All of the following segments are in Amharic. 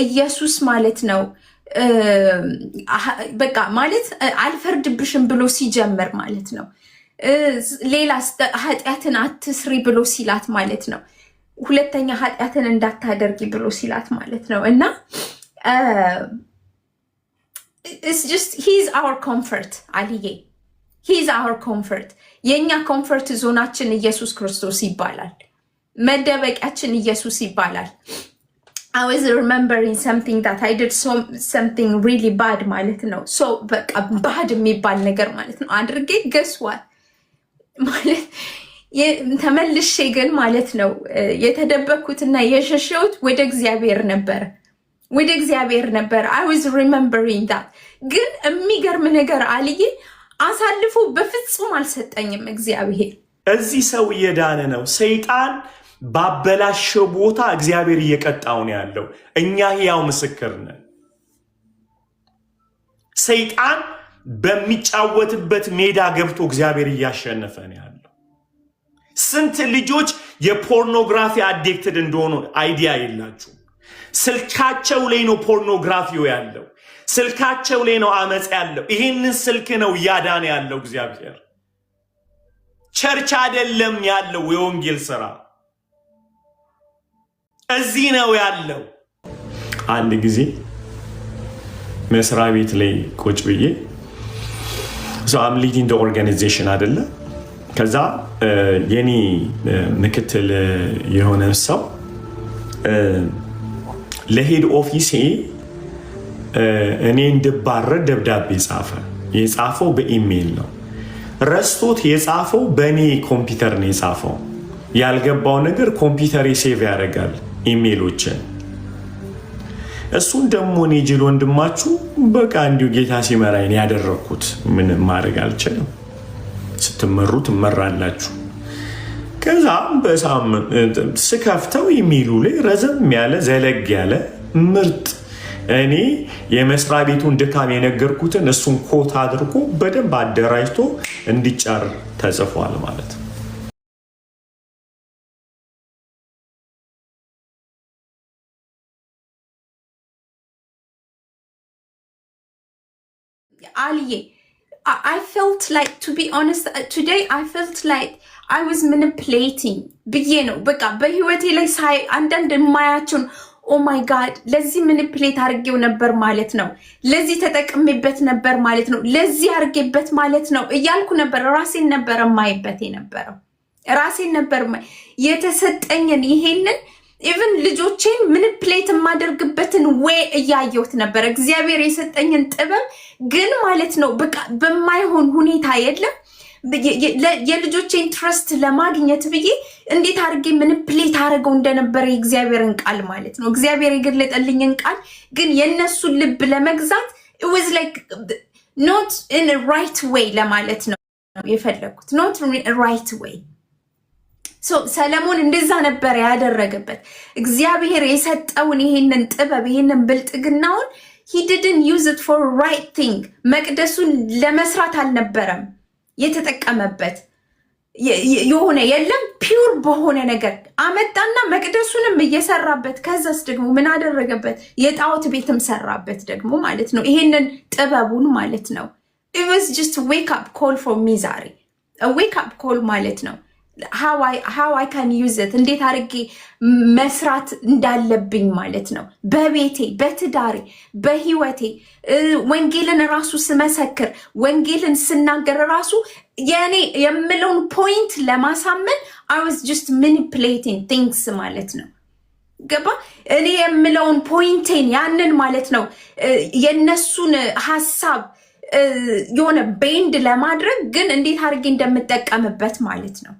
ኢየሱስ ማለት ነው በቃ ማለት አልፈርድብሽም ብሎ ሲጀምር ማለት ነው። ሌላ ኃጢአትን አትስሪ ብሎ ሲላት ማለት ነው። ሁለተኛ ኃጢአትን እንዳታደርጊ ብሎ ሲላት ማለት ነው። እና it's just he's our comfort አልዬ he's our comfort የኛ ኮምፈርት ዞናችን ኢየሱስ ክርስቶስ ይባላል። መደበቂያችን ኢየሱስ ይባላል። I was remembering something that I did something really bad ማለት ነው። so በቃ bad የሚባል ነገር ማለት ነው አድርጌ guess what ማለት ተመልሼ ግን ማለት ነው የተደበኩትና የሸሸሁት ወደ እግዚአብሔር ነበር I was remembering that ግን የሚገርም ነገር አልዬ አሳልፎ በፍጹም አልሰጠኝም እግዚአብሔር። እዚህ ሰው እየዳነ ነው። ሰይጣን ባበላሸው ቦታ እግዚአብሔር እየቀጣው ነው ያለው። እኛ ያው ምስክር ነን። ሰይጣን በሚጫወትበት ሜዳ ገብቶ እግዚአብሔር እያሸነፈ ነው ያለው። ስንት ልጆች የፖርኖግራፊ አዲክትድ እንደሆኑ አይዲያ የላችሁ። ስልካቸው ላይ ነው ፖርኖግራፊው ያለው። ስልካቸው ላይ ነው አመጽ ያለው። ይሄንን ስልክ ነው ያዳነ ያለው እግዚአብሔር። ቸርች አይደለም ያለው የወንጌል ሥራ እዚህ ነው ያለው። አንድ ጊዜ መስሪያ ቤት ላይ ቁጭ ብዬ so I'm leading the organization አይደለ ከዛ የኔ ምክትል የሆነ ሰው ለሄድ ኦፊሴ እኔ እንድባረር ደብዳቤ ጻፈ። የጻፈው በኢሜል ነው። ረስቶት የጻፈው በእኔ ኮምፒውተር ነው የጻፈው። ያልገባው ነገር ኮምፒውተር ሴቭ ያደርጋል ኢሜሎችን። እሱን ደግሞ እኔ ጅል ወንድማችሁ በቃ እንዲሁ ጌታ ሲመራኝ ያደረኩት ምን ማድረግ አልችልም። ስትመሩ ትመራላችሁ። ከዛ በሳምንት ስከፍተው ኢሜሉ ላይ ረዘም ያለ ዘለግ ያለ ምርጥ እኔ የመስሪያ ቤቱን ድካም የነገርኩትን እሱን ኮት አድርጎ በደንብ አደራጅቶ እንዲጫር ተጽፏል ማለት ነው። አልዬ I felt like, to be honest, today I felt like I was manipulating ብዬ ነው በቃ በህይወቴ ላይ ሳይ አንዳንድ የማያቸውን ኦ ማይ ጋድ ለዚህ ማኒፕሌት አድርጌው ነበር ማለት ነው፣ ለዚህ ተጠቅሜበት ነበር ማለት ነው፣ ለዚህ አድርጌበት ማለት ነው እያልኩ ነበር። ራሴን ነበር የማይበት የነበረው ራሴን ነበር የተሰጠኝን ይሄንን ኢቭን ልጆቼን ማኒፕሌት የማደርግበትን ወይ እያየሁት ነበር። እግዚአብሔር የሰጠኝን ጥበብ ግን ማለት ነው በቃ በማይሆን ሁኔታ የለም የልጆቼን ትረስት ለማግኘት ብዬ እንዴት አድርጌ ማኒፕሌት አድርገው እንደነበረ የእግዚአብሔርን ቃል ማለት ነው እግዚአብሔር የገለጠልኝን ቃል ግን የነሱን ልብ ለመግዛት it was like not in a right way ለማለት ነው የፈለኩት not in a right way so ሰለሞን እንደዛ ነበር ያደረገበት። እግዚአብሔር የሰጠውን ይሄንን ጥበብ ይሄንን ብልጥግናውን he didn't use it for right thing መቅደሱን ለመስራት አልነበረም የተጠቀመበት። የሆነ የለም ፒውር በሆነ ነገር አመጣና መቅደሱንም እየሰራበት ከዛስ ደግሞ ምን አደረገበት? የጣዖት ቤትም ሰራበት ደግሞ ማለት ነው ይሄንን ጥበቡን ማለት ነው። it was just a wake up call for me ዛሬ a wake up call ማለት ነው how I can use it እንዴት አድርጌ መስራት እንዳለብኝ ማለት ነው። በቤቴ በትዳሬ በህይወቴ ወንጌልን ራሱ ስመሰክር ወንጌልን ስናገር ራሱ የኔ የምለውን ፖይንት ለማሳመን I was just manipulating things ማለት ነው። ገባ? እኔ የምለውን ፖይንቴን ያንን ማለት ነው የነሱን ሐሳብ የሆነ ቤንድ ለማድረግ ግን እንዴት አድርጌ እንደምጠቀምበት ማለት ነው።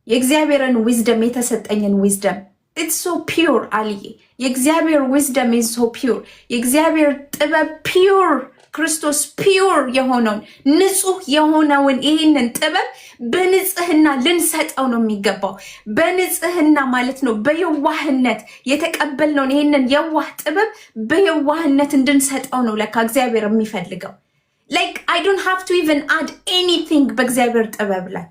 የእግዚአብሔርን wisdom የተሰጠኝን wisdom it's so pure አልዬ የእግዚአብሔር wisdom is so pure የእግዚአብሔር ጥበብ pure ክርስቶስ pure የሆነውን ንጹህ የሆነውን ይሄንን ጥበብ በንጽህና ልንሰጠው ነው የሚገባው። በንጽህና ማለት ነው በየዋህነት የተቀበልነውን ይሄንን የዋህ ጥበብ በየዋህነት እንድንሰጠው ነው ለካ እግዚአብሔር የሚፈልገው። like I don't have to even add anything በእግዚአብሔር ጥበብ ላይ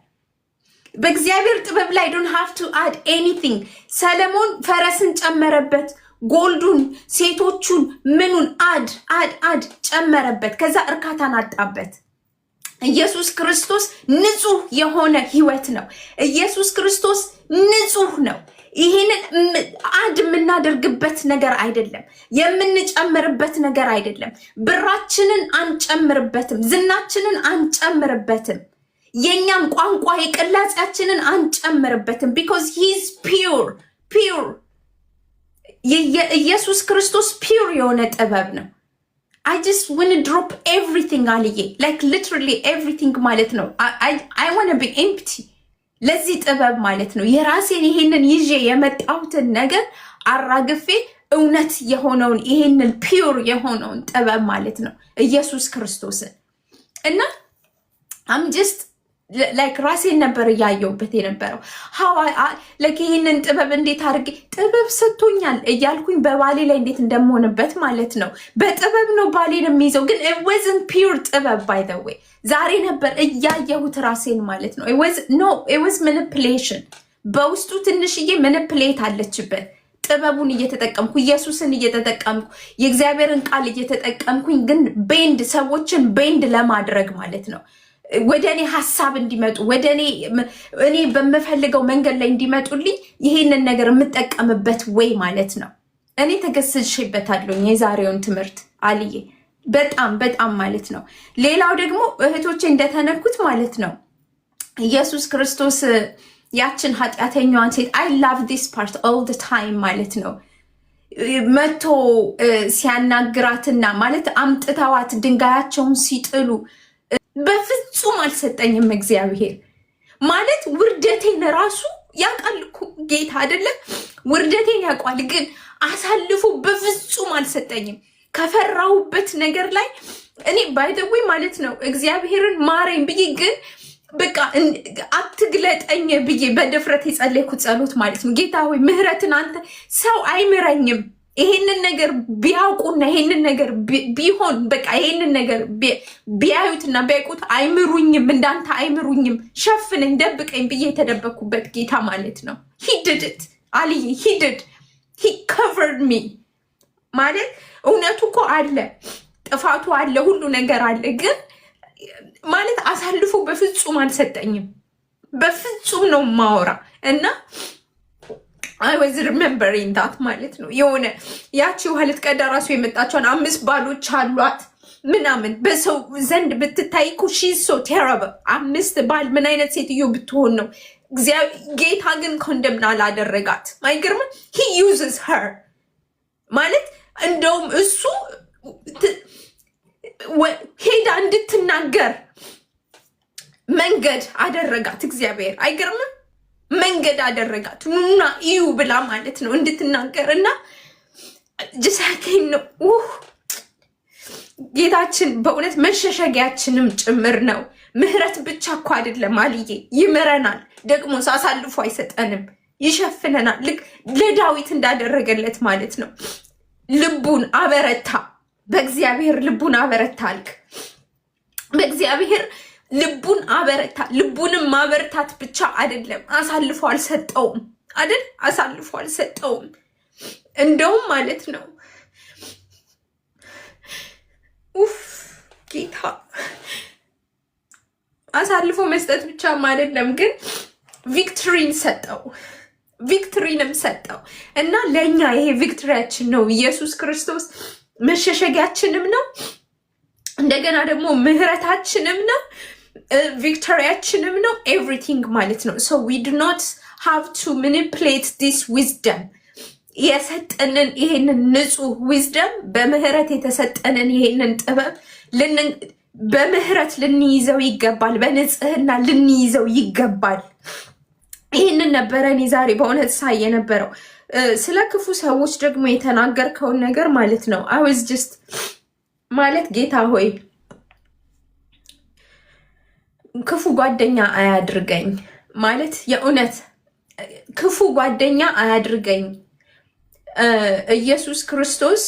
በእግዚአብሔር ጥበብ ላይ don't have to add anything። ሰለሞን ፈረስን ጨመረበት፣ ጎልዱን፣ ሴቶቹን፣ ምኑን አድ ጨመረበት። ከዛ እርካታን አጣበት። ኢየሱስ ክርስቶስ ንጹህ የሆነ ህይወት ነው። ኢየሱስ ክርስቶስ ንጹህ ነው። ይሄንን አድ የምናደርግበት ነገር አይደለም፣ የምንጨምርበት ነገር አይደለም። ብራችንን አንጨምርበትም፣ ዝናችንን አንጨምርበትም፣ የኛም ቋንቋ የቅላጼያችንን አንጨምርበትም። ቢኮዝ ሂዝ ፒውር የኢየሱስ ክርስቶስ ፒውር የሆነ ጥበብ ነው። I just want to drop everything አልዬ like literally everything ማለት ነው። I want to be empty ለዚህ ጥበብ ማለት ነው። የራሴን ይሄንን ይዤ የመጣሁትን ነገር አራግፌ እውነት የሆነውን ይሄንን ፒውር የሆነውን ጥበብ ማለት ነው ኢየሱስ ክርስቶስን እና I'm just like ራሴን ነበር እያየሁበት የነበረው like ይሄንን ጥበብ እንዴት አድርጌ ጥበብ ሰጥቶኛል እያልኩኝ በባሌ ላይ እንዴት እንደምሆንበት ማለት ነው። በጥበብ ነው ባሌን የሚይዘው፣ ግን it wasn't pure ጥበብ by the way ዛሬ ነበር እያየሁት ራሴን ማለት ነው። it was manipulation በውስጡ ትንሽዬ manipulate አለችበት። ጥበቡን እየተጠቀምኩ ኢየሱስን እየተጠቀምኩ የእግዚአብሔርን ቃል እየተጠቀምኩኝ ግን ሰዎችን ቤንድ ለማድረግ ማለት ነው ወደ እኔ ሐሳብ እንዲመጡ ወደ እኔ በመፈልገው መንገድ ላይ እንዲመጡልኝ ይሄንን ነገር የምጠቀምበት ወይ ማለት ነው። እኔ ተገስሼበታለሁ የዛሬውን ትምህርት አልዬ በጣም ማለት ነው። ሌላው ደግሞ እህቶቼ እንደተነኩት ማለት ነው ኢየሱስ ክርስቶስ ያችን ኃጢአተኛዋን ሴት I love this part all the time ማለት ነው መቶ ሲያናግራትና ማለት አምጥተዋት ድንጋያቸውን ሲጥሉ በፍጹም አልሰጠኝም እግዚአብሔር ማለት ውርደቴን ራሱ ያውቃል እኮ ጌታ አይደለም ውርደቴን ያውቃል፣ ግን አሳልፎ በፍጹም አልሰጠኝም። ከፈራሁበት ነገር ላይ እኔ ባይደውይ ማለት ነው እግዚአብሔርን ማረኝ ብዬ ግን በቃ አትግለጠኝ ብዬ በድፍረት የጸለይኩት ጸሎት ማለት ነው። ጌታ ሆይ ምህረትን አንተ ሰው አይምረኝም ይሄንን ነገር ቢያውቁና ይሄንን ነገር ቢሆን በቃ ይሄንን ነገር ቢያዩትና ቢያውቁት አይምሩኝም፣ እንዳንተ አይምሩኝም፣ ሸፍነኝ ደብቀኝ ብዬ የተደበኩበት ጌታ ማለት ነው። he did it አልዬ he covered me ማለት እውነቱ እኮ አለ፣ ጥፋቱ አለ፣ ሁሉ ነገር አለ፣ ግን ማለት አሳልፎ በፍጹም አልሰጠኝም። በፍጹም ነው ማወራ እና I was remembering that ማለት ነው። የሆነ ያቺ ውሃ ልትቀዳ ራሱ የመጣቸውን 5 ባሎች አሏት ምናምን በሰው ዘንድ ብትታይ እኮ she's so terrible 5 ባል ምን አይነት ሴትዮ ብትሆን ነው? ጌታ ግን ኮንደምና ላደረጋት አይገርም? he uses her ማለት እንደውም እሱ ሄዳ እንድትናገር መንገድ አደረጋት እግዚአብሔር አይገርም? መንገድ አደረጋት ኑና እዩ ብላ ማለት ነው እንድትናገር እና ጅሳከኝ ነው ጌታችን በእውነት መሸሸጊያችንም ጭምር ነው። ምህረት ብቻ እኮ አይደለም አልዬ ይምረናል፣ ደግሞ ሳሳልፎ አይሰጠንም፣ ይሸፍነናል። ልክ ለዳዊት እንዳደረገለት ማለት ነው። ልቡን አበረታ፣ በእግዚአብሔር ልቡን አበረታ አልክ። በእግዚአብሔር ልቡን አበረታ። ልቡንም ማበረታት ብቻ አይደለም አሳልፎ አልሰጠውም አይደል? አሳልፎ አልሰጠውም። እንደውም ማለት ነው ጌታ አሳልፎ መስጠት ብቻም አይደለም ግን ቪክትሪንም ሰጠው እና ለኛ ይሄ ቪክትሪያችን ነው። ኢየሱስ ክርስቶስ መሸሸጊያችንም ነው፣ እንደገና ደግሞ ምህረታችንም ነው፣ ቪክቶሪያችንም ነው። ኤቭሪቲንግ ማለት ነው። so we do not have to manipulate this wisdom የሰጠንን ይሄንን ንጹህ ዊዝደም በምህረት የተሰጠንን ይሄንን ጥበብ በምህረት ልንይዘው ይገባል፣ በንጽህና ልንይዘው ይገባል። ይህንን ነበረ እኔ ዛሬ በእውነት ሳይ የነበረው። ስለ ክፉ ሰዎች ደግሞ የተናገርከውን ነገር ማለት ነው I was just ማለት ጌታ ሆይ ክፉ ጓደኛ አያድርገኝ ማለት የእውነት ክፉ ጓደኛ አያድርገኝ። ኢየሱስ ክርስቶስ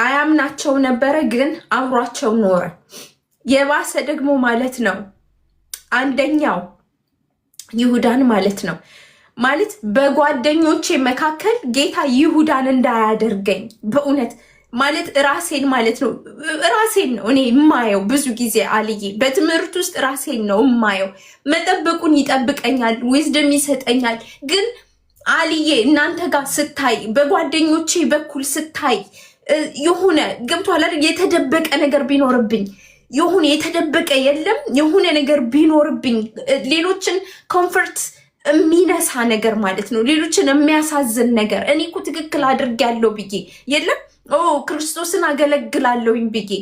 አያምናቸው ነበረ፣ ግን አብሯቸው ኖረ። የባሰ ደግሞ ማለት ነው አንደኛው ይሁዳን ማለት ነው ማለት በጓደኞቼ መካከል ጌታ ይሁዳን እንዳያደርገኝ በእውነት ማለት ራሴን ማለት ነው ራሴን ነው እኔ የማየው ብዙ ጊዜ አልዬ በትምህርት ውስጥ ራሴን ነው የማየው። መጠበቁን ይጠብቀኛል፣ ዊዝደም ይሰጠኛል። ግን አልዬ እናንተ ጋር ስታይ በጓደኞቼ በኩል ስታይ የሆነ ገብቶሃል አይደል? የተደበቀ ነገር ቢኖርብኝ የሆነ የተደበቀ የለም የሆነ ነገር ቢኖርብኝ ሌሎችን ኮምፈርት የሚነሳ ነገር ማለት ነው፣ ሌሎችን የሚያሳዝን ነገር እኔ እኮ ትክክል አድርጌያለሁ ብዬ የለም ክርስቶስን አገለግላለሁኝ ብዬ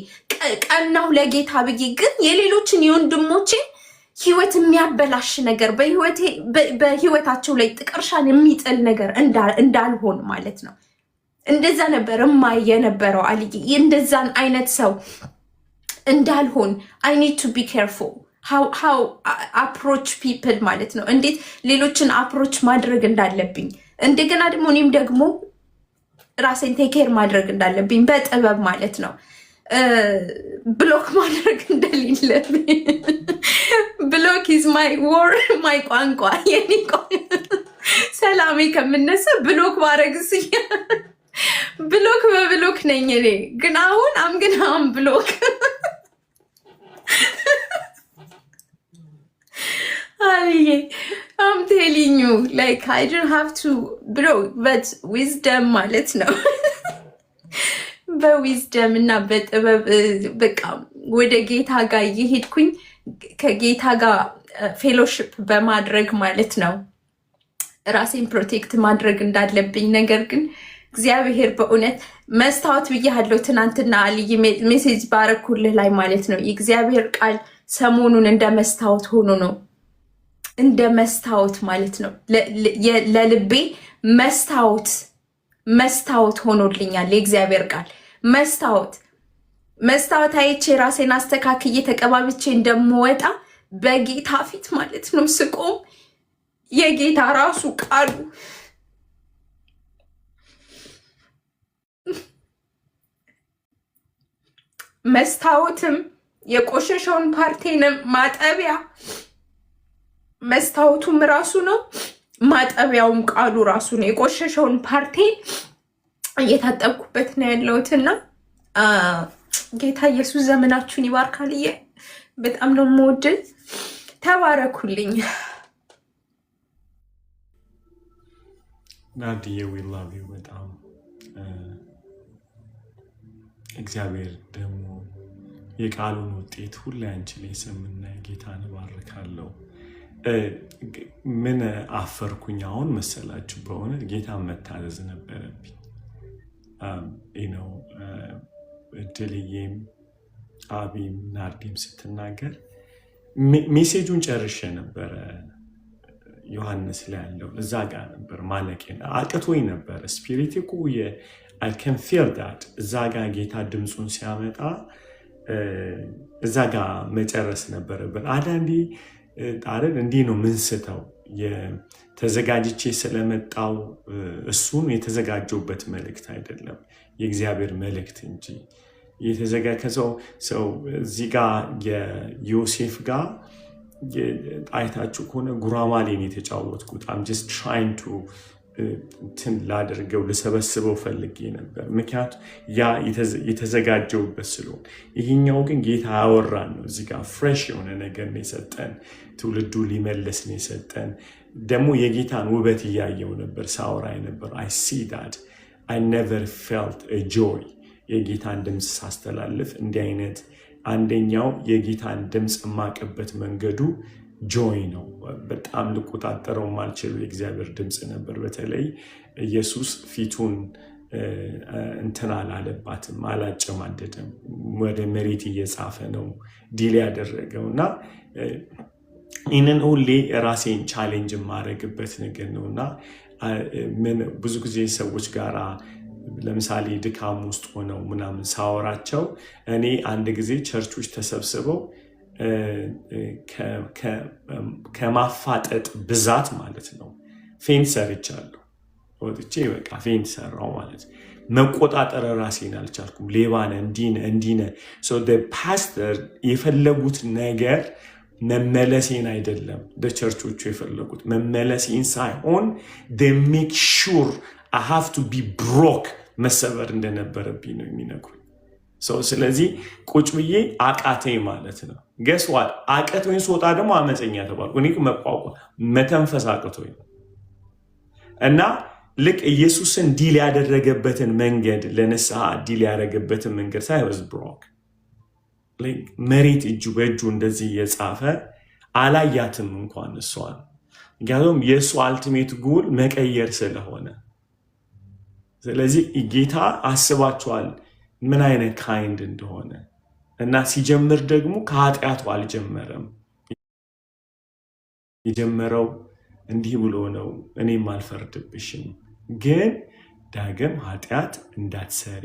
ቀናሁ ለጌታ ብዬ ግን የሌሎችን የወንድሞቼን ህይወት የሚያበላሽ ነገር በህይወታቸው ላይ ጥቀርሻን የሚጥል ነገር እንዳልሆን ማለት ነው። እንደዛ ነበር እማዬ የነበረው አልዬ። እንደዛን አይነት ሰው እንዳልሆን I need to be careful how approach people ማለት ነው። እንዴት ሌሎችን አፕሮች ማድረግ እንዳለብኝ እንደገና ደግሞ እኔም ደግሞ ራሴን ቴኬር ማድረግ እንዳለብኝ በጥበብ ማለት ነው። ብሎክ ማድረግ እንደሌለብኝ ብሎክ ኢዝ ማይ ወር ማይ ቋንቋ የኔ ሰላሜ ከምነሳ ብሎክ ማድረግ ብሎክ በብሎክ ነኝ እኔ ግን አሁን ብሎክ I'm telling you, like I don't have to block, but wisdom ማለት ነው። በዊዝደም እና በጥበብ በቃ ወደ ጌታ ጋር እየሄድኩኝ ከጌታ ጋር ፌሎሺፕ በማድረግ ማለት ነው ራሴን ፕሮቴክት ማድረግ እንዳለብኝ። ነገር ግን እግዚአብሔር በእውነት መስታወት ብያለሁ ትናንትና አልይ ሜሴጅ ባረኩልህ ላይ ማለት ነው። የእግዚአብሔር ቃል ሰሞኑን እንደ መስታወት ሆኖ ነው እንደ መስታወት ማለት ነው ለልቤ መስታወት ሆኖልኛል። የእግዚአብሔር ቃል መስታወት አይቼ ራሴን አስተካክዬ ተቀባብቼ እንደምወጣ በጌታ ፊት ማለት ነው ስቆም የጌታ ራሱ ቃሉ መስታወትም የቆሸሸውን ፓርቴንም ማጠቢያ መስታወቱም ራሱ ነው፣ ማጠቢያውም ቃሉ ራሱ ነው። የቆሸሸውን ፓርቴን እየታጠብኩበት ነው ያለሁትና ጌታ ኢየሱስ ዘመናችሁን ይባርካልዬ። በጣም ነው የምወድን። ተባረኩልኝ። ናድዬ ዊ ላቭ ዩ በጣም እግዚአብሔር ደግሞ የቃሉን ውጤት ሁሌ አንቺ ላይ ስምናይ ጌታን እባርካለሁ። ምን አፈርኩኝ አሁን መሰላችሁ? በእውነት ጌታን መታዘዝ ነበረብኝ። ነው እድልዬም አቢም ናርዲም ስትናገር ሜሴጁን ጨርሼ ነበረ። ዮሐንስ ላይ ያለው እዛ ጋር ነበር ማለቅ አቅቶኝ ነበር። ስፒሪት እኮ I can feel that እዛ ጋር ጌታ ድምፁን ሲያመጣ እዛ ጋር መጨረስ ነበረብን። አንዳንዴ ጣረን እንዲህ ነው ምንስተው ተዘጋጅቼ ስለመጣው እሱን የተዘጋጀውበት መልእክት አይደለም የእግዚአብሔር መልእክት እንጂ የተዘጋጀው ሰው እዚህ ጋር የዮሴፍ ጋር አይታችሁ ከሆነ ጉራማሌን የተጫወትኩት I'm just trying to እንትን ላደርገው ልሰበስበው ፈልጌ ነበር። ምክንያቱም ያ የተዘጋጀውበት ስለሆነ፣ ይሄኛው ግን ጌታ ያወራን ነው። እዚህ ጋር ፍሬሽ የሆነ ነገር ነው የሰጠን። ትውልዱ ሊመለስ ነው የሰጠን። ደግሞ የጌታን ውበት እያየው ነበር ሳወራ ነበር። I see that I never felt a joy የጌታን ድምፅ ሳስተላልፍ እንዲህ አይነት አንደኛው የጌታን ድምፅ የማቀበት መንገዱ ጆይ ነው። በጣም ልቆጣጠረው ማልችለው የእግዚአብሔር ድምፅ ነበር። በተለይ ኢየሱስ ፊቱን እንትን አላለባትም፣ አላጨማደደም። ወደ መሬት እየጻፈ ነው ዲል ያደረገው እና ይህንን ሁሌ ራሴን ቻሌንጅ የማደርግበት ነገር ነው እና ብዙ ጊዜ ሰዎች ጋር ለምሳሌ ድካም ውስጥ ሆነው ምናምን ሳወራቸው እኔ አንድ ጊዜ ቸርቾች ተሰብስበው ከማፋጠጥ ብዛት ማለት ነው ፌንት ሰርቻለሁ። ወጥቼ በቃ ፌንት ሰራው ማለት መቆጣጠር ራሴን አልቻልኩም። ሌባነ እንዲነ ፓስተር የፈለጉት ነገር መመለሴን አይደለም ለቸርቾቹ የፈለጉት መመለሴን ሳይሆን they make sure I have to be broke መሰበር እንደነበረብኝ ነው የሚነግሩኝ። ስለዚህ ቁጭ ብዬ አቃተኝ ማለት ነው። guess what አቀቶኝ ስወጣ ደግሞ አመፀኛ ተባልኩ። እኔ መቋቋም መተንፈስ አቅቶኝ እና ልክ ኢየሱስን ዲል ያደረገበትን መንገድ ለንስሐ ዲል ያደረገበትን መንገድ ሳይወዝ ብሮክ መሬት እጁ በእጁ እንደዚህ የጻፈ አላያትም እንኳን እሷን። ምክንያቱም የእሱ አልቲሜት ጎል መቀየር ስለሆነ። ስለዚህ ጌታ አስባችኋል ምን አይነት ካይንድ እንደሆነ እና ሲጀምር ደግሞ ከኃጢአቱ አልጀመረም። የጀመረው እንዲህ ብሎ ነው፣ እኔም አልፈርድብሽም ግን ዳግም ኃጢአት እንዳትሰሪ፣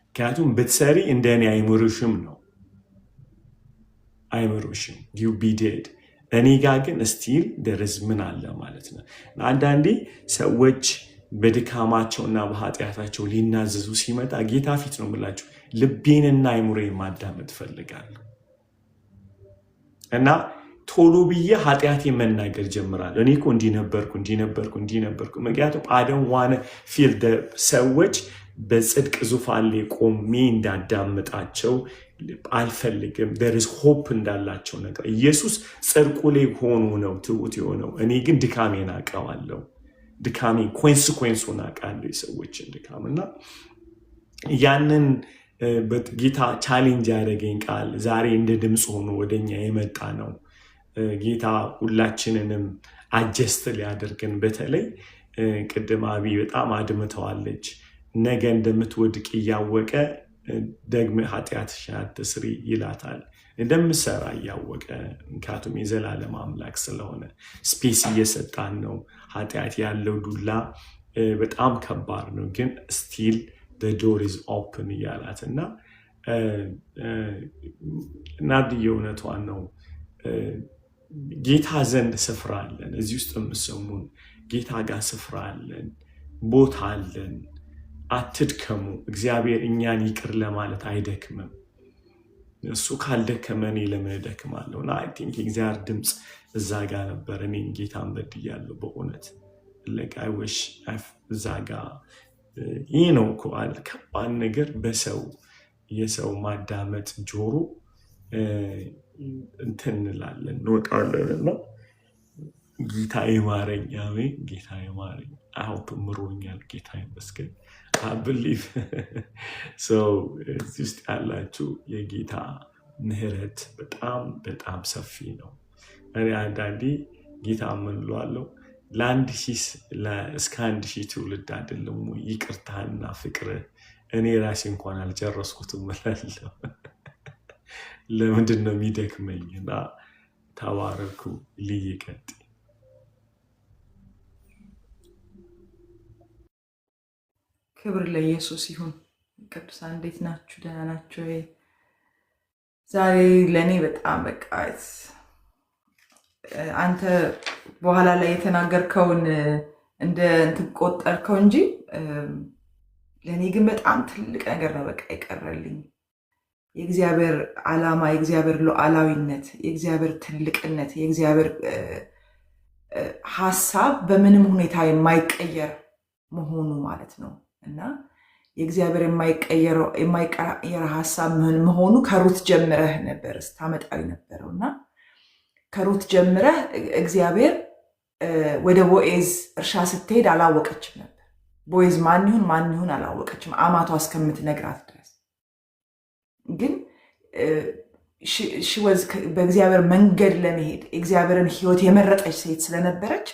ምክንያቱም ብትሰሪ እንደኔ አይምሩሽም ነው አይምሩሽም you be dead እኔ ጋር ግን ስቲል ደርዝ ምን አለ ማለት ነው። አንዳንዴ ሰዎች በድካማቸውና በኃጢአታቸው ሊናዘዙ ሲመጣ ጌታ ፊት ነው የምላችሁ ልቤንና አይምሮዬን ማዳመጥ ፈልጋለሁ እና ቶሎ ብዬ ኃጢአቴን መናገር ጀምራለሁ። እኔ እኮ እንዲነበርኩ ምክንያቱም አደም ዋነ ፊል ሰዎች በጽድቅ ዙፋን ላይ ቆሜ እንዳዳምጣቸው አልፈልግም። there is hope እንዳላቸው ነገር ኢየሱስ ጽድቁ ላይ ሆኖ ነው ትሁት የሆነው። እኔ ግን ድካሜን አውቀዋለሁ። ድካሜ ኮንሲኩዌንሱን አውቃለሁ የሰዎችን ድካም እና ያንን ጌታ ቻሌንጅ ያደረገኝ ቃል ዛሬ እንደ ድምፅ ሆኖ ወደኛ የመጣ ነው። ጌታ ሁላችንንም አጀስት ሊያደርገን በተለይ ቅድም አቢ በጣም አድምተዋለች። ነገ እንደምትወድቅ እያወቀ ደግመ ኃጢአትሽን አትስሪ ይላታል። እንደምሰራ እያወቀ ምክንያቱም የዘላለም አምላክ ስለሆነ ስፔስ እየሰጣን ነው። ኃጢአት ያለው ዱላ በጣም ከባድ ነው፣ ግን ስቲል the door is open እያላት እና ናድዬ እውነቷን ነው። ጌታ ዘንድ ስፍራ አለን። እዚህ ውስጥ የምሰሙን ጌታ ጋር ስፍራ አለን፣ ቦታ አለን። አትድከሙ። እግዚአብሔር እኛን ይቅር ለማለት አይደክምም። እሱ ካልደከመ እኔ ለምን እደክማለሁ? እና አይ ቲንክ የእግዚአብሔር ድምፅ እዛ ጋር ነበር። እኔን ጌታን በድያለሁ በእውነት ለቃይወሽ እዛ ጋር ይህ ነው እኮ ከባድ ነገር የሰው ማዳመጥ ጆሮ እንትን እንላለን እንወጣለን እና ጌታ ይማረኝ። አሜን። ጌታ ይማረኝ። አሁን ምሮኛል። ጌታ ይመስገን። አብሊቭ እዚህ ውስጥ ያላችሁ የጌታ ምህረት በጣም በጣም ሰፊ ነው። እኔ አንዳንዴ ጌታ ምን እለዋለሁ እስከ 1000 ትውልድ አይደለም ይቅርታና ፍቅርህ እኔ ራሴ እንኳን አልጨረስኩትም እላለሁ። ለምንድን ነው የሚደክመኝ? እና ተባረኩ። ልይቀጥ ክብር ለኢየሱስ ይሁን። ቅዱሳን እንዴት ናችሁ? ደህና ናችሁ? ዛሬ ለእኔ በጣም በቃ አንተ በኋላ ላይ የተናገርከውን እንደ እንትን ቆጠርከው እንጂ ለእኔ ግን በጣም ትልቅ ነገር ነው በቃ ይቀረልኝ። የእግዚአብሔር ዓላማ፣ የእግዚአብሔር ሉዓላዊነት፣ የእግዚአብሔር ትልቅነት፣ የእግዚአብሔር ሀሳብ በምንም ሁኔታ የማይቀየር መሆኑ ማለት ነው እና የእግዚአብሔር የማይቀየር ሀሳብ መሆኑ ከሩት ጀምረህ ነበር ስታመጣው ነበረው እና ከሩት ጀምረህ እግዚአብሔር ወደ ቦዔዝ እርሻ ስትሄድ አላወቀችም ነበር። ቦዔዝ ማን ይሁን አላወቀችም አማቷ እስከምትነግራት ድረስ። ግን በእግዚአብሔር መንገድ ለመሄድ እግዚአብሔርን ሕይወት የመረጠች ሴት ስለነበረች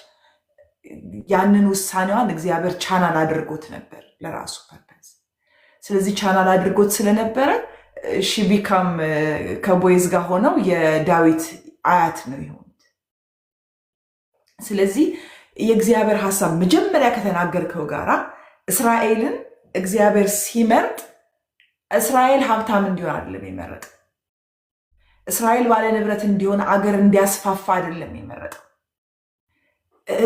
ያንን ውሳኔዋን እግዚአብሔር ቻናል አድርጎት ነበር ለራሱ ፐርፐዝ። ስለዚህ ቻናል አድርጎት ስለነበረ ቢካም ከቦዔዝ ጋር ሆነው የዳዊት አያት ነው የሆኑት። ስለዚህ የእግዚአብሔር ሀሳብ መጀመሪያ ከተናገርከው ጋራ እስራኤልን እግዚአብሔር ሲመርጥ እስራኤል ሀብታም እንዲሆን አይደለም የመረጠው። እስራኤል ባለ ንብረት እንዲሆን አገር እንዲያስፋፋ አይደለም የመረጠው።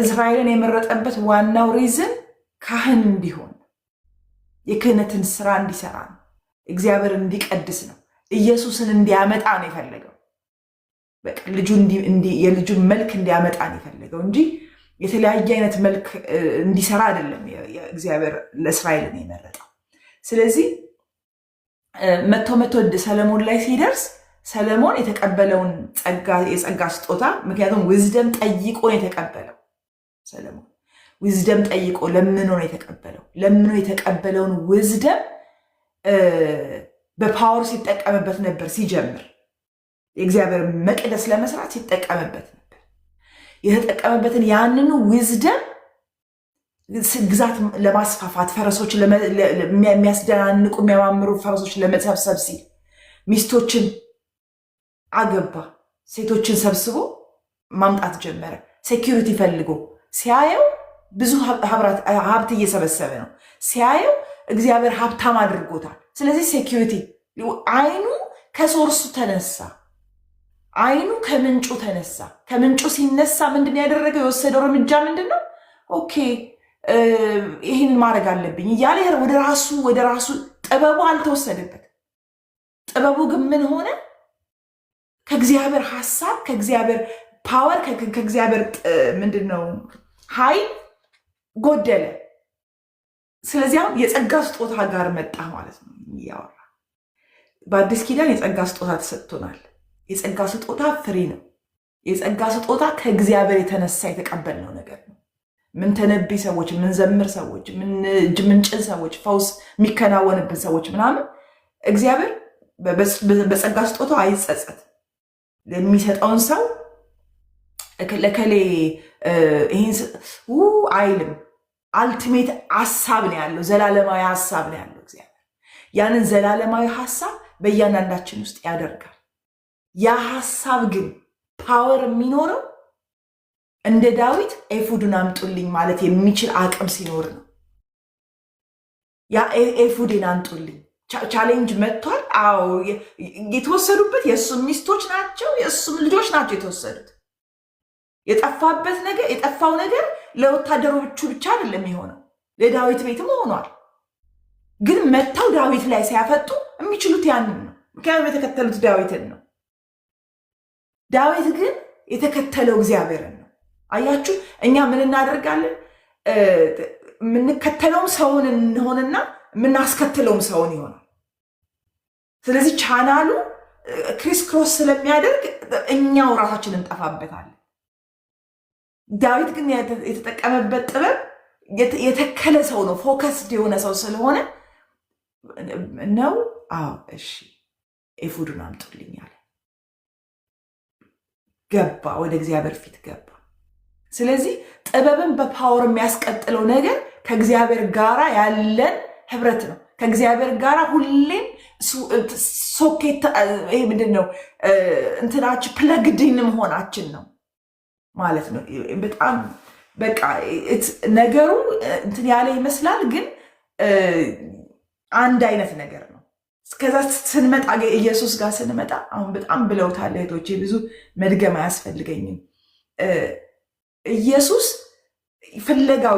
እስራኤልን የመረጠበት ዋናው ሪዝን ካህን እንዲሆን የክህነትን ስራ እንዲሰራ ነው። እግዚአብሔር እንዲቀድስ ነው። ኢየሱስን እንዲያመጣ ነው የፈለገው። በቃ ልጁ የልጁን መልክ እንዲያመጣ ነው የፈለገው እንጂ የተለያየ አይነት መልክ እንዲሰራ አይደለም እግዚአብሔር ለእስራኤልን የመረጠው። ስለዚህ መቶ ሰለሞን ላይ ሲደርስ ሰለሞን የተቀበለውን የጸጋ ስጦታ ምክንያቱም ዊዝደም ጠይቆ ነው የተቀበለው። ሰለሞን ዊዝደም ጠይቆ ለምኖ ነው የተቀበለው። ለምኖ የተቀበለውን ዊዝደም በፓወር ሲጠቀምበት ነበር። ሲጀምር የእግዚአብሔር መቅደስ ለመስራት ሲጠቀምበት ነበር። የተጠቀመበትን ያንኑ ዊዝደም ግዛት ለማስፋፋት ፈረሶች የሚያስደናንቁ የሚያማምሩ ፈረሶች ለመሰብሰብ ሲል ሚስቶችን አገባ። ሴቶችን ሰብስቦ ማምጣት ጀመረ። ሴኪሪቲ ፈልጎ ሲያየው ብዙ ሀብት እየሰበሰበ ነው። ሲያየው እግዚአብሔር ሀብታም አድርጎታል። ስለዚህ ሴኪሪቲ አይኑ ከሶርሱ ተነሳ። አይኑ ከምንጩ ተነሳ። ከምንጩ ሲነሳ ምንድን ያደረገው? የወሰደው እርምጃ ምንድን ነው? ኦኬ ይህን ማድረግ አለብኝ እያለ ወደ ራሱ ጥበቡ አልተወሰደበት። ጥበቡ ግን ምን ሆነ? ከእግዚአብሔር ሀሳብ፣ ከእግዚአብሔር ፓወር፣ ከእግዚአብሔር ምንድን ነው ኃይል ጎደለ። ስለዚህ አሁን የጸጋ ስጦታ ጋር መጣ ማለት ነው እያወራ። በአዲስ ኪዳን የጸጋ ስጦታ ተሰጥቶናል። የጸጋ ስጦታ ፍሬ ነው። የጸጋ ስጦታ ከእግዚአብሔር የተነሳ የተቀበልነው ነገር ነው። ምን ተነብይ ሰዎች፣ ምን ዘምር ሰዎች፣ ምን እጅ ምንጭን ሰዎች፣ ፈውስ የሚከናወንብን ሰዎች ምናምን እግዚአብሔር በጸጋ ስጦታው አይጸጸት። ለሚሰጠውን ሰው ለከሌ ይህን አይልም። አልቲሜት ሀሳብ ነው ያለው፣ ዘላለማዊ ሀሳብ ነው ያለው እግዚአብሔር። ያንን ዘላለማዊ ሀሳብ በእያንዳንዳችን ውስጥ ያደርጋል። ያ ሀሳብ ግን ፓወር የሚኖረው እንደ ዳዊት ኤፉድን አምጡልኝ ማለት የሚችል አቅም ሲኖር ነው። ያ ኤፉድን አምጡልኝ ቻሌንጅ መጥቷል። አዎ የተወሰዱበት የእሱም ሚስቶች ናቸው፣ የእሱም ልጆች ናቸው የተወሰዱት። የጠፋው ነገር ለወታደሮቹ ብቻ አይደለም የሆነው፣ ለዳዊት ቤትም ሆኗል። ግን መጥተው ዳዊት ላይ ሲያፈጡ የሚችሉት ያንን ነው። ምክንያቱም የተከተሉት ዳዊትን ነው። ዳዊት ግን የተከተለው እግዚአብሔርን ነው። አያችሁ፣ እኛ ምን እናደርጋለን? የምንከተለውም ሰውን እንሆንና የምናስከትለውም ሰውን ይሆናል። ስለዚህ ቻናሉ ክሪስ ክሮስ ስለሚያደርግ እኛው ራሳችን እንጠፋበታለን። ዳዊት ግን የተጠቀመበት ጥበብ የተከለ ሰው ነው፣ ፎከስድ የሆነ ሰው ስለሆነ ነው። አዎ እሺ ኤፉዱን አምጡልኝ አለ። ገባ፣ ወደ እግዚአብሔር ፊት ገባ። ስለዚህ ጥበብን በፓወር የሚያስቀጥለው ነገር ከእግዚአብሔር ጋራ ያለን ህብረት ነው። ከእግዚአብሔር ጋራ ሁሌም ሶኬት ይሄ ምንድን ነው እንትናችን ፕለግድን መሆናችን ነው ማለት ነው። በጣም በቃ ነገሩ እንትን ያለ ይመስላል፣ ግን አንድ አይነት ነገር ነው። ከዛ ስንመጣ ኢየሱስ ጋር ስንመጣ አሁን በጣም ብለውታል እህቶቼ፣ ብዙ መድገም አያስፈልገኝም። ኢየሱስ ፍለጋው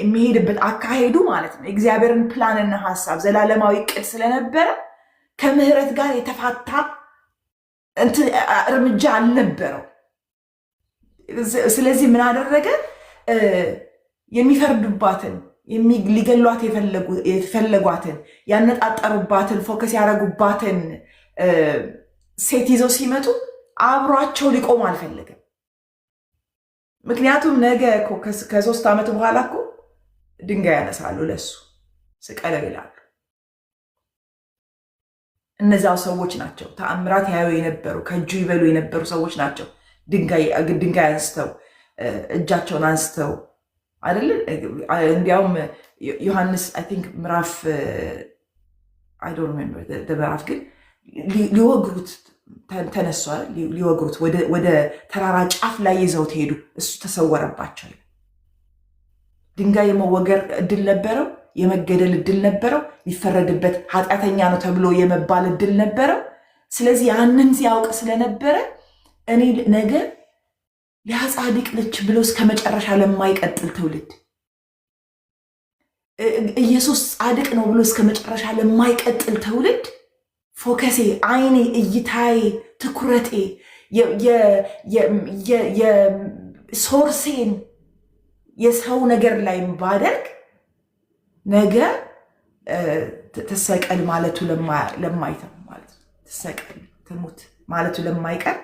የሚሄድበት አካሄዱ ማለት ነው የእግዚአብሔርን ፕላንና ሀሳብ ዘላለማዊ ዕቅድ ስለነበረ ከምህረት ጋር የተፋታ እርምጃ አልነበረው። ስለዚህ ምን አደረገ? የሚፈርዱባትን ሊገሏት የፈለጓትን ያነጣጠሩባትን ፎከስ ያደረጉባትን ሴት ይዘው ሲመጡ አብሯቸው ሊቆም አልፈለገም። ምክንያቱም ነገ ከ3 ዓመት በኋላ እኮ ድንጋይ ያነሳሉ፣ ለሱ ስቀለው ይላሉ። እነዚያው ሰዎች ናቸው ተአምራት ያዩ የነበሩ ከእጁ ይበሉ የነበሩ ሰዎች ናቸው። ድንጋይ አንስተው እጃቸውን አንስተው አይደለ? እንዲያውም ዮሐንስ አይ ቲንክ ምዕራፍ አይ ዶንት ሪሜምበር ምዕራፍ ግን ሊወግሩት ተነሷል። ሊወግሩት ወደ ተራራ ጫፍ ላይ ይዘውት ሄዱ። እሱ ተሰወረባቸው። ድንጋይ የመወገር እድል ነበረው፣ የመገደል እድል ነበረው፣ ሊፈረድበት ኃጢአተኛ ነው ተብሎ የመባል እድል ነበረው። ስለዚህ ያንን ሲያውቅ ስለነበረ እኔ ነገ ሊያጻድቅ ነች ብሎ እስከ መጨረሻ ለማይቀጥል ትውልድ ኢየሱስ ጻድቅ ነው ብሎ እስከ መጨረሻ ለማይቀጥል ትውልድ ፎከሴ፣ አይኔ፣ እይታዬ፣ ትኩረቴ የሶርሴን የሰው ነገር ላይ ባደርግ ነገ ትሰቀል ማለቱ ለማይተው ማለት ነው። ትሰቀል ትሙት ማለቱ ለማይቀር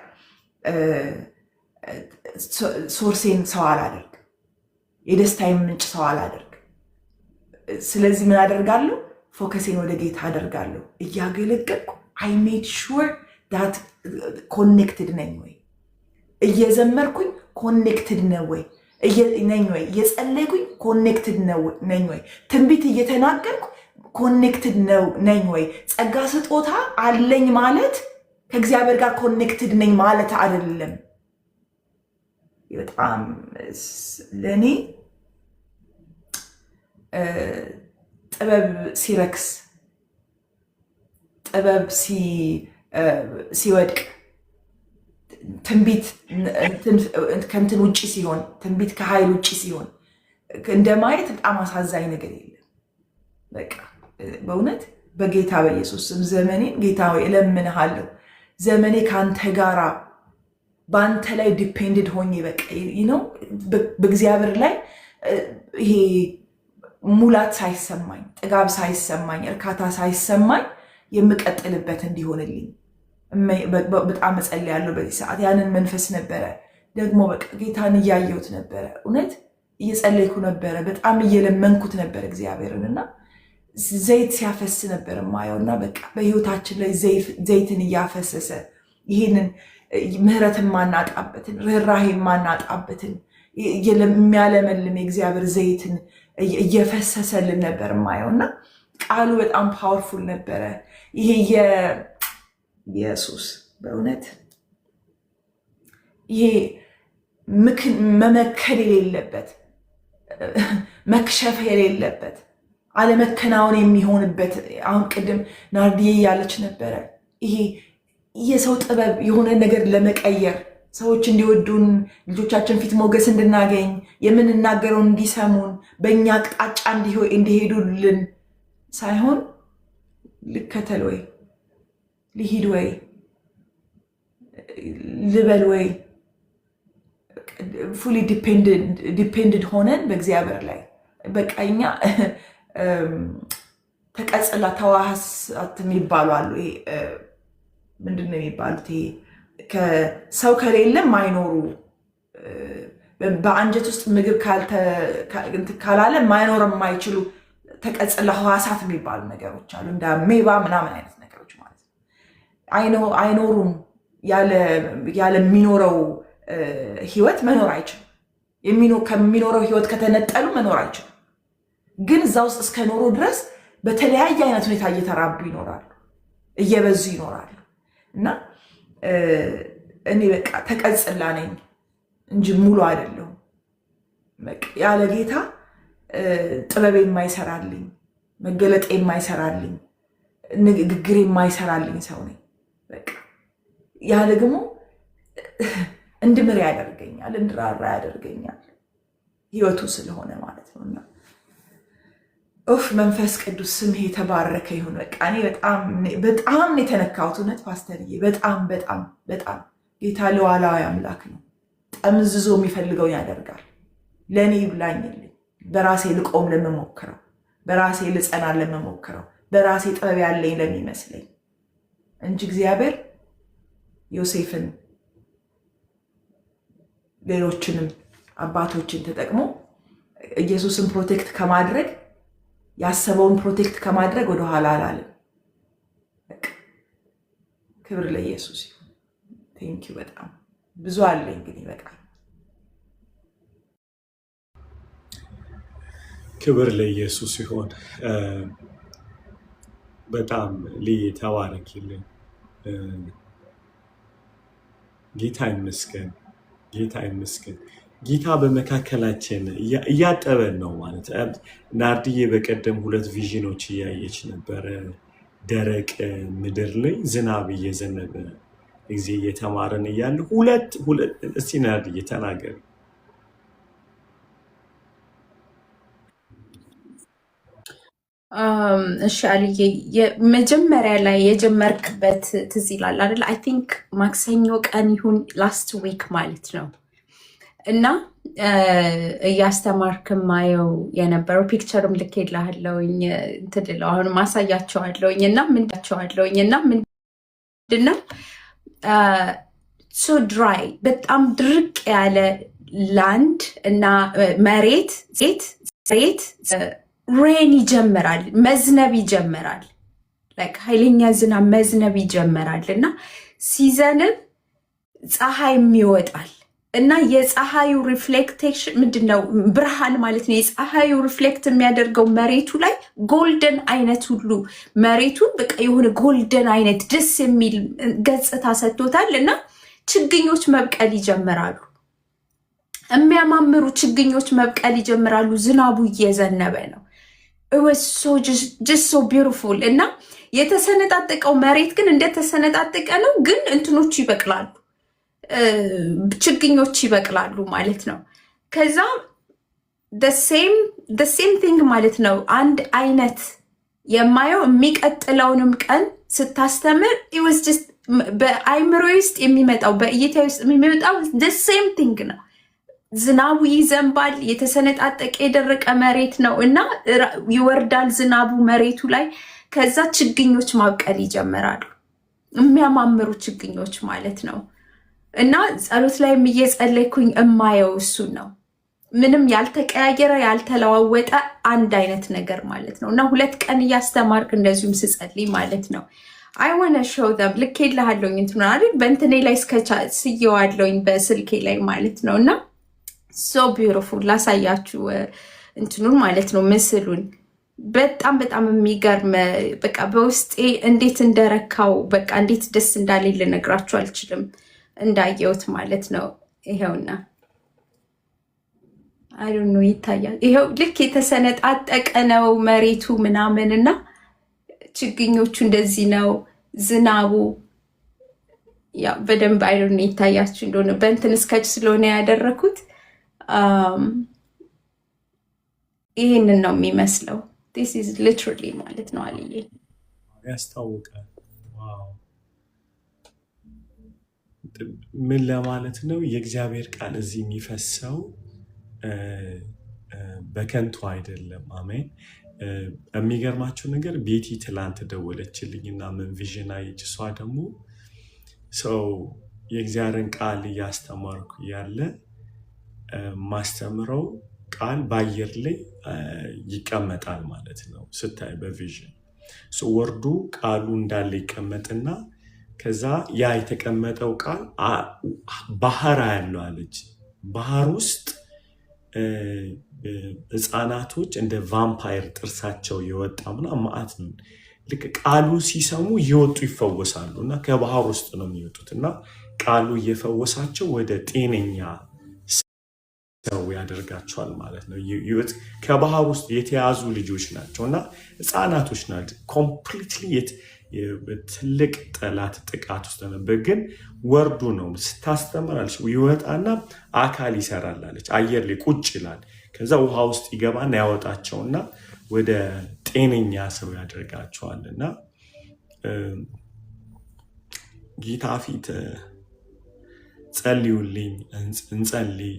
ሶርሴን ሰው አላደርግ፣ የደስታዬን ምንጭ ሰው አላደርግ። ስለዚህ ምን አደርጋለሁ? ፎከሴን ወደ ጌታ አደርጋለሁ። እያገለገልኩ አይ ሜድ ሹር ዳት ኮኔክትድ ነኝ ወይ? እየዘመርኩኝ ኮኔክትድ ነው ወይ ነኝ ወይ? እየጸለይኩኝ ኮኔክትድ ነኝ ወይ? ትንቢት እየተናገርኩ ኮኔክትድ ነኝ ወይ? ጸጋ ስጦታ አለኝ ማለት ከእግዚአብሔር ጋር ኮኔክትድ ነኝ ማለት አይደለም። በጣም ለእኔ ጥበብ ሲረክስ፣ ጥበብ ሲወድቅ፣ ትንቢት ከእንትን ውጭ ሲሆን፣ ትንቢት ከኃይል ውጭ ሲሆን እንደማየት በጣም አሳዛኝ ነገር የለም። በቃ በእውነት በጌታ በኢየሱስ ስም ዘመኔን ጌታ ሆይ እለምንሃለሁ፣ ዘመኔ ከአንተ ጋራ በአንተ ላይ ዲፔንድድ ሆኜ በቃ ነው በእግዚአብሔር ላይ ይሄ ሙላት ሳይሰማኝ፣ ጥጋብ ሳይሰማኝ፣ እርካታ ሳይሰማኝ የምቀጥልበት እንዲሆንልኝ በጣም እጸልያለሁ። በዚህ ሰዓት ያንን መንፈስ ነበረ ደግሞ በቃ ጌታን እያየሁት ነበረ። እውነት እየጸለይኩ ነበረ፣ በጣም እየለመንኩት ነበር እግዚአብሔርን እና ዘይት ሲያፈስ ነበር ማየው እና በቃ በህይወታችን ላይ ዘይትን እያፈሰሰ ይህንን ምህረት ማናጣበትን፣ ርኅራሄ ማናጣበትን የሚያለመልም የእግዚአብሔር ዘይትን እየፈሰሰልን ነበር ማየው እና ቃሉ በጣም ፓወርፉል ነበረ። ይሄ የኢየሱስ በእውነት ይሄ መመከድ የሌለበት መክሸፍ የሌለበት አለመከናወን የሚሆንበት አሁን ቅድም ናርዲዬ ያለች ነበረ። ይሄ የሰው ጥበብ የሆነ ነገር ለመቀየር ሰዎች እንዲወዱን፣ ልጆቻችን ፊት ሞገስ እንድናገኝ፣ የምንናገረው እንዲሰሙን፣ በእኛ አቅጣጫ እንዲሄዱልን ሳይሆን ልከተል ወይ ልሂድ ወይ ልበል ወይ ፉሊ ዲፔንድድ ሆነን በእግዚአብሔር ላይ በቃ እኛ ተቀጽላ ተዋሃሳት የሚባሉ አሉ። ምንድን ነው የሚባሉት? ሰው ከሌለም አይኖሩ፣ በአንጀት ውስጥ ምግብ ካላለ ማይኖር የማይችሉ ተቀጽላ ህዋሳት የሚባሉ ነገሮች አሉ። እንደ ሜባ ምናምን አይነት ነገሮች ማለት ነው። አይኖሩም። ያለሚኖረው ህይወት መኖር አይችሉም። ከሚኖረው ህይወት ከተነጠሉ መኖር አይችሉም። ግን እዛ ውስጥ እስከኖሩ ድረስ በተለያየ አይነት ሁኔታ እየተራቡ ይኖራሉ፣ እየበዙ ይኖራሉ። እና እኔ በቃ ተቀጽላ ነኝ እንጂ ሙሉ አይደለሁም። ያለ ጌታ ጥበብ የማይሰራልኝ፣ መገለጥ የማይሰራልኝ፣ ንግግር የማይሰራልኝ ሰው ነኝ። በቃ ያ ደግሞ እንድምር ያደርገኛል፣ እንድራራ ያደርገኛል፣ ህይወቱ ስለሆነ ማለት ነው። እና መንፈስ ቅዱስ ስምህ የተባረከ ይሁን። በቃ እኔ በጣም የተነካሁት እውነት ፓስተርዬ፣ በጣም በጣም በጣም ጌታ ሉዓላዊ አምላክ ነው። ጠምዝዞ የሚፈልገውን ያደርጋል። ለእኔ ይብላኝልኝ፣ በራሴ ልቆም ለምሞክረው፣ በራሴ ልጸና ለምሞክረው፣ በራሴ ጥበብ ያለኝ ለሚመስለኝ እንጂ እግዚአብሔር ዮሴፍን ሌሎችንም አባቶችን ተጠቅሞ ኢየሱስን ፕሮቴክት ከማድረግ ያሰበውን ፕሮቴክት ከማድረግ ወደኋላ አላለም። ክብር ለኢየሱስ ይሁን። ቴንኪው። በጣም ብዙ አለ እንግዲህ በቃል ክብር ለኢየሱስ ይሁን። በጣም ልይ ተባረኪልን። ጌታ ይመስገን፣ ጌታ ይመስገን። ጌታ በመካከላችን እያጠበን ነው ማለት። ናርድዬ በቀደም 2 ቪዥኖች እያየች ነበረ። ደረቅ ምድር ላይ ዝናብ እየዘነበ ጊዜ እየተማረን እያለ እስቲ ናርድዬ ተናገር። እሺ አልዬ የመጀመሪያ ላይ የጀመርክበት ትዝ ይላል አይደል? አይ ቲንክ ማክሰኞ ቀን ይሁን ላስት ዊክ ማለት ነው። እና እያስተማርክ ማየው የነበረው ፒክቸርም ልኬልሃለሁኝ እንትን ልለው አሁን ማሳያቸዋለሁኝ እና ምንድነው ሶ ድራይ በጣም ድርቅ ያለ ላንድ እና መሬት ሬን ይጀምራል፣ መዝነብ ይጀምራል፣ ኃይለኛ ዝናብ መዝነብ ይጀምራል እና ሲዘንብ ፀሐይም ይወጣል እና የፀሐዩ ሪፍሌክቴሽን ምንድነው ብርሃን ማለት ነው። የፀሐዩ ሪፍሌክት የሚያደርገው መሬቱ ላይ ጎልደን አይነት ሁሉ መሬቱን በቃ የሆነ ጎልደን አይነት ደስ የሚል ገጽታ ሰጥቶታል እና ችግኞች መብቀል ይጀምራሉ። የሚያማምሩ ችግኞች መብቀል ይጀምራሉ። ዝናቡ እየዘነበ ነው። ሶ ቢዩቲፉል እና የተሰነጣጠቀው መሬት ግን እንደተሰነጣጠቀ ነው፣ ግን እንትኖቹ ይበቅላሉ፣ ችግኞች ይበቅላሉ ማለት ነው። ከዛ ሴም ቲንግ ማለት ነው። አንድ አይነት የማየው የሚቀጥለውንም ቀን ስታስተምር በአይምሮ ውስጥ የሚመጣው በእይታ ውስጥ የሚመጣው ሴም ቲንግ ነው። ዝናቡ ይዘንባል። የተሰነጣጠቀ የደረቀ መሬት ነው እና ይወርዳል ዝናቡ መሬቱ ላይ። ከዛ ችግኞች ማብቀል ይጀምራሉ፣ የሚያማምሩ ችግኞች ማለት ነው። እና ጸሎት ላይ እየጸለይኩኝ እማየው እሱን ነው። ምንም ያልተቀያየረ ያልተለዋወጠ አንድ አይነት ነገር ማለት ነው። እና 2 ቀን እያስተማርክ እንደዚሁም ስጸልይ ማለት ነው። አይ ዋና ሾው ደም ልኬልሃለሁኝ እንትን አይደል በእንትኔ ላይ ስየዋለሁኝ በስልኬ ላይ ማለት ነው። እና ሶ ቢዩቲፉል ላሳያችሁ እንትኑን ማለት ነው ምስሉን። በጣም በጣም የሚገርም በቃ በውስጤ እንዴት እንደረካው በቃ እንዴት ደስ እንዳለኝ ልነግራችሁ አልችልም እንዳየሁት ማለት ነው። ይሄውና አይ ዶንት ኖ ይታያል። ይሄው ልክ የተሰነጣጠቀ ነው መሬቱ ምናምን እና ችግኞቹ እንደዚህ ነው። ዝናቡ ያው በደንብ አይ ዶንት ኖ ይታያችሁ እንደሆነ በእንትን ስኬች ስለሆነ ያደረኩት ይሄንን ነው የሚመስለው። this is literally ማለት ነው አልዬ ያስታውቃል። ዋው ምን ለማለት ነው? የእግዚአብሔር ቃል እዚህ የሚፈሰው በከንቱ አይደለም። አሜን። የሚገርማችሁ ነገር ቤቲ ትላንት ደወለችልኝ እና ምን ቪዥን አየች። እሷ ደግሞ ሰው የእግዚአብሔርን ቃል እያስተማርኩ ያለ ማስተምረው ቃል በአየር ላይ ይቀመጣል ማለት ነው። ስታይ በቪዥን ወርዱ ቃሉ እንዳለ ይቀመጥና ከዛ ያ የተቀመጠው ቃል ባህር ያለው አለች። ባህር ውስጥ ህፃናቶች እንደ ቫምፓየር ጥርሳቸው የወጣ ምናምን መዓት ነው። ልክ ቃሉ ሲሰሙ እየወጡ ይፈወሳሉ እና ከባህር ውስጥ ነው የሚወጡት እና ቃሉ እየፈወሳቸው ወደ ጤነኛ ሰው ያደርጋቸዋል ማለት ነው። ከባህር ውስጥ የተያዙ ልጆች ናቸው እና ህፃናቶች ናቸው። ኮምፕሊትሊ ትልቅ ጠላት ጥቃት ውስጥ ነበር። ግን ወርዱ ነው ስታስተምራለች ይወጣና አካል ይሰራላለች። አየር ላይ ቁጭ ይላል። ከዛ ውሃ ውስጥ ይገባና ያወጣቸውና ወደ ጤነኛ ሰው ያደርጋቸዋል እና ጌታ ፊት ጸልዩልኝ፣ እንጸልይ።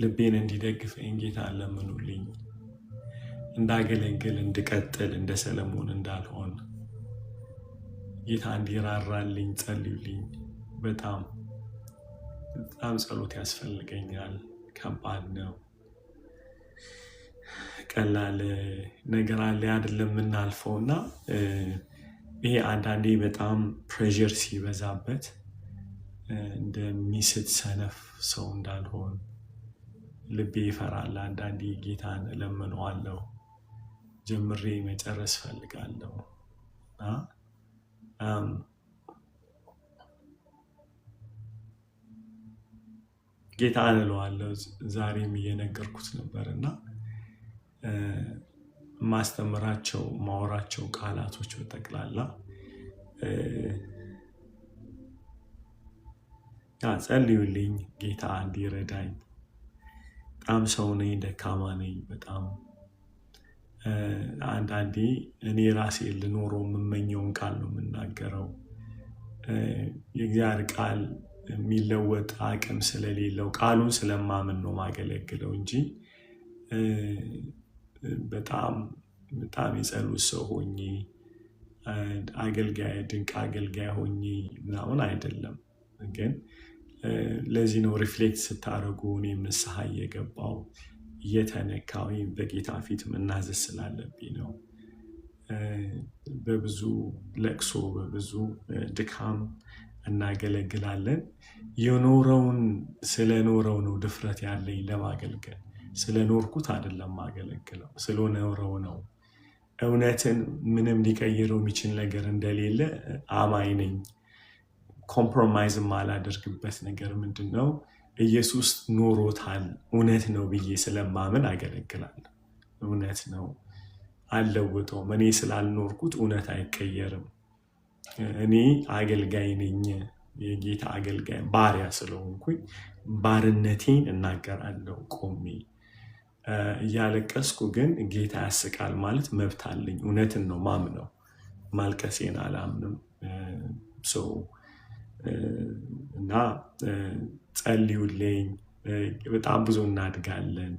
ልቤን እንዲደግፈኝ ጌታ ለምኑልኝ። እንዳገለግል እንድቀጥል እንደ ሰለሞን እንዳልሆን ጌታ እንዲራራልኝ ጸልዩልኝ። በጣም ጸሎት ያስፈልገኛል። ከባድ ነው። ቀላል ነገር አለ አይደለም የምናልፈው እና ይሄ አንዳንዴ በጣም ፕሬዠር ሲበዛበት እንደሚስት ሰነፍ ሰው እንዳልሆን ልቤ ይፈራል። አንዳንዴ ጌታን እለምነዋለሁ፣ ጀምሬ መጨረስ ፈልጋለሁ። ጌታ እንለዋለሁ። ዛሬም እየነገርኩት ነበርና ማስተምራቸው ማወራቸው ቃላቶች በጠቅላላ ጸልዩልኝ ጌታ እንዲረዳኝ። በጣም ሰው ነኝ፣ ደካማ ነኝ። በጣም አንዳንዴ እኔ ራሴ ልኖረው የምመኘውን ቃል ነው የምናገረው። የእግዚአብሔር ቃል የሚለወጥ አቅም ስለሌለው ቃሉን ስለማምን ነው ማገለግለው እንጂ በጣም የጸሎት ሰው ሆኜ አገልጋይ ድንቅ አገልጋይ ሆኜ ምናምን አይደለም። ግን ለዚህ ነው ሪፍሌክት ስታደርጉ እኔም ንስሐ እየገባው እየተነካ ወይም በጌታ ፊት መናዘዝ ስላለብኝ ነው። በብዙ ለቅሶ በብዙ ድካም እናገለግላለን። የኖረውን ስለኖረው ነው ድፍረት ያለኝ ለማገልገል። ስለኖርኩት አይደለም ማገለግለው፣ ስለኖረው ነው። እውነትን ምንም ሊቀይረው የሚችል ነገር እንደሌለ አማኝ ነኝ። ኮምፕሮማይዝ ማላደርግበት ነገር ምንድን ነው? ኢየሱስ ኖሮታል፣ እውነት ነው ብዬ ስለማምን አገለግላለሁ። እውነት ነው፣ አልለውጠውም። እኔ ስላልኖርኩት እውነት አይቀየርም። እኔ አገልጋይ ነኝ፣ የጌታ አገልጋይ ባሪያ ስለሆንኩኝ ባርነቴን እናገራለሁ ቆሜ እያለቀስኩ። ግን ጌታ ያስቃል ማለት መብት አለኝ። እውነትን ነው ማምነው፣ ማልቀሴን አላምንም። እና ጸልዩልኝ። በጣም ብዙ እናድጋለን።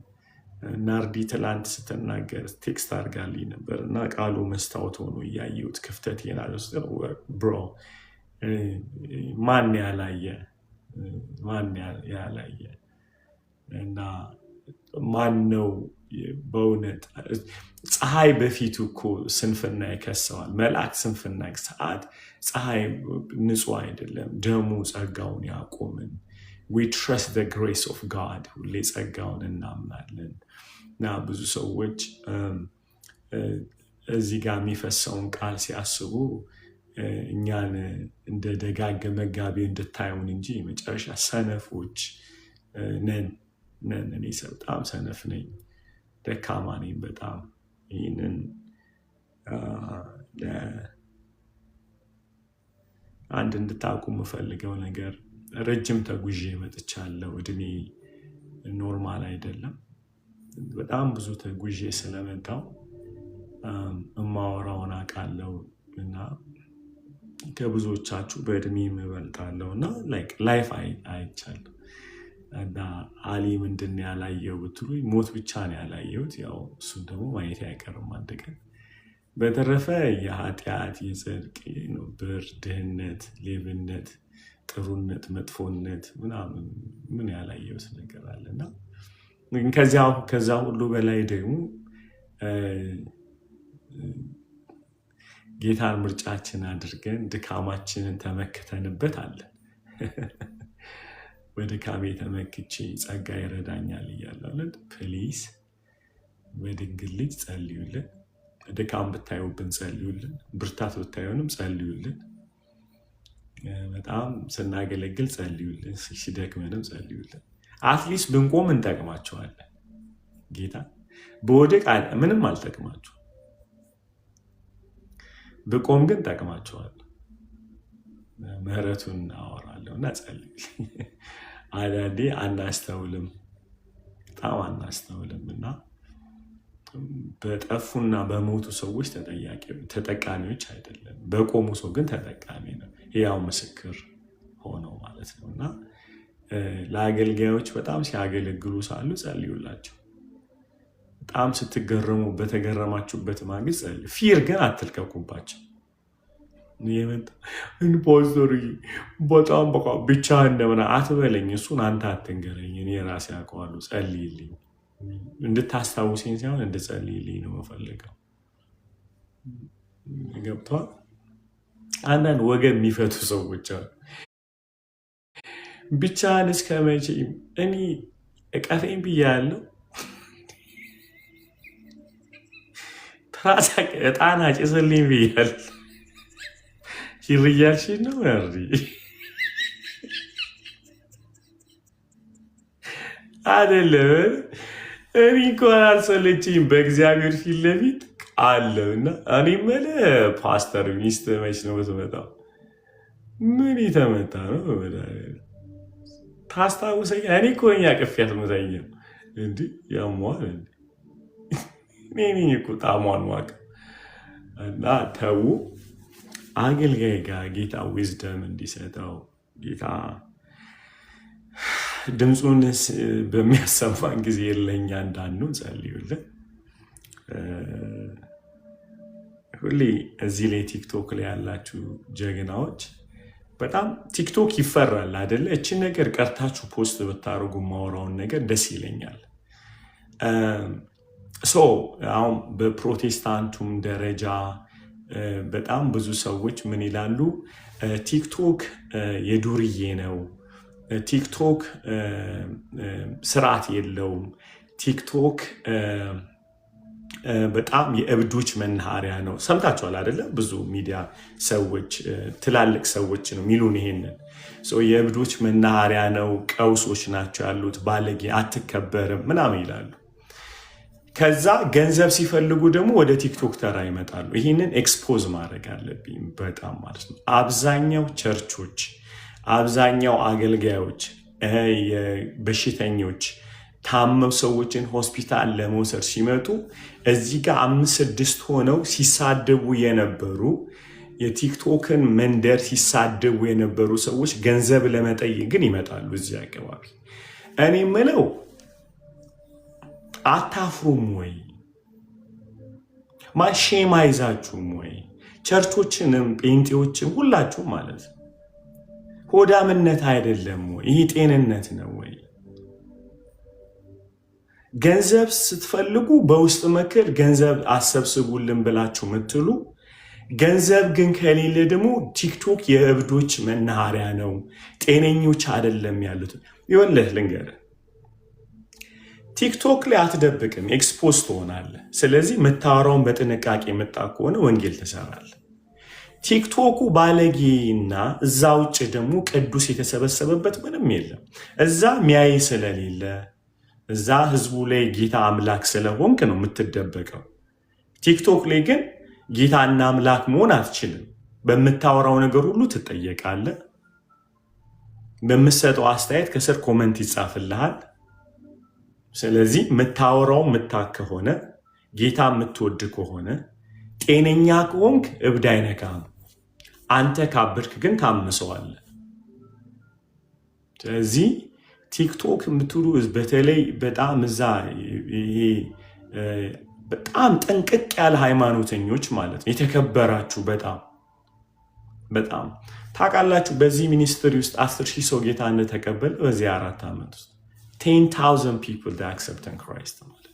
ናርዲ ትላንት ስትናገር ቴክስት አድርጋልኝ ነበር እና ቃሉ መስታወት ሆኖ እያየሁት ክፍተቴን አልወስድም። ብሮ ማን ያላየ እና ማን ነው በእውነት ፀሐይ በፊቱ እኮ ስንፍና ይከሰዋል። መልአክ ስንፍና ሰዓት ፀሐይ ንጹህ አይደለም፣ ደሙ ጸጋውን ያቆምን። we trust the grace of God፣ ሁሌ ጸጋውን እናምናለን። እና ብዙ ሰዎች እዚህ ጋር የሚፈሰውን ቃል ሲያስቡ እኛን እንደ ደጋግ መጋቢ እንድታዩን እንጂ መጨረሻ ሰነፎች ነን። እኔ በጣም ሰነፍ ነኝ፣ ደካማ ነኝ በጣም። ይህንን አንድ እንድታውቁ የምፈልገው ነገር ረጅም ተጉዤ መጥቻለሁ። እድሜ ኖርማል አይደለም። በጣም ብዙ ተጉዤ ስለመጣው እማወራውን አውቃለሁ እና ከብዙዎቻችሁ በእድሜ እበልጣለሁ እና ላይፍ አይቻለሁ። እና አሊ ምንድን ነው ያላየው ብትሉ ሞት ብቻ ነው ያላየሁት። ያው እሱን ደግሞ ማየት አይቀርም አንድ ቀን። በተረፈ የኃጢአት፣ የጽድቅ፣ ብር፣ ድህነት፣ ሌብነት፣ ጥሩነት፣ መጥፎነት ምናምን ምን ያላየሁት ነገር አለና ከዛ ሁሉ በላይ ደግሞ ጌታን ምርጫችን አድርገን ድካማችንን ተመክተንበት አለን። በድካሜ ተመክቼ ጸጋ ይረዳኛል እያለን ፕሊስ በድንግል ልጅ ጸልዩልን። ድካም ብታዩብን ጸልዩልን፣ ብርታት ብታዩንም ጸልዩልን። በጣም ስናገለግል ጸልዩልን፣ ሲደክመንም ጸልዩልን። አትሊስት ብንቆም እንጠቅማቸዋለን። ጌታ በወደቅ ምንም አልጠቅማቸው፣ ብቆም ግን ጠቅማቸዋለሁ። ምህረቱን አወራለሁ እና ጸልዩልኝ። አንዳንዴ አናስተውልም፣ በጣም አናስተውልም እና በጠፉና በሞቱ ሰዎች ተጠቃሚዎች አይደለም። በቆሙ ሰው ግን ተጠቃሚ ነው፣ ያው ምስክር ሆነው ማለት ነው። እና ለአገልጋዮች በጣም ሲያገለግሉ ሳሉ ጸልዩላቸው። በጣም ስትገረሙ በተገረማችሁበት ማግስት ጸልዩ። ፊር ግን አትልቀቁባቸው። ፓስተር በጣም በቃ ብቻ እንደምና አትበለኝ፣ እሱን አንተ አትንገረኝ፣ እኔ ራሴ አውቀዋለሁ። ጸልይልኝ፣ እንድታስታውሰኝ ሳይሆን እንድጸልይልኝ ነው የምፈልገው። ገብቷል? አንዳንድ ወገን የሚፈቱ ሰዎች አሉ። ብቻህን እስከ መቼ? እኔ እቀፈኝ ብያለሁ። ትራሳ እጣን አጭስልኝ ብያለሁ። ይርያልሽ ነው ያሪ አይደለም እኔ እንኳን አልሰለችኝ በእግዚአብሔር ፊት ለፊት አለው እና እኔ መለ ፓስተር ሚስት መች ነው የምትመጣው? ምን የተመታ ነው ታስታውሰኝ? እኔ እኮ ነኝ አቅፌያት የምተኛው። እንዲህ ያሟል እኔ እኮ ጣሟን ዋቅ እና ተዉ። አገልጋይ ጋር ጌታ ዊዝደም እንዲሰጠው ጌታ ድምፁን በሚያሰማን ጊዜ የለኛ እንዳኑ ጸልዩልን። ሁሌ እዚህ ላይ ቲክቶክ ላይ ያላችሁ ጀግናዎች በጣም ቲክቶክ ይፈራል አይደለ? እችን ነገር ቀርታችሁ ፖስት ብታደርጉ ማወራውን ነገር ደስ ይለኛል። አሁን በፕሮቴስታንቱም ደረጃ በጣም ብዙ ሰዎች ምን ይላሉ? ቲክቶክ የዱርዬ ነው፣ ቲክቶክ ስርዓት የለውም፣ ቲክቶክ በጣም የእብዶች መናኸሪያ ነው። ሰምታችኋል አይደለም? ብዙ ሚዲያ ሰዎች ትላልቅ ሰዎች ነው የሚሉን ይሄንን። የእብዶች መናኸሪያ ነው፣ ቀውሶች ናቸው ያሉት፣ ባለጌ አትከበርም ምናምን ይላሉ። ከዛ ገንዘብ ሲፈልጉ ደግሞ ወደ ቲክቶክ ተራ ይመጣሉ። ይህንን ኤክስፖዝ ማድረግ አለብኝ በጣም ማለት ነው። አብዛኛው ቸርቾች፣ አብዛኛው አገልጋዮች፣ በሽተኞች ታመው ሰዎችን ሆስፒታል ለመውሰድ ሲመጡ እዚህ ጋር 5-6 ሆነው ሲሳደቡ የነበሩ የቲክቶክን መንደር ሲሳደቡ የነበሩ ሰዎች ገንዘብ ለመጠየቅ ግን ይመጣሉ እዚህ አካባቢ። እኔ ምለው አታፍሩም ወይ? ማሼም አይዛችሁም ወይ? ቸርቾችንም ጴንጤዎችም ሁላችሁም ማለት ነው። ሆዳምነት አይደለም ወይ? ይህ ጤንነት ነው ወይ? ገንዘብ ስትፈልጉ በውስጥ ምክር ገንዘብ አሰብስቡልን ብላችሁ ምትሉ፣ ገንዘብ ግን ከሌለ ደግሞ ቲክቶክ የእብዶች መናኸሪያ ነው፣ ጤነኞች አይደለም ያሉት። ይወለህ ልንገርህ፣ ቲክቶክ ላይ አትደብቅም፣ ኤክስፖዝ ትሆናለህ። ስለዚህ የምታወራውን በጥንቃቄ የመጣ ከሆነ ወንጌል ትሰራለህ። ቲክቶኩ ባለጌና እዛ ውጭ ደግሞ ቅዱስ የተሰበሰበበት ምንም የለም። እዛ ሚያይ ስለሌለ እዛ ህዝቡ ላይ ጌታ አምላክ ስለሆንክ ነው የምትደበቀው። ቲክቶክ ላይ ግን ጌታና አምላክ መሆን አትችልም። በምታወራው ነገር ሁሉ ትጠየቃለህ። በምትሰጠው አስተያየት ከስር ኮመንት ይጻፍልሃል። ስለዚህ የምታወራው ምታክ ከሆነ ጌታ የምትወድ ከሆነ ጤነኛ ከሆንክ እብድ አይነካም። አንተ ካበድክ ግን ታምሰዋለህ። ስለዚህ ቲክቶክ የምትሉ በተለይ በጣም እዛ ይሄ በጣም ጠንቅቅ ያለ ሃይማኖተኞች ማለት ነው፣ የተከበራችሁ በጣም ታውቃላችሁ። በዚህ ሚኒስትሪ ውስጥ 10,000 ሰው ጌታ እንደተቀበለ በዚህ 4 ዓመት ውስጥ 10,000 people that accept in Christ ማለት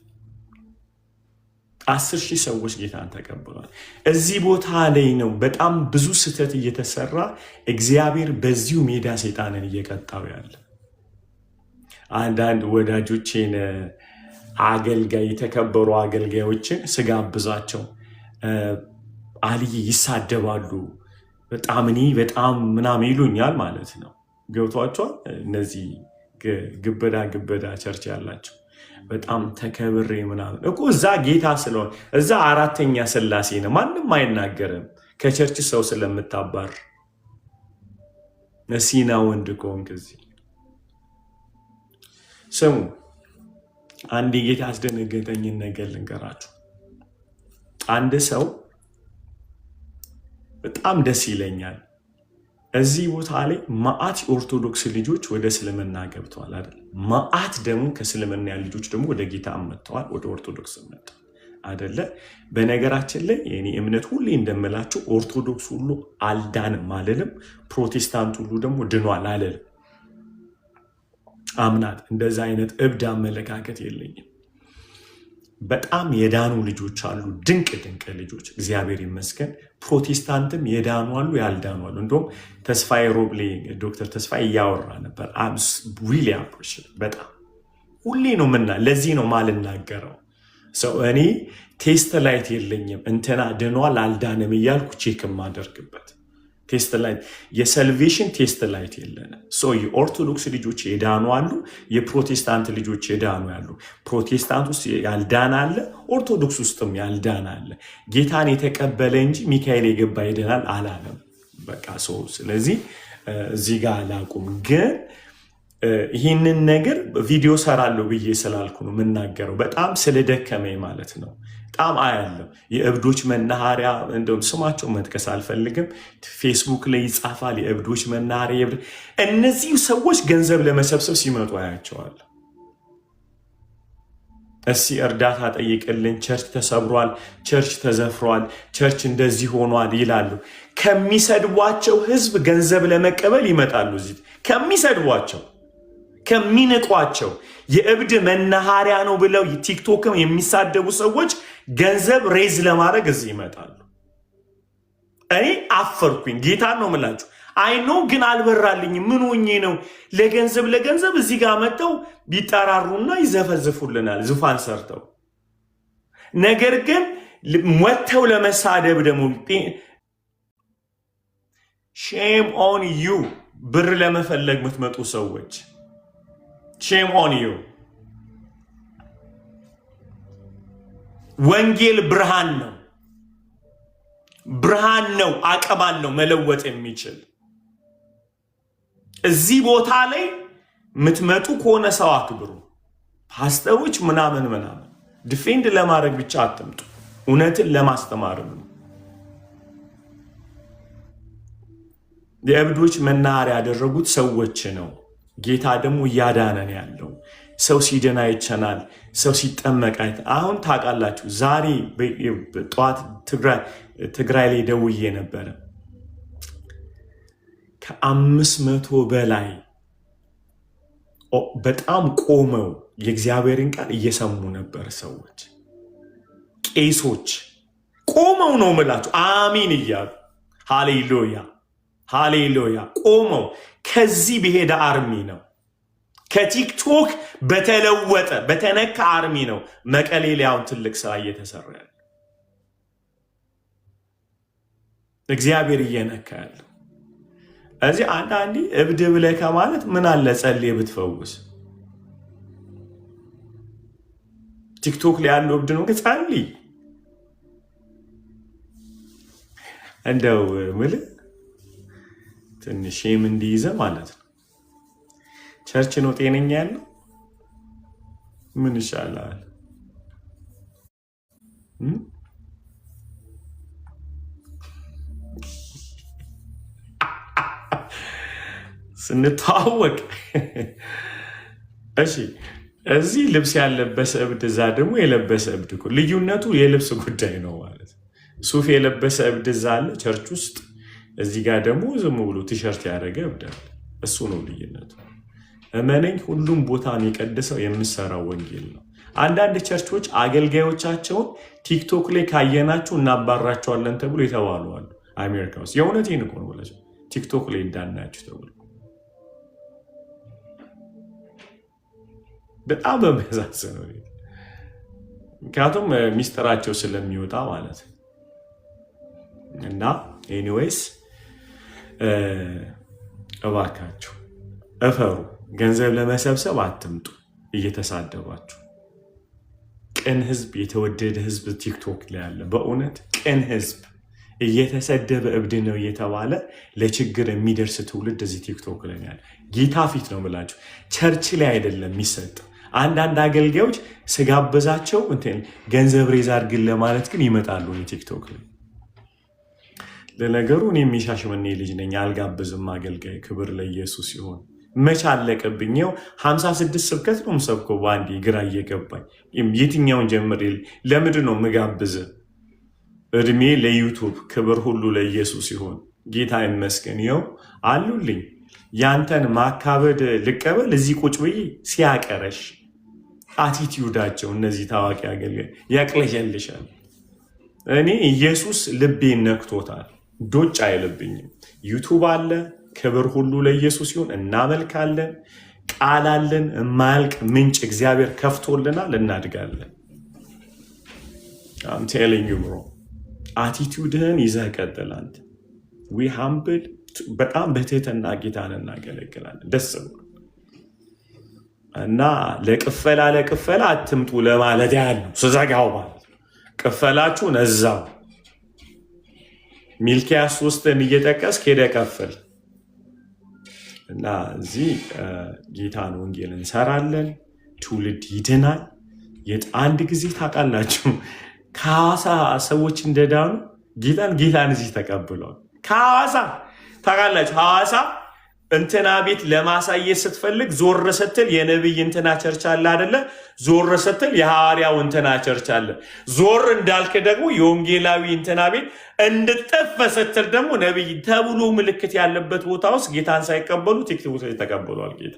10,000 ሰዎች ጌታን ተቀብሏል። እዚህ ቦታ ላይ ነው በጣም ብዙ ስህተት እየተሰራ እግዚአብሔር በዚሁ ሜዳ ሰይጣንን እየቀጣው ያለ። አንዳንድ ወዳጆቼን አገልጋይ የተከበሩ አገልጋዮችን ስጋብዛቸው አልይ ይሳደባሉ፣ በጣም ምናምን ይሉኛል ማለት ነው። ገብቷቸዋል። እነዚህ ግበዳ ቸርች ያላቸው በጣም ተከብሬ ምናምን እኮ እዛ ጌታ ስለሆነ እዛ 4ኛ ሥላሴ ነው። ማንም አይናገርም ከቸርች ሰው ስለምታባር ነሲና ወንድ ከሆንክ እዚህ ስሙ። አንድ ጌታ አስደነገጠኝን ነገር ልንገራችሁ። አንድ ሰው በጣም ደስ ይለኛል። እዚህ ቦታ ላይ ማአት የኦርቶዶክስ ልጆች ወደ እስልምና ገብተዋል አይደል? ማአት ደግሞ ከእስልምና ያሉ ልጆች ደግሞ ወደ ጌታ መጥተዋል፣ ወደ ኦርቶዶክስ መጥተዋል አይደለ? በነገራችን ላይ የኔ እምነት ሁሌ እንደምላችሁ ኦርቶዶክስ ሁሉ አልዳንም አልልም፣ ፕሮቴስታንት ሁሉ ደግሞ ድኗል አልልም። አምናት እንደዛ አይነት እብድ አመለካከት የለኝም። በጣም የዳኑ ልጆች አሉ፣ ድንቅ ልጆች እግዚአብሔር ይመስገን። ፕሮቴስታንትም የዳኑ አሉ፣ ያልዳኑ አሉ። እንደውም ተስፋዬ ሮብሌ ዶክተር ተስፋዬ እያወራ ነበር። ሪሊ አፕሪሺየት በጣም ሁሌ ነው ለዚህ ነው ማልናገረው ሰው እኔ ቴስት ላይት የለኝም እንትና ድኗል አልዳንም እያልኩ ቼክ የማደርግበት ቴስት ላይት የሰልቬሽን ቴስት ላይት የለንም። የኦርቶዶክስ ልጆች የዳኑ አሉ፣ የፕሮቴስታንት ልጆች የዳኑ ያሉ። ፕሮቴስታንት ውስጥ ያልዳነ አለ፣ ኦርቶዶክስ ውስጥም ያልዳነ አለ። ጌታን የተቀበለ እንጂ ሚካኤል የገባ ይድናል አላለም። በቃ ስለዚህ እዚህ ጋር አላቁም። ግን ይህንን ነገር ቪዲዮ ሰራለሁ ብዬ ስላልኩ ነው የምናገረው። በጣም ስለደከመኝ ማለት ነው። በጣም አያለው የእብዶች መናኸሪያ፣ እንደውም ስማቸው መጥቀስ አልፈልግም፣ ፌስቡክ ላይ ይጻፋል የእብዶች መናኸሪያ። እነዚህ ሰዎች ገንዘብ ለመሰብሰብ ሲመጡ አያቸዋል። እስቲ እርዳታ ጠይቅልን፣ ቸርች ተሰብሯል፣ ቸርች ተዘፍሯል፣ ቸርች እንደዚህ ሆኗል ይላሉ። ከሚሰድቧቸው ህዝብ ገንዘብ ለመቀበል ይመጣሉ። እዚህ ከሚሰድቧቸው ከሚንቋቸው የእብድ መናኸሪያ ነው ብለው ቲክቶክም የሚሳደቡ ሰዎች ገንዘብ ሬዝ ለማድረግ እዚህ ይመጣሉ። እኔ አፈርኩኝ። ጌታን ነው የምላችሁ። አይኖ ግን አልበራልኝ። ምን ሆኜ ነው? ለገንዘብ እዚህ ጋር መጥተው ቢጠራሩና ይዘፈዝፉልናል ዙፋን ሰርተው። ነገር ግን ወጥተው ለመሳደብ ደግሞ ሼም ኦን ዩ። ብር ለመፈለግ የምትመጡ ሰዎች ሼም ኦን ዩ። ወንጌል ብርሃን ነው፣ ብርሃን ነው፣ አቅም አለው መለወጥ የሚችል። እዚህ ቦታ ላይ የምትመጡ ከሆነ ሰው አክብሩ። ፓስተሮች ምናምን ዲፌንድ ለማድረግ ብቻ አትምጡ፣ እውነትን ለማስተማር ነው። የእብዶች መናኸሪያ ያደረጉት ሰዎች ነው። ጌታ ደግሞ እያዳነን ያለው ሰው ሲድን አይተናል። ሰው ሲጠመቅ አሁን ታውቃላችሁ። ዛሬ ጠዋት ትግራይ ላይ ደውዬ ነበረ። ከ500 በላይ በጣም ቆመው የእግዚአብሔርን ቃል እየሰሙ ነበር። ሰዎች ቄሶች ቆመው ነው የምላችሁ አሚን እያሉ ሃሌሉያ ሃሌሉያ ቆመው። ከዚህ በሄደ አርሚ ነው፣ ከቲክቶክ በተለወጠ በተነካ አርሚ ነው መቀሌ ላይ አሁን ትልቅ ስራ እየተሰራ ያለ እግዚአብሔር እየነካ ያለው። እዚህ አንዳንዴ እብድ ብለህ ከማለት ምን አለ ጸልይ ብትፈውስ። ቲክቶክ ላይ ያለው እብድ ነው ጸልይ። እንደው ምልህ ትንሽ እንዲይዘ ማለት ነው። ቸርች ነው ጤነኛ ያለው። ምን ይሻላል? ስንተዋወቅ እሺ፣ እዚህ ልብስ ያለበሰ እብድ፣ እዛ ደግሞ የለበሰ እብድ እኮ ልዩነቱ የልብስ ጉዳይ ነው ማለት ነው። ሱፍ የለበሰ እብድ እዛ አለ ቸርች ውስጥ፣ እዚህ ጋር ደግሞ ዝም ብሎ ቲሸርት ያደረገ እብድ አለ። እሱ ነው ልዩነቱ። እመነኝ፣ ሁሉም ቦታ የቀደሰው የምሰራው ወንጌል ነው። አንዳንድ ቸርቾች አገልጋዮቻቸውን ቲክቶክ ላይ ካየናችሁ እናባራቸዋለን ተብሎ የተባሉ አሉ። አሜሪካ ውስጥ የእውነቴን እኮ ነው ብላችሁ ቲክቶክ ላይ እንዳናያችሁ ተብሎ በጣም በሚያሳዝነው፣ ምክንያቱም ሚስጥራቸው ስለሚወጣ ማለት ነው። እና ኤኒዌይስ እባካችሁ እፈሩ። ገንዘብ ለመሰብሰብ አትምጡ እየተሳደባችሁ። ቅን ህዝብ፣ የተወደደ ህዝብ ቲክቶክ ላይ ያለ በእውነት ቅን ህዝብ እየተሰደበ እብድ ነው እየተባለ ለችግር የሚደርስ ትውልድ እዚህ ቲክቶክ ላይ ያለ። ጌታ ፊት ነው የምላችሁ፣ ቸርች ላይ አይደለም የሚሰጠው። አንዳንድ አገልጋዮች ስጋበዛቸው ገንዘብ ሬዝ አድርግን ለማለት ግን ይመጣሉ ቲክቶክ ላይ። ለነገሩ እኔ የሚሻሽመኔ ልጅ ነኝ፣ አልጋብዝም አገልጋይ። ክብር ለኢየሱስ ሲሆን መች አለቀብኝው። 56 ስብከት ነው የምሰብከው በአንዴ፣ ግራ እየገባኝ የትኛውን ጀምር። ለምንድን ነው ምጋብዝ? እድሜ ለዩቱብ። ክብር ሁሉ ለኢየሱስ ሲሆን ጌታ ይመስገን። ይኸው አሉልኝ። ያንተን ማካበድ ልቀበል እዚህ ቁጭ ብዬ ሲያቀረሽ አቲቲዩዳቸው እነዚህ ታዋቂ አገልጋይ ያቅለሸልሻል። እኔ ኢየሱስ ልቤን ነክቶታል። ዶጭ አይልብኝም። ዩቱብ አለ። ክብር ሁሉ ለኢየሱስ ሲሆን እናመልካለን። ቃል አለን፣ የማያልቅ ምንጭ እግዚአብሔር ከፍቶልናል፣ እናድጋለን። አም ቴሊንግ ዩ ብሮ፣ አቲቲዩድህን ይዘህ ቀጥል። አንተ ዊ ሃምብል በጣም በትህትና ጌታን እናገለግላለን። ደስ ብሎ እና ለቅፈላ አትምጡ ለማለት ያህል ነው ስዘጋው ማለት ነው። ቅፈላችሁን እዛው ሚልኪያስ 3ን እየጠቀስክ ሄደህ ከፍል እና እዚህ ጌታን ወንጌል እንሰራለን። ትውልድ ይድናል። አንድ ጊዜ ታውቃላችሁ ከሐዋሳ ሰዎች እንደዳኑ ጌታን እዚህ ተቀብሏል። ከሐዋሳ ታውቃላችሁ ሐዋሳ እንትና ቤት ለማሳየት ስትፈልግ ዞር ስትል የነብይ እንትና ቸርች አለ አይደለ? ዞር ስትል የሐዋርያው እንትና ቸርች አለ። ዞር እንዳልክ ደግሞ የወንጌላዊ እንትና ቤት እንድጠፈ ስትል ደግሞ ነብይ ተብሎ ምልክት ያለበት ቦታ ውስጥ ጌታን ሳይቀበሉ ቲክቶክ ላይ ተቀበሏል። ጌታ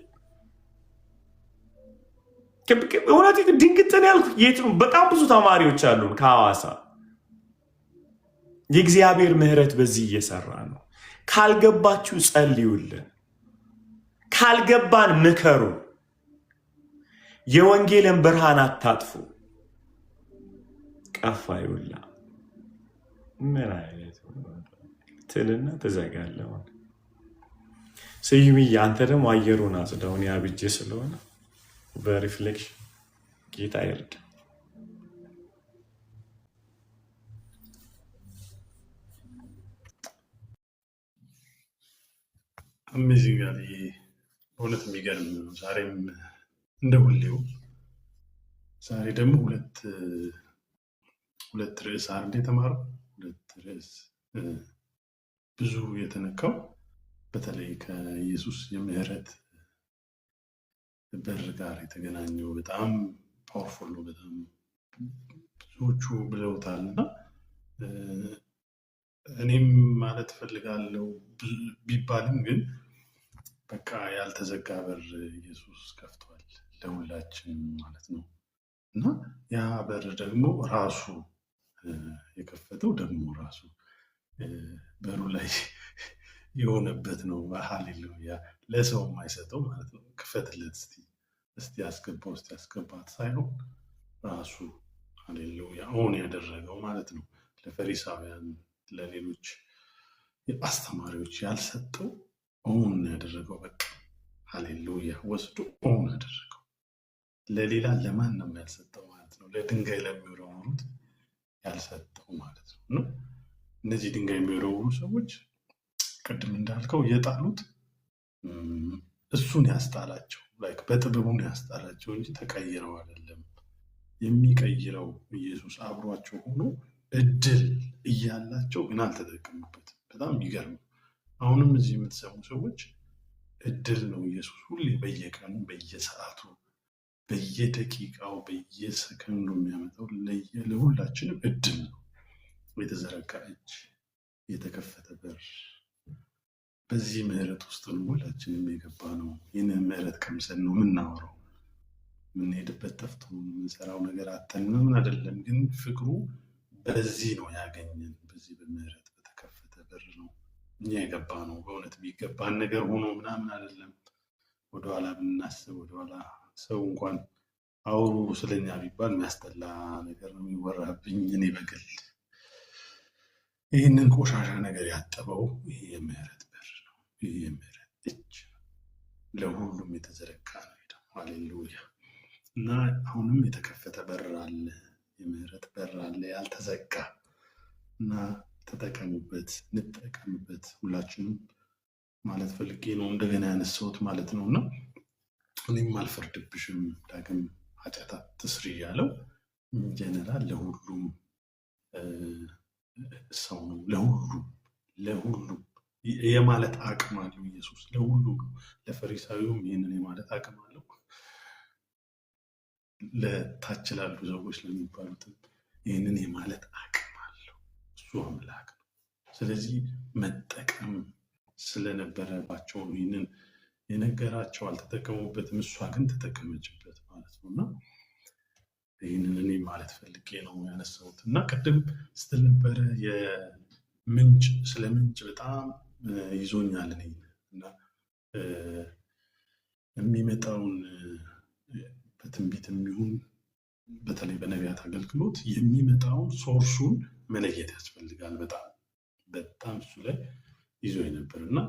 እውነት ድንግጥን ያልኩ የት ነው? በጣም ብዙ ተማሪዎች አሉን ከሐዋሳ። የእግዚአብሔር ምሕረት በዚህ እየሰራ ነው። ካልገባችሁ ጸልዩልን። ካልገባን ምከሩ። የወንጌልን ብርሃን አታጥፉ። ቀፋዩላ ምን አይነት ትልና ትዘጋለህ። ስዩምዬ አንተ ደግሞ አየሩን አጽዳውን ያብጄ ስለሆነ በሪፍሌክሽን ጌታ ይርዳ። አሜዚንግ ጋር በእውነት የሚገርም ነው። ዛሬም እንደ ሁሌው ዛሬ ደግሞ ሁለት ርዕስ አንድ የተማረው ሁለት ርዕስ ብዙ የተነካው በተለይ ከኢየሱስ የምህረት በር ጋር የተገናኘው በጣም ፓወርፉል ነው። በጣም ብዙዎቹ ብለውታል እና እኔም ማለት ፈልጋለሁ ቢባልም ግን በቃ ያልተዘጋ በር ኢየሱስ ከፍቷል ለሁላችን ማለት ነው እና ያ በር ደግሞ ራሱ የከፈተው ደግሞ ራሱ በሩ ላይ የሆነበት ነው። ሃሌሉያ! ለሰው የማይሰጠው ማለት ነው። ክፈትለት እስቲ ያስገባት ሳይሆን ራሱ ሃሌሉያ አሁን ያደረገው ማለት ነው። ለፈሪሳውያን ለሌሎች አስተማሪዎች ያልሰጠው አሁን ያደረገው። በቃ ሃሌሉያ ወስዶ አሁን ያደረገው። ለሌላ ለማንም ያልሰጠው ማለት ነው። ለድንጋይ ለሚወረውሩት ያልሰጠው ማለት ነው። እነዚህ ድንጋይ የሚወረውሩ ሰዎች ቅድም እንዳልከው የጣሉት እሱን ያስጣላቸው በጥበቡን ያስጣላቸው እንጂ ተቀይረው አይደለም። የሚቀይረው ኢየሱስ አብሯቸው ሆኖ እድል እያላቸው ግን አልተጠቀሙበትም። በጣም የሚገርም። አሁንም እዚህ የምትሰሙ ሰዎች እድል ነው ኢየሱስ ሁሌ በየቀኑ በየሰዓቱ በየደቂቃው በየሰከንዱ የሚያመጣው ለሁላችንም እድል ነው። የተዘረጋ እጅ፣ የተከፈተ በር። በዚህ ምህረት ውስጥ ነው ሁላችንም የገባ ነው። ይህንን ምህረት ቀምሰን ነው የምናወራው። የምንሄድበት ጠፍቶ የምንሰራው ነገር አተን ምን አይደለም፣ ግን ፍቅሩ በዚህ ነው ያገኘን። በዚህ በምህረት በተከፈተ በር ነው እኛ የገባ ነው። በእውነት የሚገባን ነገር ሆኖ ምናምን አይደለም። ወደኋላ ብናስብ ወደኋላ ሰው እንኳን አውሩ ስለኛ ቢባል የሚያስጠላ ነገር ነው የሚወራብኝ። እኔ በግል ይህንን ቆሻሻ ነገር ያጠበው ይህ የምህረት በር ነው። ይህ የምህረት እጅ ለሁሉም የተዘረጋ ነው። ሃሌሉያ! እና አሁንም የተከፈተ በር አለ፣ የምህረት በር አለ ያልተዘጋ። እና ተጠቀሙበት፣ እንጠቀምበት ሁላችንም ማለት ፈልጌ ነው እንደገና ያነሳሁት ማለት ነው። እና እኔም አልፈርድብሽም ዳግም ኃጢአት አትስሪ ያለው ጀነራል ለሁሉም ሰው ነው። ለሁሉም የማለት አቅም አለው ኢየሱስ። ለሁሉም ለፈሪሳዊውም ይህንን የማለት አቅም አለው። ለታች ላሉ ሰዎች ለሚባሉትም ይህንን የማለት አቅም አለው። እሱ አምላክ ነው። ስለዚህ መጠቀም ስለነበረባቸው ይህንን የነገራቸው አልተጠቀሙበትም። እሷ ግን ተጠቀመችበት ማለት ነው። እና ይህንን እኔ ማለት ፈልጌ ነው ያነሳሁት። እና ቅድም ስትል ነበረ ስለ ምንጭ በጣም ይዞኛል እኔ እና የሚመጣውን በትንቢት የሚሆን በተለይ በነቢያት አገልግሎት የሚመጣውን ሶርሱን መለየት ያስፈልጋል። በጣም እሱ ላይ ይዞ ነበር እና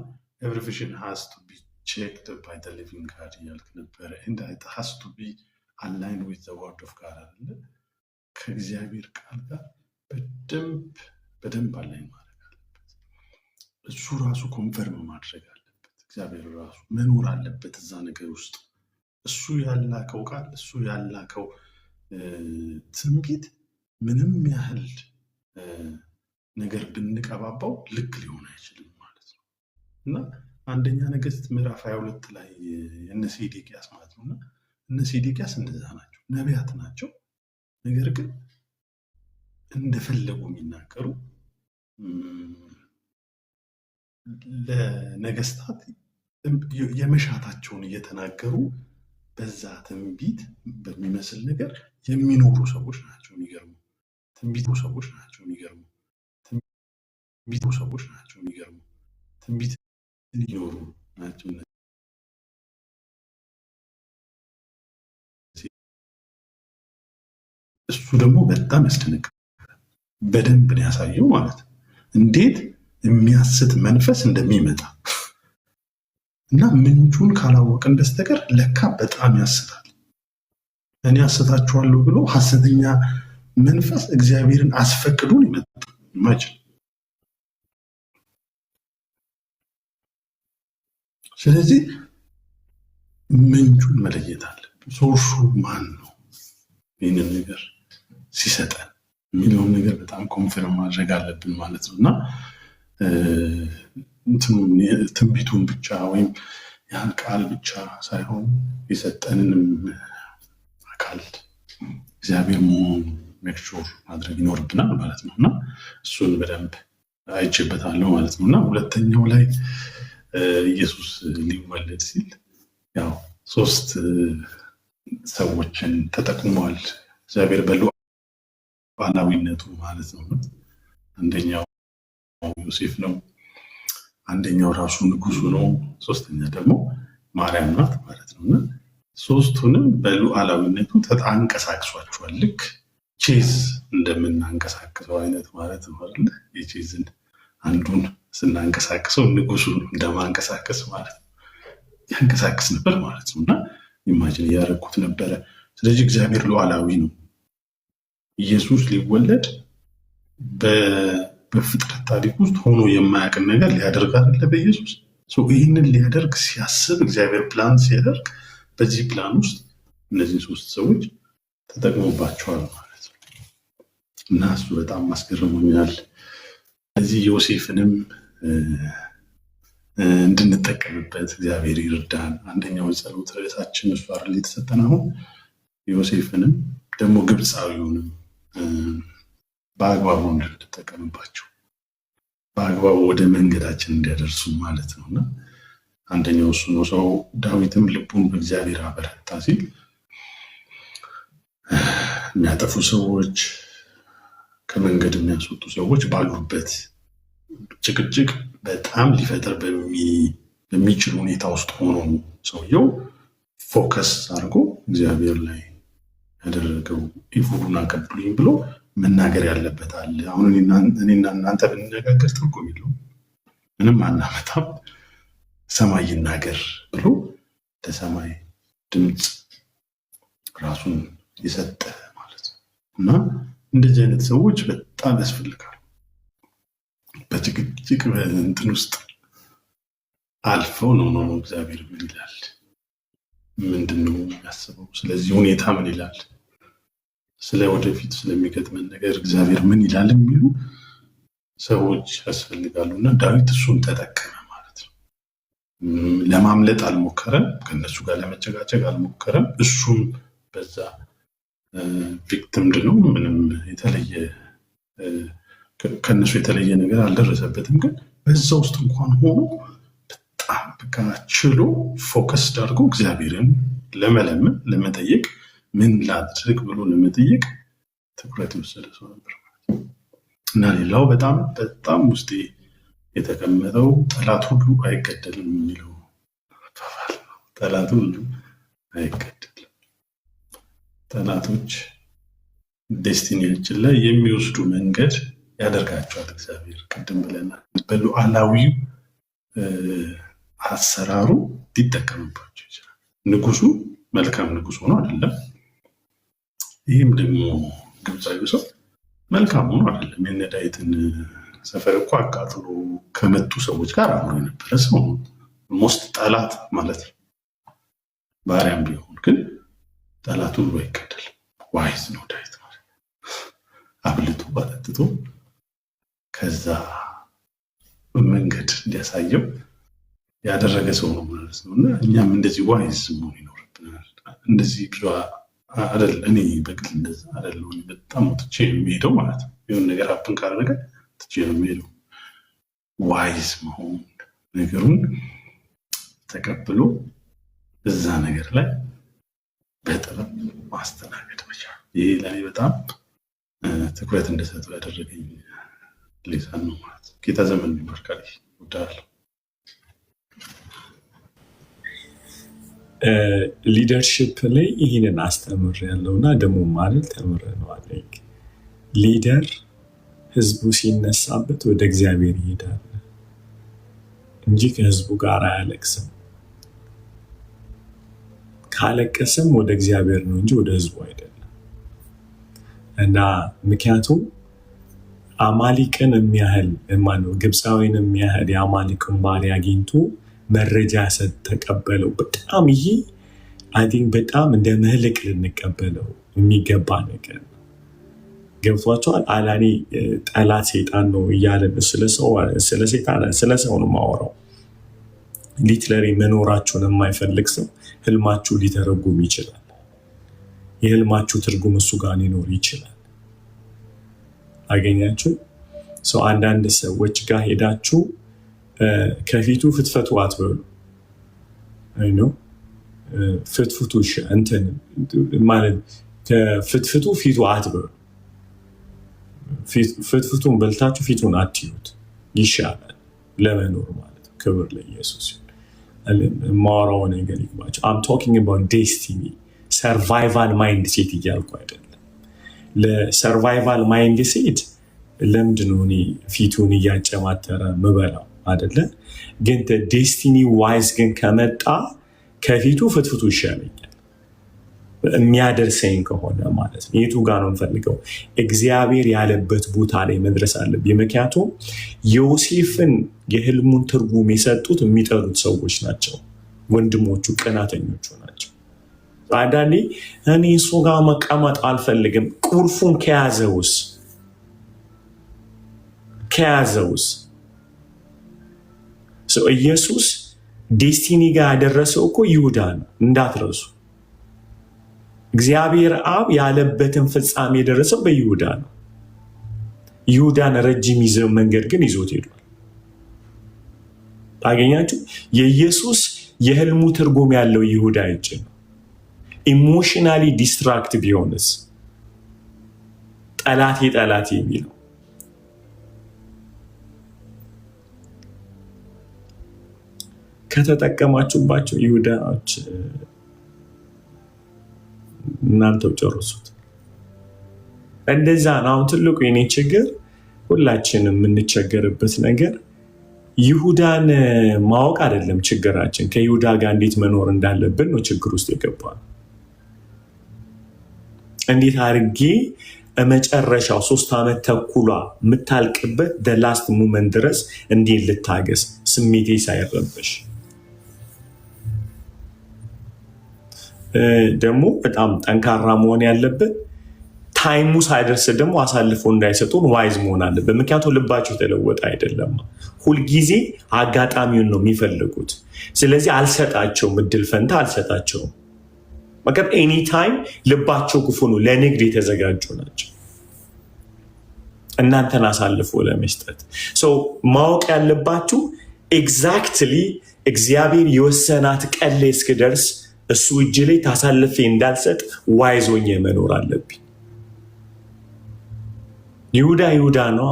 everything has to be checked by the living God እያልክ ነበረ and it has to be aligned with the word of God አይደለ? ከእግዚአብሔር ቃል ጋር በደንብ አላይን ማድረግ አለበት። እሱ ራሱ ኮንፈርም ማድረግ አለበት። እግዚአብሔር ራሱ መኖር አለበት እዛ ነገር ውስጥ። እሱ ያላከው ቃል፣ እሱ ያላከው ትንቢት ምንም ያህል ነገር ብንቀባባው ልክ ሊሆን አይችልም ማለት ነው እና አንደኛ ነገሥት ምዕራፍ 22 ላይ እነ ሴዴቅያስ ማለት ነውና እነ ሴዴቅያስ እንደዛ ናቸው፣ ነቢያት ናቸው። ነገር ግን እንደፈለጉ የሚናገሩ ለነገስታት የመሻታቸውን እየተናገሩ በዛ ትንቢት በሚመስል ነገር የሚኖሩ ሰዎች ናቸው። የሚገርሙ ትንቢቱ ሰዎች ናቸው። የሚገርሙ ትንቢት ይኖሩ ናቸው። እሱ ደግሞ በጣም ያስደነግጣል። በደንብ ነው ያሳየው ማለት እንዴት የሚያስት መንፈስ እንደሚመጣ እና ምንጩን ካላወቅን በስተቀር ለካ በጣም ያስታል። እኔ አስታችኋለሁ ብሎ ሐሰተኛ መንፈስ እግዚአብሔርን አስፈቅዶን ይመጣ ማጭ። ስለዚህ ምንጩን መለየት አለብን። ሶርሱ ማን ነው? ይህንን ነገር ሲሰጠን የሚለውን ነገር በጣም ኮንፈርም ማድረግ አለብን ማለት ነው እና ትንቢቱን ብቻ ወይም ያን ቃል ብቻ ሳይሆን የሰጠንንም አካል እግዚአብሔር መሆኑን ሜክሹር ማድረግ ይኖርብናል ማለት ነው እና እሱን በደንብ አይቼበታለሁ ማለት ነው እና ሁለተኛው ላይ ኢየሱስ ሊወለድ ሲል ያው 3 ሰዎችን ተጠቅሟል እግዚአብሔር በሉዓላዊነቱ ማለት ነው። አንደኛው ዮሴፍ ነው፣ አንደኛው ራሱ ንጉሱ ነው፣ ሶስተኛ ደግሞ ማርያም ናት ማለት ነው እና ሶስቱንም በሉዓላዊነቱ አንቀሳቅሷቸዋል። ልክ ቼዝ እንደምናንቀሳቅሰው አይነት ማለት ነው አይደል? የቼዝን አንዱን ስናንቀሳቅሰው ንጉሱን እንደማንቀሳቀስ ማለት ነው ያንቀሳቅስ ነበር ማለት ነው እና ኢማጂን እያደረኩት ነበረ። ስለዚህ እግዚአብሔር ሉዓላዊ ነው። ኢየሱስ ሊወለድ በፍጥረት ታሪክ ውስጥ ሆኖ የማያውቅን ነገር ሊያደርግ አይደለ? በኢየሱስ ይህንን ሊያደርግ ሲያስብ እግዚአብሔር ፕላን ሲያደርግ በዚህ ፕላን ውስጥ እነዚህ 3 ሰዎች ተጠቅሞባቸዋል ማለት ነው እና እሱ በጣም አስገርሞኛል። እዚህ ዮሴፍንም እንድንጠቀምበት እግዚአብሔር ይርዳን። አንደኛው ጸሎት ርዕሳችን እሱ አይደል የተሰጠን። አሁን ዮሴፍንም ደግሞ ግብፃዊውንም በአግባቡ እንድንጠቀምባቸው በአግባቡ ወደ መንገዳችን እንዲያደርሱ ማለት ነው እና አንደኛው እሱ ነው። ሰው ዳዊትም ልቡን በእግዚአብሔር አበረታ ሲል የሚያጠፉ ሰዎች ከመንገድ የሚያስወጡ ሰዎች ባሉበት ጭቅጭቅ በጣም ሊፈጠር በሚችል ሁኔታ ውስጥ ሆኖ ሰውየው ፎከስ አድርጎ እግዚአብሔር ላይ ያደረገው ኢፉዱን አቀብሉኝ ብሎ መናገር ያለበት አለ። አሁን እኔና እናንተ ብንነጋገር ትርጉም የለውም፣ ምንም አናመጣም። ሰማይ ይናገር ብሎ ለሰማይ ድምፅ ራሱን የሰጠ ማለት ነው እና እንደዚህ አይነት ሰዎች በጣም ያስፈልጋሉ። በጭቅጭቅ በእንትን ውስጥ አልፈው ነው እግዚአብሔር ምን ይላል፣ ምንድን ነው ያስበው፣ ስለዚህ ሁኔታ ምን ይላል፣ ስለ ወደፊት ስለሚገጥመን ነገር እግዚአብሔር ምን ይላል የሚሉ ሰዎች ያስፈልጋሉ እና ዳዊት እሱን ተጠቀመ ማለት ነው። ለማምለጥ አልሞከረም፣ ከነሱ ጋር ለመጨቃጨቅ አልሞከረም። እሱም በዛ ቪክቲምድ ነው፣ ምንም የተለየ ከነሱ የተለየ ነገር አልደረሰበትም። ግን በዛ ውስጥ እንኳን ሆኖ በጣም በቃ ችሎ ፎከስ አድርጎ እግዚአብሔርን ለመለመን ለመጠየቅ ምን ላድርግ ብሎ ለመጠየቅ ትኩረት የወሰደ ሰው ነበር እና ሌላው በጣም ውስጤ የተቀመጠው ጠላት ሁሉ አይገደልም የሚለው አባባል ነው። ጠላት ሁሉ አይገደልም። ጠላቶች ዴስቲኒያችን ላይ የሚወስዱ መንገድ ያደርጋቸዋል እግዚአብሔር። ቅድም ብለናል፣ በሉዓላዊው አሰራሩ ሊጠቀምባቸው ይችላል። ንጉሱ መልካም ንጉስ ሆኖ አይደለም። ይህም ደግሞ ግብፃዊ ሰው መልካም ሆኖ አይደለም። የነ ዳዊትን ሰፈር እኮ አቃጥሎ ከመጡ ሰዎች ጋር አብሮ የነበረ ሰው ነው። ሞስት ጠላት ማለት ነው። ባሪያም ቢሆን ግን ጠላቱን ብሎ ይገደል። ዋይዝ ነው ዳዊት ማለት አብልቶ ባጠጥቶ ከዛ መንገድ እንዲያሳየው ያደረገ ሰው ነው ማለት ነው። እና እኛም እንደዚህ ዋይዝ መሆን ይኖርብናል። እንደዚህ ብዙ አይደል እኔ በግል እንደዛ አይደለም። በጣም ትቼ የሚሄደው ማለት ነው። የሆነ ነገር አፕን ካደረገ ትቼ የሚሄደው ዋይዝ መሆን ነገሩን ተቀብሎ እዛ ነገር ላይ በጥበብ ማስተናገድ መቻል። ይሄ ለእኔ በጣም ትኩረት እንደሰጠው ያደረገኝ ሌሳን ነው ማለት ነው። ጌታ ዘመን ይባርካል። እወዳለሁ። ሊደርሽፕ ላይ ይህንን አስተምር ያለውና ደግሞ ማለት ተምረነዋል። ሊደር ህዝቡ ሲነሳበት ወደ እግዚአብሔር ይሄዳል እንጂ ከህዝቡ ጋር አያለቅስም። ካለቀስም ወደ እግዚአብሔር ነው እንጂ ወደ ህዝቡ አይደለም። እና ምክንያቱም አማሊቅን የሚያህል ግብፃዊን የሚያህል የአማሊቅን ባሪያ አግኝቶ መረጃ ተቀበለው። በጣም ይሄ አይ ቲንክ በጣም እንደ ምህልቅ ልንቀበለው የሚገባ ነገር ነው። ገብቷቸዋል። አላኔ ጠላት ሴጣን ነው እያለን ስለ ሰው ነው ማወራው። ሊትለሪ መኖራችሁን የማይፈልግ ሰው ህልማችሁ ሊተረጉም ይችላል። የህልማችሁ ትርጉም እሱ ጋር ሊኖር ይችላል። አገኛችሁ ሰው አንዳንድ ሰዎች ጋር ሄዳችሁ ከፊቱ ፍትፈቱ አትበሉ። አይ ነው ፍትፍቱ እንትን ማለት ከፍትፍቱ ፊቱ አትበሉ። ፍትፍቱን በልታችሁ ፊቱን አትዩት ይሻላል ለመኖር ማለት ነው። ክብር ለኢየሱስ ይሁን። ማወራው ነገር ይግባችሁ። አም ቶኪንግ አባውት ዴስቲኒ ሰርቫይቫል ማይንድ ሴት እያልኩ አይደለም። ለሰርቫይቫል ማይንድ ሴት ለምንድን ነው እኔ ፊቱን እያጨማተረ ምበላው አይደለ? ግን ዴስቲኒ ዋይዝ ግን ከመጣ ከፊቱ ፍትፍቱ ይሻለኛል የሚያደርሰኝ ከሆነ ማለት ነው። የቱ ጋር ነው የምፈልገው? እግዚአብሔር ያለበት ቦታ ላይ መድረስ አለብኝ። ምክንያቱም ዮሴፍን የህልሙን ትርጉም የሰጡት የሚጠሉት ሰዎች ናቸው። ወንድሞቹ ቀናተኞቹ ናቸው። አንዳንዴ እኔ እሱ ጋር መቀመጥ አልፈልግም። ቁልፉን ከያዘውስ ኢየሱስ ዴስቲኒ ጋር ያደረሰው እኮ ይሁዳ ነው እንዳትረሱ። እግዚአብሔር አብ ያለበትን ፍጻሜ የደረሰው በይሁዳ ነው። ይሁዳን ረጅም መንገድ ግን ይዞት ሄዷል። ታገኛችሁ? የኢየሱስ የህልሙ ትርጉም ያለው ይሁዳ እጅ ነው። ኢሞሽናሊ ዲስትራክት ቢሆንስ ጠላቴ የሚለው ከተጠቀማችሁባቸው ይሁዳዎች እናንተው ጨርሱት። እንደዛ ነው። አሁን ትልቁ የኔ ችግር ሁላችንም የምንቸገርበት ነገር ይሁዳን ማወቅ አይደለም ችግራችን። ከይሁዳ ጋር እንዴት መኖር እንዳለብን ነው ችግር ውስጥ የገባነው። እንዴት አድርጌ መጨረሻው 3 ዓመት ተኩሏ የምታልቅበት ደላስት ሙመንት ድረስ እንዴት ልታገስ ስሜቴ ሳይረበሽ። ደግሞ በጣም ጠንካራ መሆን ያለብን ታይሙ ሳይደርስ ደግሞ አሳልፎ እንዳይሰጡን ዋይዝ መሆን አለብን። ምክንያቱም ልባቸው የተለወጠ አይደለም። ሁልጊዜ አጋጣሚውን ነው የሚፈልጉት። ስለዚህ አልሰጣቸውም፣ እድል ፈንታ አልሰጣቸውም። መከር ኤኒታይም ልባቸው ክፉ ነው፣ ለንግድ የተዘጋጁ ናቸው እናንተን አሳልፎ ለመስጠት። ማወቅ ያለባችሁ ኤግዛክትሊ እግዚአብሔር የወሰናት ቀን ላይ እስክደርስ እሱ እጅ ላይ ታሳልፌ እንዳልሰጥ ዋይዞኝ መኖር አለብኝ። ይሁዳ ነው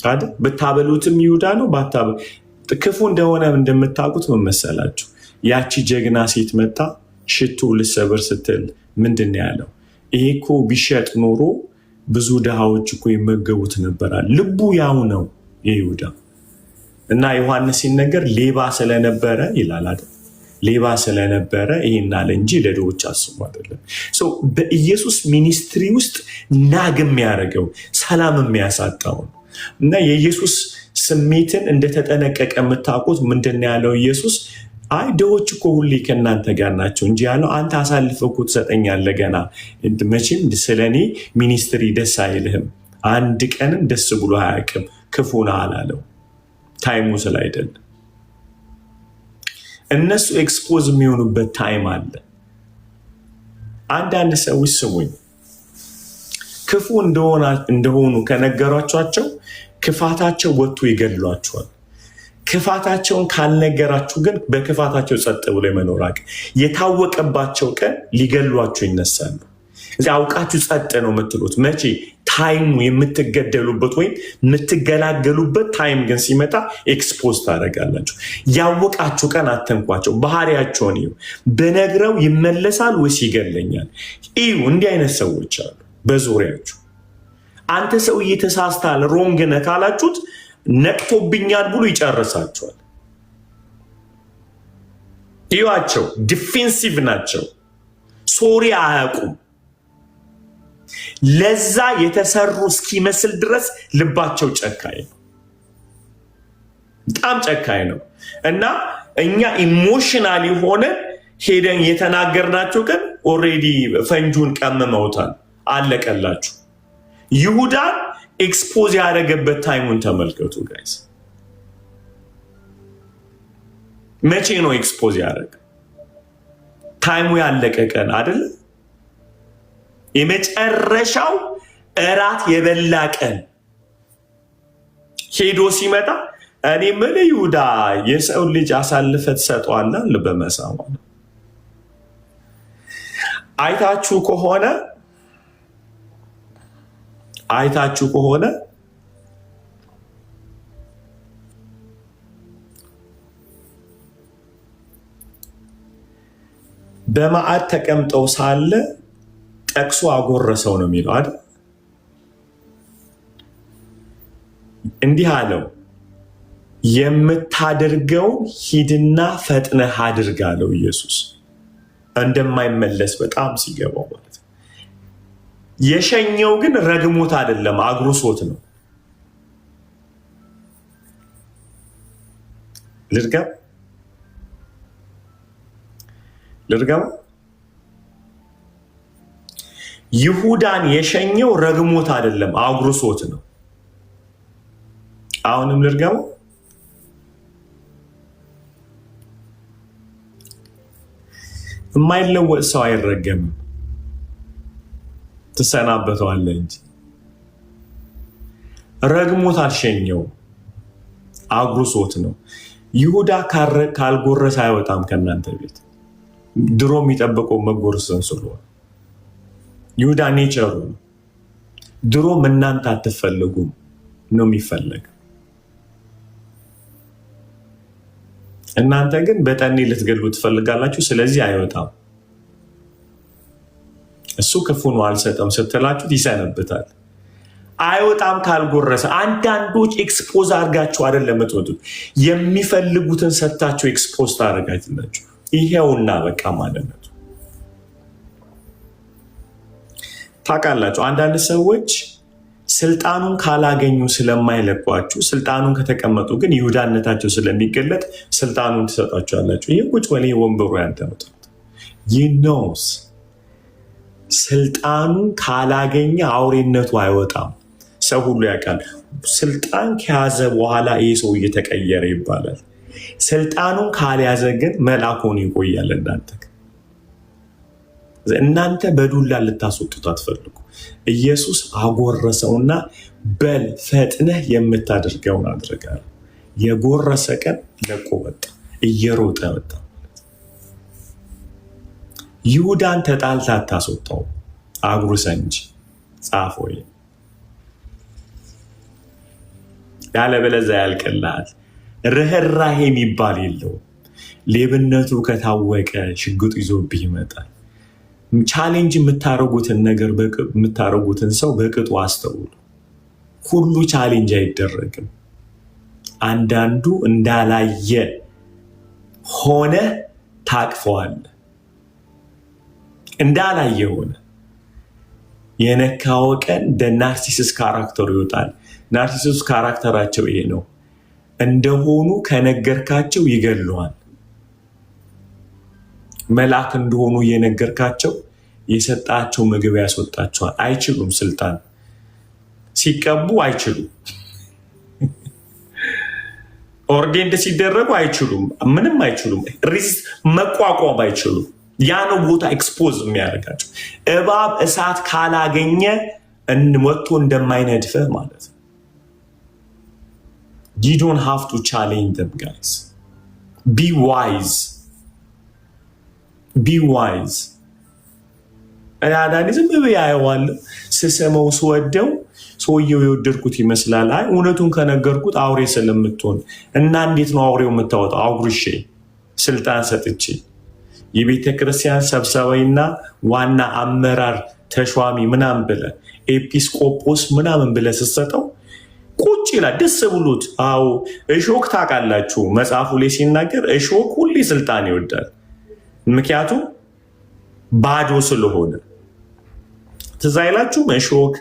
አይደል? ብታበሉትም ይሁዳ ነው። ክፉ እንደሆነ እንደምታውቁት ምን መሰላችሁ? ያቺ ጀግና ሴት መጣ ሽቱ ልሰብር ስትል ምንድን ነው ያለው? ይሄ እኮ ቢሸጥ ኖሮ ብዙ ድሃዎች እኮ ይመገቡት ነበራል። ልቡ ያው ነው የይሁዳ። እና ዮሐንስ ሲነገር ሌባ ስለነበረ ይላል አይደል? ሌባ ስለነበረ ይሄን አለ እንጂ ለድሆች አስቡ አይደለም። በኢየሱስ ሚኒስትሪ ውስጥ ናግ የሚያደርገው ሰላም የሚያሳጣው እና የኢየሱስ ስሜትን እንደተጠነቀቀ የምታውቁት ምንድን ያለው ኢየሱስ? አይ ድሆች እኮ ሁሌ ከእናንተ ጋር ናቸው እንጂ ያለው አንተ አሳልፈህ እኮ ትሰጠኛለህ። ገና መቼም ስለኔ ሚኒስትሪ ደስ አይልህም፣ አንድ ቀንም ደስ ብሎ አያውቅም። ክፉ ነህ አላለው። ታይሙ ስላይደለ እነሱ ኤክስፖዝ የሚሆኑበት ታይም አለ። አንዳንድ ሰዎች ስሙኝ፣ ክፉ እንደሆኑ ከነገሯቸው ክፋታቸው ወጥቶ ይገድሏቸዋል። ክፋታቸውን ካልነገራችሁ ግን በክፋታቸው ጸጥ ብሎ የመኖር አቅም የታወቀባቸው ቀን ሊገሏችሁ ይነሳሉ። እዚህ አውቃችሁ ጸጥ ነው የምትሉት መቼ? ታይሙ የምትገደሉበት ወይም የምትገላገሉበት ታይም ግን ሲመጣ ኤክስፖዝ ታደርጋላችሁ። ያወቃችሁ ቀን አተንኳቸው። ባህሪያቸውን እዩ። በነግረው ይመለሳል ወይስ ይገለኛል? እዩ። እንዲህ አይነት ሰዎች አሉ በዙሪያችሁ። አንተ ሰውዬ ተሳስተሃል፣ ሮንግ ነህ ካላችሁት ነቅቶብኛል ብሎ ይጨርሳቸዋል። እዩዋቸው፣ ዲፌንሲቭ ናቸው። ሶሪ አያውቁም። ለዛ የተሰሩ እስኪመስል ድረስ ልባቸው ጨካኝ ነው፣ በጣም ጨካኝ ነው። እና እኛ ኢሞሽናል ሆነ ሄደን የተናገርናቸው ግን ኦልሬዲ ፈንጁን ቀምመውታል፣ አለቀላችሁ። ይሁዳን ኤክስፖዝ ያደረገበት ታይሙን ተመልከቱ ጋይስ። መቼ ነው ኤክስፖዝ ያደረገ? ታይሙ ያለቀ ቀን አይደለ? የመጨረሻው እራት የበላ ቀን ሄዶ ሲመጣ እኔ ምን ይሁዳ የሰው ልጅ አሳልፈ ትሰጠዋለህ በመሳሙ አይታችሁ ከሆነ በማዕድ ተቀምጠው ሳለ ጠቅሶ አጎረሰው ነው የሚለው አይደል? እንዲህ አለው፣ የምታደርገው ሂድና ፈጥነህ አድርግ አለው ኢየሱስ። እንደማይመለስ በጣም ሲገባው ማለት ነው። የሸኘው ግን ረግሞት አይደለም፣ አጉርሶት ነው። ልድገም። ይሁዳን የሸኘው ረግሞት አይደለም፣ አጉርሶት ነው። አሁንም ልድገመው። የማይለወጥ ሰው አይረገምም፣ ትሰናበተዋለህ እንጂ። ረግሞት አልሸኘው፣ አጉርሶት ነው። ይሁዳ ካልጎረሰ አይወጣም ከእናንተ ቤት። ድሮ የሚጠብቀው መጎረስን ስለሆነ ይሁዳ ኔቸሩ ነው። ድሮም እናንተ አትፈለጉም ነው የሚፈለግ። እናንተ ግን በጠኔ ልትገሉ ትፈልጋላችሁ። ስለዚህ አይወጣም። እሱ ክፉ ነው አልሰጠም ስትላችሁት ይሰነብታል። አይወጣም ካልጎረሰ። አንዳንዶች ኤክስፖዝ አድርጋችሁ አይደለም የምትወጡት፣ የሚፈልጉትን ሰጥታችሁ ኤክስፖዝ ታደርጋላችሁ። ይሄውና በቃ ማለነቱ ታውቃላችሁ። አንዳንድ ሰዎች ስልጣኑን ካላገኙ ስለማይለቋችሁ፣ ስልጣኑን ከተቀመጡ ግን ይሁዳነታቸው ስለሚገለጥ ስልጣኑን ትሰጣችኋላችሁ። ይህ ቁጭ በል ወንበሩ ያንተ ነው። ይኖስ ስልጣኑን ካላገኘ አውሬነቱ አይወጣም። ሰው ሁሉ ያውቃል። ስልጣን ከያዘ በኋላ ይህ ሰው እየተቀየረ ይባላል። ስልጣኑን ካልያዘ ግን መልአኩን ይቆያል። እናንተ በዱላ ልታስወጡት አትፈልጉ። ኢየሱስ አጎረሰውና በል ፈጥነህ የምታደርገውን አድርጋል። የጎረሰ ቀን ለቆ ወጣ፣ እየሮጠ ወጣ። ይሁዳን ተጣልታ አታስወጣው፣ አጉርሰ እንጂ ጻፍ ወይ ያለበለዚያ ያልቅልሃል። ርህራሄ የሚባል የለውም። ሌብነቱ ከታወቀ ሽጉጥ ይዞብህ ይመጣል። ቻሌንጅ የምታረጉትን ነገር የምታረጉትን ሰው በቅጡ አስተውሉ። ሁሉ ቻሌንጅ አይደረግም። አንዳንዱ እንዳላየ ሆነ ታቅፈዋል። እንዳላየ ሆነ የነካው ቀን ናርሲሲስ ካራክተሩ ይወጣል። ናርሲሲስ ካራክተራቸው ይሄ ነው። እንደሆኑ ከነገርካቸው ይገለዋል። መልአክ እንደሆኑ የነገርካቸው የሰጣቸው ምግብ ያስወጣቸዋል። አይችሉም። ስልጣን ሲቀቡ አይችሉም። ኦርዴንድ ሲደረጉ አይችሉም። ምንም አይችሉም። ሪዚስት መቋቋም አይችሉም። ያ ነው ቦታ ኤክስፖዝ የሚያደርጋቸው። እባብ እሳት ካላገኘ ወጥቶ እንደማይነድፈህ ማለት ነው። You don't have to challenge them, guys. Be wise. Be wise. አዳኒ ዝም ብዬ አየዋለሁ። ስሰማው ስወደው ሰውየው የወደድኩት ይመስላል። አይ እውነቱን ከነገርኩት አውሬ ስለምትሆን እና እንዴት ነው አውሬው የምታወጣው? አጉርሼ ስልጣን ሰጥቼ የቤተ ክርስቲያን ሰብሳቢና ዋና አመራር ተሿሚ ምናምን ብለህ ኤጲስቆጶስ ምናምን ብለህ ስትሰጠው ቁጭ ይላል ደስ ብሎት። አዎ እሾክ ታውቃላችሁ፣ መጽሐፉ ላይ ሲናገር እሾክ ሁሌ ስልጣን ይወዳል። ምክንያቱም ባዶ ስለሆነ። ትዝ አይላችሁም? እሾክ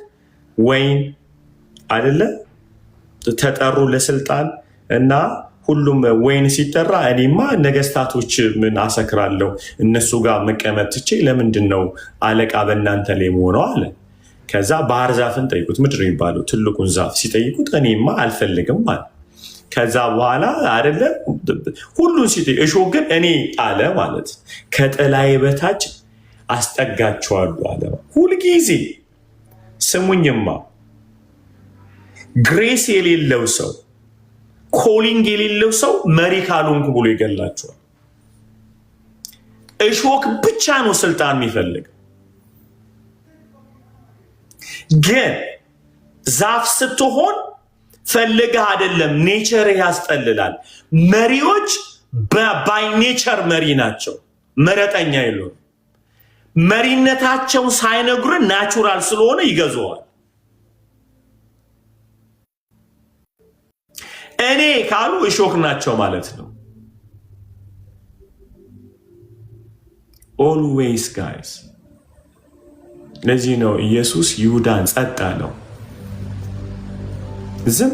ወይን አይደለ ተጠሩ ለስልጣን እና ሁሉም ወይን ሲጠራ እኔማ ነገስታቶች ምን አሰክራለሁ እነሱ ጋር መቀመጥ ትቼ ለምንድን ነው አለቃ በእናንተ ላይ መሆነው አለ። ከዛ ባህር ዛፍን ጠይቁት፣ ምድር የሚባለው ትልቁን ዛፍ ሲጠይቁት እኔማ አልፈልግም አለ። ከዛ በኋላ አይደለ ሁሉን ሲጠይቅ እሾክ ግን እኔ አለ ማለት ከጥላዬ በታች አስጠጋቸዋለሁ አለ። ሁልጊዜ ስሙኝማ፣ ግሬስ የሌለው ሰው ኮሊንግ የሌለው ሰው መሪ ካልሆንኩ ብሎ ይገላቸዋል። እሾክ ብቻ ነው ስልጣን የሚፈልግ። ግን ዛፍ ስትሆን ፈልገህ አይደለም፣ ኔቸር ያስጠልላል። መሪዎች ባይ ኔቸር መሪ ናቸው፣ መረጠኛ የሉም። መሪነታቸው ሳይነግሩን ናቹራል ስለሆነ ይገዙዋል። እኔ ካሉ እሾክ ናቸው ማለት ነው። ኦልዌይስ ጋይስ። ለዚህ ነው ኢየሱስ ይሁዳን ጸጥ አለው። ዝም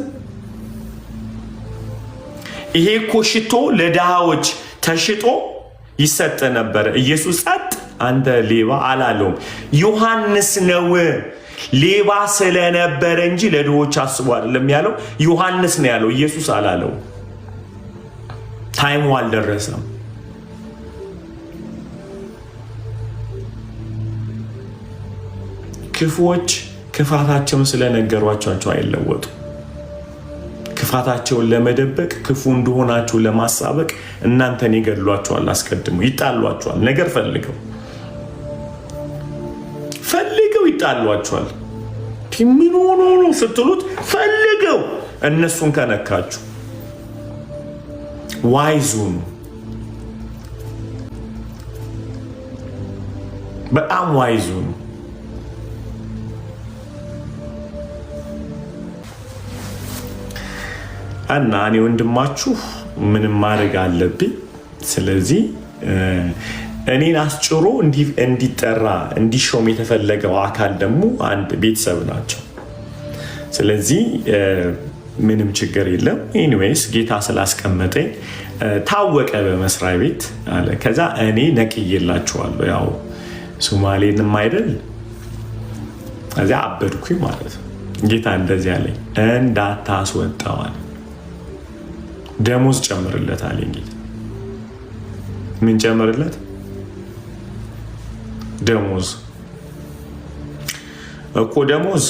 ይሄ እኮ ሽቶ ለድሃዎች ተሽጦ ይሰጥ ነበር። ኢየሱስ ጸጥ፣ አንተ ሌባ አላለውም። ዮሐንስ ነው ሌባ ስለነበረ እንጂ ለድሆች አስቦ አይደለም ያለው። ዮሐንስ ነው ያለው፣ ኢየሱስ አላለው። ታይሙ አልደረሰም። ክፉዎች ክፋታቸውን ስለነገሯቸው አይለወጡ። ክፋታቸውን ለመደበቅ ክፉ እንደሆናችሁ ለማሳበቅ እናንተን ይገድሏቸዋል፣ አስቀድመው ይጣሏቸዋል። ነገር ፈልገው ይጣሏቸዋል። ምን ሆኖ ነው ስትሉት ፈልገው እነሱን ከነካችሁ ዋይዙን በጣም ዋይዙን እና እኔ ወንድማችሁ ምንም ማድረግ አለብኝ። ስለዚህ እኔን አስጭሮ እንዲጠራ እንዲሾም የተፈለገው አካል ደግሞ አንድ ቤተሰብ ናቸው። ስለዚህ ምንም ችግር የለም። ኤኒዌይስ ጌታ ስላስቀመጠኝ ታወቀ በመስሪያ ቤት አለ። ከዛ እኔ ነቅዬላችኋለሁ፣ ያው ሶማሌንም አይደል። ከዚያ አበድኩኝ ማለት ነው። ጌታ እንደዚህ አለኝ፣ እንዳታስወጣዋል ደሞዝ ጨምርለት አለኝ ጌታ። ምን ጨምርለት? ደሞዝ እኮ ደሞዝ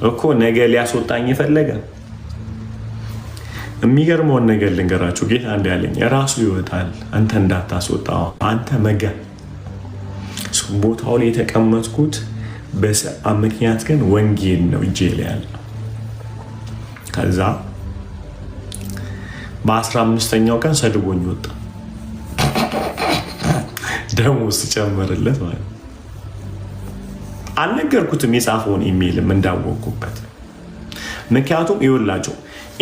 እኮ ነገ ሊያስወጣኝ የፈለገ። የሚገርመውን ነገር ልንገራችሁ። ጌታ እንዲህ አለኝ፣ ራሱ ይወጣል አንተ እንዳታስወጣው። አንተ መጋ ቦታው ላይ የተቀመጥኩት በሰዓት ምክንያት ግን ወንጌል ነው እጄ ላይ ያለ። ከዛ በ15ኛው ቀን ሰድቦኝ ወጣ። ደሞዝ ጨመረለት ማለት አልነገርኩትም። የጻፈውን ኢሜይልም እንዳወቅኩበት ምክንያቱም ይውላችሁ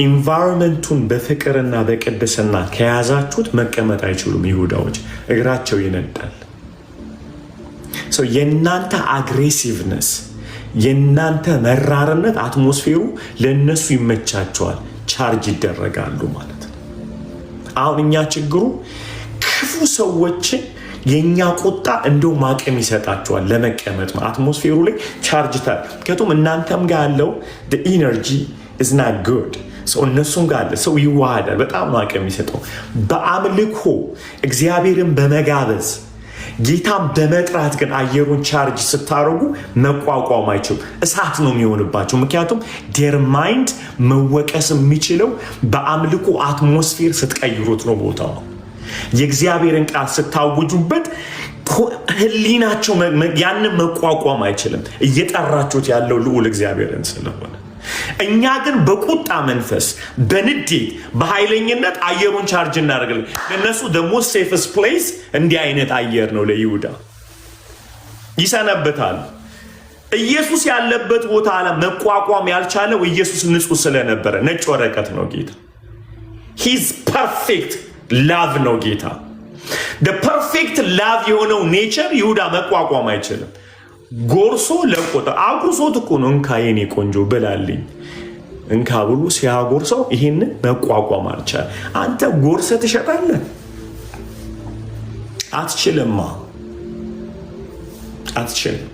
ኢንቫይሮንመንቱን በፍቅርና በቅድስና ከያዛችሁት መቀመጥ አይችሉም። ይሁዳዎች እግራቸው ይነዳል። የእናንተ አግሬሲቭነስ የእናንተ መራርነት አትሞስፌሩ ለእነሱ ይመቻቸዋል፣ ቻርጅ ይደረጋሉ ማለት ነው። አሁን እኛ ችግሩ ክፉ ሰዎችን የእኛ ቁጣ እንደውም አቅም ይሰጣቸዋል ለመቀመጥ አትሞስፌሩ ላይ ቻርጅ ምክንያቱም እናንተም ጋር ያለው ኢነርጂ is not good እነሱም ጋር አለ። ሰው ይዋሃዳል። በጣም ነው አቅም የሚሰጠው። በአምልኮ እግዚአብሔርን በመጋበዝ ጌታን በመጥራት ግን አየሩን ቻርጅ ስታደርጉ መቋቋም አይችሉም። እሳት ነው የሚሆንባቸው። ምክንያቱም ዴር ማይንድ መወቀስ የሚችለው በአምልኮ አትሞስፌር ስትቀይሩት ነው። ቦታው የእግዚአብሔርን ቃል ስታውጁበት ህሊናቸው ያንን መቋቋም አይችልም። እየጠራችሁት ያለው ልዑል እግዚአብሔርን ስለሆነ እኛ ግን በቁጣ መንፈስ በንዴት በኃይለኝነት አየሩን ቻርጅ እናደርጋለን። ለነሱ the most safest place እንዲህ አይነት አየር ነው። ለይሁዳ ይሰነበታል። ኢየሱስ ያለበት ቦታ መቋቋም ያልቻለው ኢየሱስ ንጹህ ስለነበረ ነጭ ወረቀት ነው ጌታ። his perfect love ነው ጌታ። the perfect love የሆነው ኔቸር ይሁዳ መቋቋም አይችልም። ጎርሶ ለቆጠ አጉርሶት እኮ ነው እንካ የኔ ቆንጆ ብላልኝ እንካ ብሎ ሲያጎርሰው ይሄንን መቋቋም አልቻለ። አንተ ጎርሰ ትሸጣለህ? አትችልማ፣ አትችልም።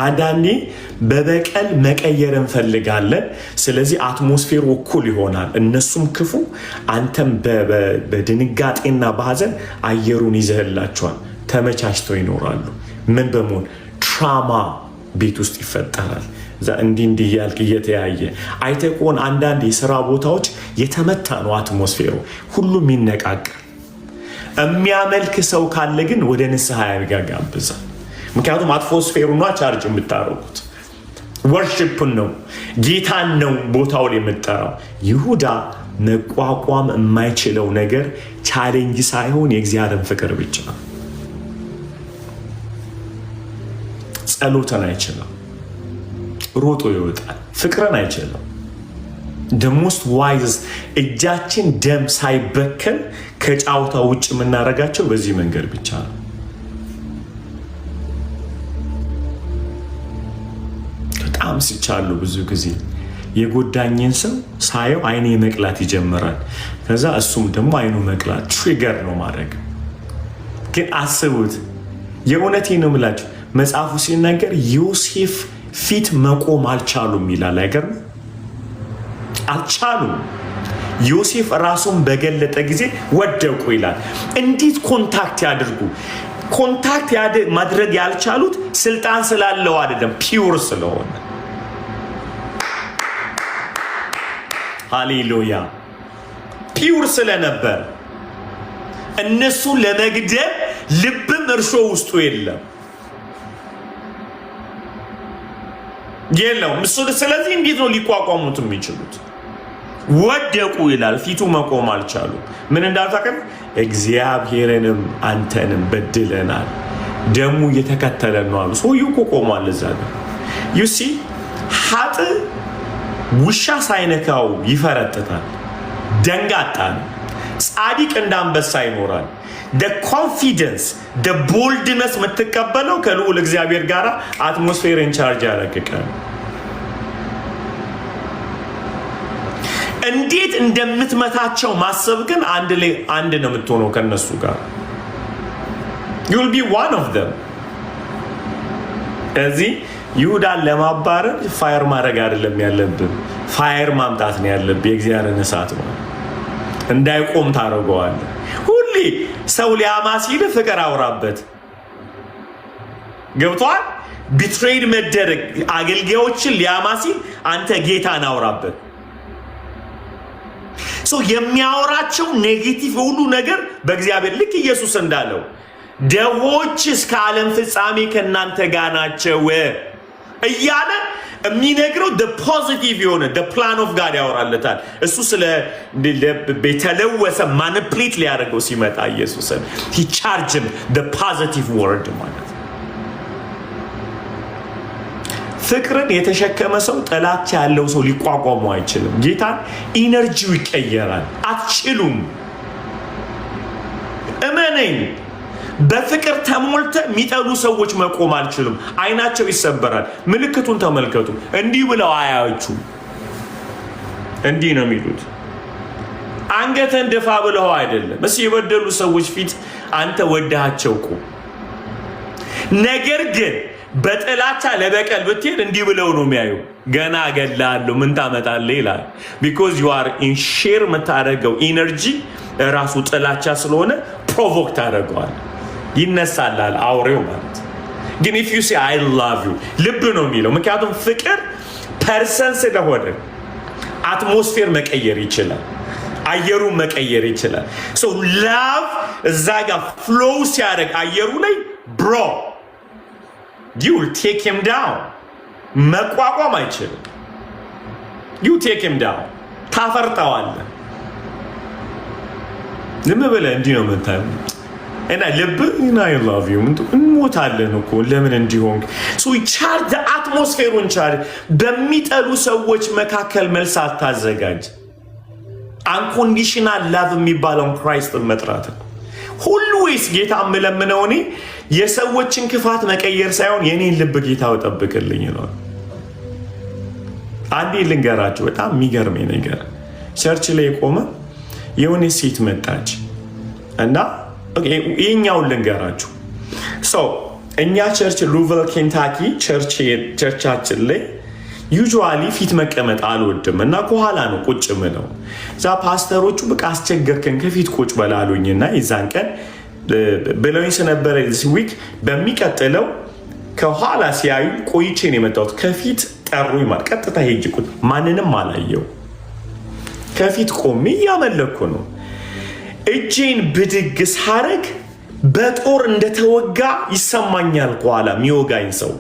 አንዳንዴ በበቀል መቀየር እንፈልጋለን። ስለዚህ አትሞስፌሩ እኩል ይሆናል። እነሱም ክፉ፣ አንተም በድንጋጤና በሐዘን አየሩን ይዘህላቸዋል። ተመቻችተው ይኖራሉ። ምን በመሆን ትራማ ቤት ውስጥ ይፈጠራል። እንዲህ እያልክ እየተያየ አይተህ ከሆነ አንዳንድ የሥራ ቦታዎች የተመታ ነው አትሞስፌሩ፣ ሁሉም ይነቃቃል። የሚያመልክ ሰው ካለ ግን ወደ ንስሐ ያጋብዛል። ምክንያቱም አትሞስፌሩና ቻርጅ የምታረጉት ወርሺፕን ነው፣ ጌታን ነው ቦታው ላይ የምጠራው። ይሁዳ መቋቋም የማይችለው ነገር ቻሌንጅ ሳይሆን የእግዚአብሔርን ፍቅር ብቻ ነው። ጸሎትን አይችልም፣ ሮጦ ይወጣል። ፍቅርን አይችልም። ደሞስት ዋይዝ እጃችን ደም ሳይበከል ከጫውታ ውጭ የምናደርጋቸው በዚህ መንገድ ብቻ ነው። በጣም ሲቻሉ ብዙ ጊዜ የጎዳኝን ሰው ሳየው አይኔ መቅላት ይጀምራል። ከዛ እሱም ደግሞ አይኑ መቅላት ትሪገር ነው ማድረግ። ግን አስቡት፣ የእውነቴ ነው የምላችሁ መጽሐፉ ሲናገር ዮሴፍ ፊት መቆም አልቻሉም ይላል። አይገርም? አልቻሉም። ዮሴፍ ራሱን በገለጠ ጊዜ ወደቁ ይላል። እንዴት ኮንታክት ያድርጉ? ኮንታክት ማድረግ ያልቻሉት ስልጣን ስላለው አይደለም፣ ፒውር ስለሆነ። ሃሌሉያ! ፒውር ስለነበር እነሱን ለመግደል ልብም እርሾ ውስጡ የለም የለውም። ስለዚህ እንዴት ነው ሊቋቋሙት የሚችሉት? ወደቁ ይላል። ፊቱ መቆም አልቻሉ። ምን እንዳልታቀም እግዚአብሔርንም አንተንም በድለናል፣ ደሙ እየተከተለን ነው አሉ። ሰውዬው እኮ ቆሟል እዛ ጋር። ዩሲ ሀጥ ውሻ ሳይነካው ይፈረጥታል። ደንጋጣ ነው። ጻድቅ እንዳንበሳ ይኖራል። ኮንፊደንስ ቦልድነስ የምትቀበለው ከልዑል እግዚአብሔር ጋር አትሞስፌርን ቻርጅ ያደርጋል። እንዴት እንደምትመታቸው ማሰብ ግን አንድ ነው የምትሆነው ከነሱ ጋር። you'll be one of them። እዚህ ይሁዳን ለማባረር ፋየር ማድረግ አይደለም ያለብን፣ ፋየር ማምጣት ነው ያለብን። የእግዚአብሔርን እሳት ነው እንዳይቆም ታደርገዋለህ። ሁሌ ሰው ሊያማ ሲል ፍቅር አውራበት። ገብቷል? ቢትሬድ መደረግ አገልጋዮችን ሊያማ ሲል አንተ ጌታን አውራበት። የሚያወራቸው ኔጌቲቭ ሁሉ ነገር በእግዚአብሔር ልክ ኢየሱስ እንዳለው ደሆች እስከ ዓለም ፍጻሜ ከእናንተ ጋር ናቸው እያለ የሚነግረው ፖዚቲቭ የሆነ ፕላን ኦፍ ጋድ ያወራለታል። እሱ ስለ የተለወሰ ማኒፕሌት ሊያደርገው ሲመጣ ኢየሱስን he charged the positive word ማለት ፍቅርን የተሸከመ ሰው ጥላቻ ያለው ሰው ሊቋቋሙ አይችልም። ጌታን ኢነርጂው ይቀየራል። አትችሉም። እመነኝ። በፍቅር ተሞልተ የሚጠሉ ሰዎች መቆም አልችሉም። አይናቸው ይሰበራል። ምልክቱን ተመልከቱ። እንዲህ ብለው አያችሁ። እንዲህ ነው የሚሉት። አንገተን ደፋ ብለው አይደለም። እስ የበደሉ ሰዎች ፊት አንተ ወዳቸው ቁም። ነገር ግን በጥላቻ ለበቀል ብትሄድ እንዲህ ብለው ነው የሚያዩ። ገና እገላለሁ ምን ታመጣለህ ይላል። ቢኮዝ ዩ አር ኢን ሼር የምታደርገው ኢነርጂ ራሱ ጥላቻ ስለሆነ ፕሮቮክ ታደርገዋል። ይነሳላል አውሬው ማለት ግን ኢፍ ዩ ሴ አይ ላቭ ዩ ልብ ነው የሚለው። ምክንያቱም ፍቅር ፐርሰን ስለሆነ አትሞስፌር መቀየር ይችላል። አየሩን መቀየር ይችላል። ሶ ላቭ እዛ ጋር ፍሎው ሲያደርግ አየሩ ላይ ብሮ you will take him down። መቋቋም አይችልም። you take him down ታፈርጠዋለህ። ዝም ብለህ እንዲህ ነው የምታየው እና ልብ I love you እንሞታለን እኮ ለምን እንዲሆን so charge the atmosphere charge። በሚጠሉ ሰዎች መካከል መልስ አታዘጋጅ። አንኮንዲሽናል ላቭ የሚባለውን ክራይስትን መጥራት ነው። ሁሉ ወይስ ጌታ የምለምነው እኔ የሰዎችን ክፋት መቀየር ሳይሆን የኔን ልብ ጌታ ጠብቅልኝ ነው። አንዴ ልንገራችሁ በጣም የሚገርመኝ ነገር ቸርች ላይ የቆመ የሆነ ሴት መጣች እና ይሄኛውን ልንገራችሁ። እኛ ቸርች ሉቨል ኬንታኪ ቸርቻችን ላይ ዩዥዋሊ ፊት መቀመጥ አልወድም እና ከኋላ ነው ቁጭ ምለው። እዛ ፓስተሮቹ በቃ አስቸገርከን ከፊት ቁጭ በላሉኝና የዛን ቀን ብለውኝ ስለነበረ ዊክ በሚቀጥለው ከኋላ ሲያዩ ቆይቼ ነው የመጣሁት። ከፊት ጠሩኝ ማለት ቀጥታ ሄጅ ቁጭ ማንንም አላየው። ከፊት ቆሜ እያመለኩ ነው። እጄን ብድግ ሳረግ በጦር እንደተወጋ ይሰማኛል። ከኋላ የሚወጋኝ ሰው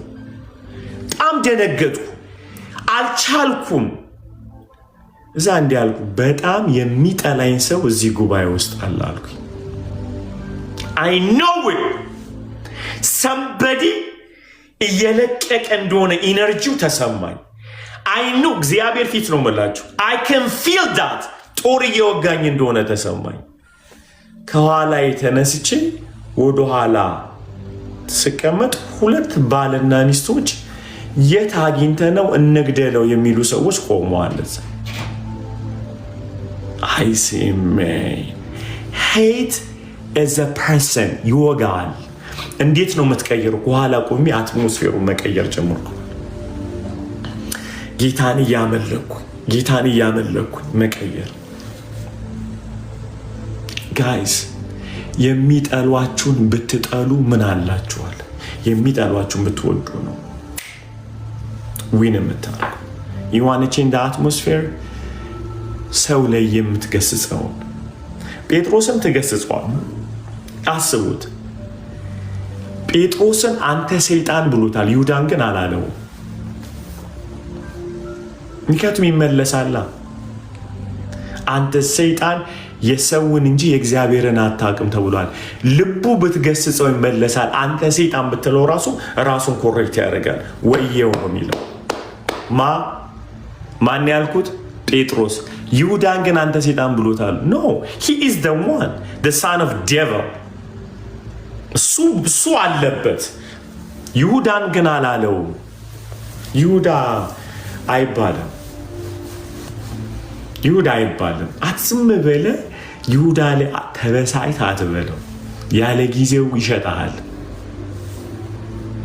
በጣም ደነገጥኩ። አልቻልኩም። እዛ እንዲህ አልኩ፣ በጣም የሚጠላኝ ሰው እዚህ ጉባኤ ውስጥ አለ አልኩኝ። I know it somebody እየለቀቀ እንደሆነ ኢነርጂው ተሰማኝ። I know እግዚአብሔር ፊት ነው የምላችሁ። I can feel that ጦር እየወጋኝ እንደሆነ ተሰማኝ። ከኋላ የተነስቼ ወደኋላ ስቀመጥ ሁለት ባልና ሚስቶች የት አግኝተ ነው እንግደለው የሚሉ ሰዎች ቆመዋል። I say man hate as a person ይወጋል። እንዴት ነው የምትቀይሩ? ከኋላ ቆሜ አትሞስፌሩን መቀየር ጀመርኩ። ጌታን እያመለኩ መቀየር። ጋይስ የሚጠሏችሁን ብትጠሉ ምን አላችኋል? የሚጠሏችሁን ብትወዱ ነው ዊን የምታደርጉ። you want to change the atmosphere ሰው ላይ የምትገስጸው ጴጥሮስን ትገስጸዋል። አስቡት፣ ጴጥሮስን አንተ ሰይጣን ብሎታል፣ ይሁዳን ግን አላለው። ምክንያቱም ይመለሳላ። አንተ ሰይጣን የሰውን እንጂ የእግዚአብሔርን አታውቅም ተብሏል። ልቡ ብትገስጸው ይመለሳል። አንተ ሰይጣን ብትለው ራሱን ኮሬክት ያደርጋል። ወየው ነው የሚለው ማን ያልኩት? ጴጥሮስ። ይሁዳን ግን አንተ ሰይጣን ብሎታል። ኖ he is the one the son of devil እሱ አለበት። ይሁዳን ግን አላለው። ይሁዳ አይባልም። አትዝም በለ ይሁዳ ላይ ተበሳጭት አትበለው። ያለ ጊዜው ይሸጣል።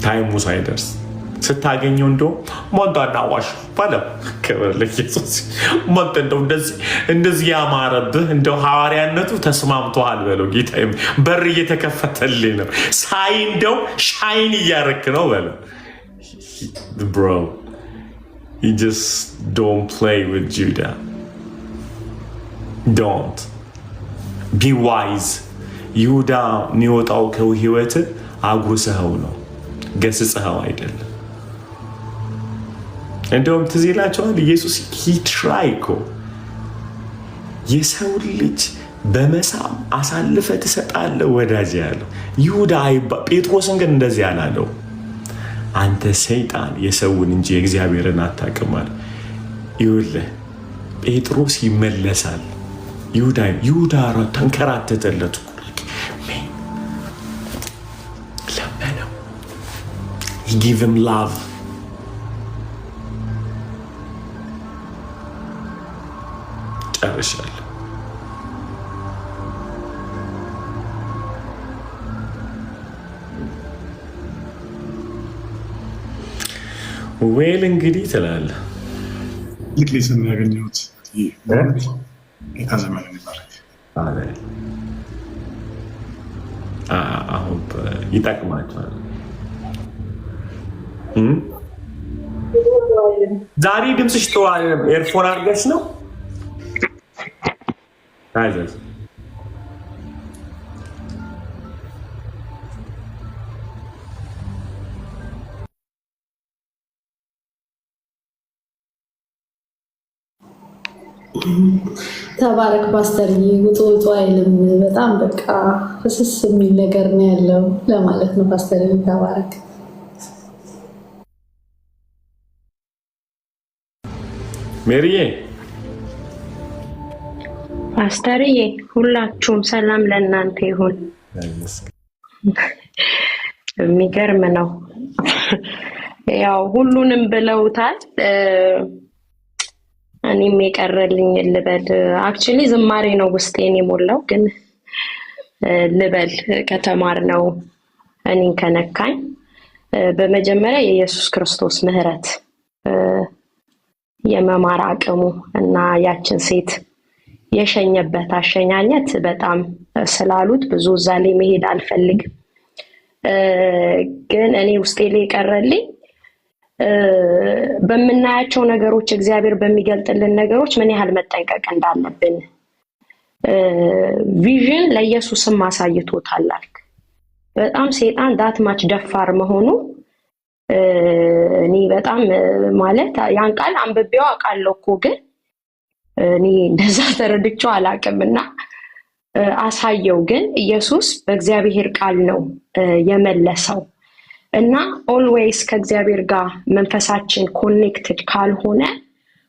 ታይሙ ሳይደርስ ስታገኘው እንደው ሞንታና ዋሽ ባለው ክብር ለኢየሱስ ሞንተ እንደዚህ ያማረብህ እንደው ሐዋርያነቱ ተስማምቷል በለው። ጌታዬ በር እየተከፈተልኝ ነው ሳይ እንደው ሻይን እያረክ ነው በለው። bro you just don't play with Judah. don't be wise. ይሁዳ የሚወጣው ከህይወት አጉርሰኸው ነው፣ ገስጸኸው አይደለም። እንደውም ትዝ ይላቸዋል ኢየሱስ ትራይ እኮ የሰው ልጅ በመሳም አሳልፈህ ትሰጣለህ ወዳጅ ያለው ይሁዳ ጴጥሮስን ግን እንደዚህ አላለው። አንተ ሰይጣን የሰውን እንጂ እግዚአብሔርን አታውቅም። ይኸውልህ ጴጥሮስ ይመለሳል። ይሁዳ ተንከራተተለት እኮ ለመነው። he give him love ጨርሻለሁ። ዌል እንግዲህ ትላለህ ልክ ሊስም ያገኘሁት ጌታ ዘመን ይባረክ። አሁን ይጠቅማቸዋል። ዛሬ ድምፅሽ ተዋል። ኤርፎን አድርገሽ ነው ታዘዝ። ተባረክ ፓስተር። ውጡ ውጡ አይልም። በጣም በቃ ፍስስ የሚል ነገር ነው ያለው ለማለት ነው። ፓስተር ተባረክ። ሜሪዬ ፓስተርዬ፣ ሁላችሁም ሰላም ለእናንተ ይሁን። የሚገርም ነው። ያው ሁሉንም ብለውታል። እኔም የቀረልኝ ልበል። አክቹሊ ዝማሬ ነው ውስጤን የሞላው፣ ግን ልበል ከተማር ነው እኔን ከነካኝ። በመጀመሪያ የኢየሱስ ክርስቶስ ምሕረት የመማር አቅሙ እና ያችን ሴት የሸኘበት አሸኛኘት በጣም ስላሉት ብዙ እዛ ላይ መሄድ አልፈልግም። ግን እኔ ውስጤ ላይ የቀረልኝ በምናያቸው ነገሮች እግዚአብሔር በሚገልጥልን ነገሮች ምን ያህል መጠንቀቅ እንዳለብን ቪዥን ለኢየሱስም አሳይቶታል። በጣም ሰይጣን ዳትማች ደፋር መሆኑ እኔ በጣም ማለት ያን ቃል አንብቤው አውቃለሁ እኮ ግን እኔ እንደዛ ተረድቼው አላውቅምና አሳየው። ግን ኢየሱስ በእግዚአብሔር ቃል ነው የመለሰው እና ኦልዌይስ ከእግዚአብሔር ጋር መንፈሳችን ኮኔክትድ ካልሆነ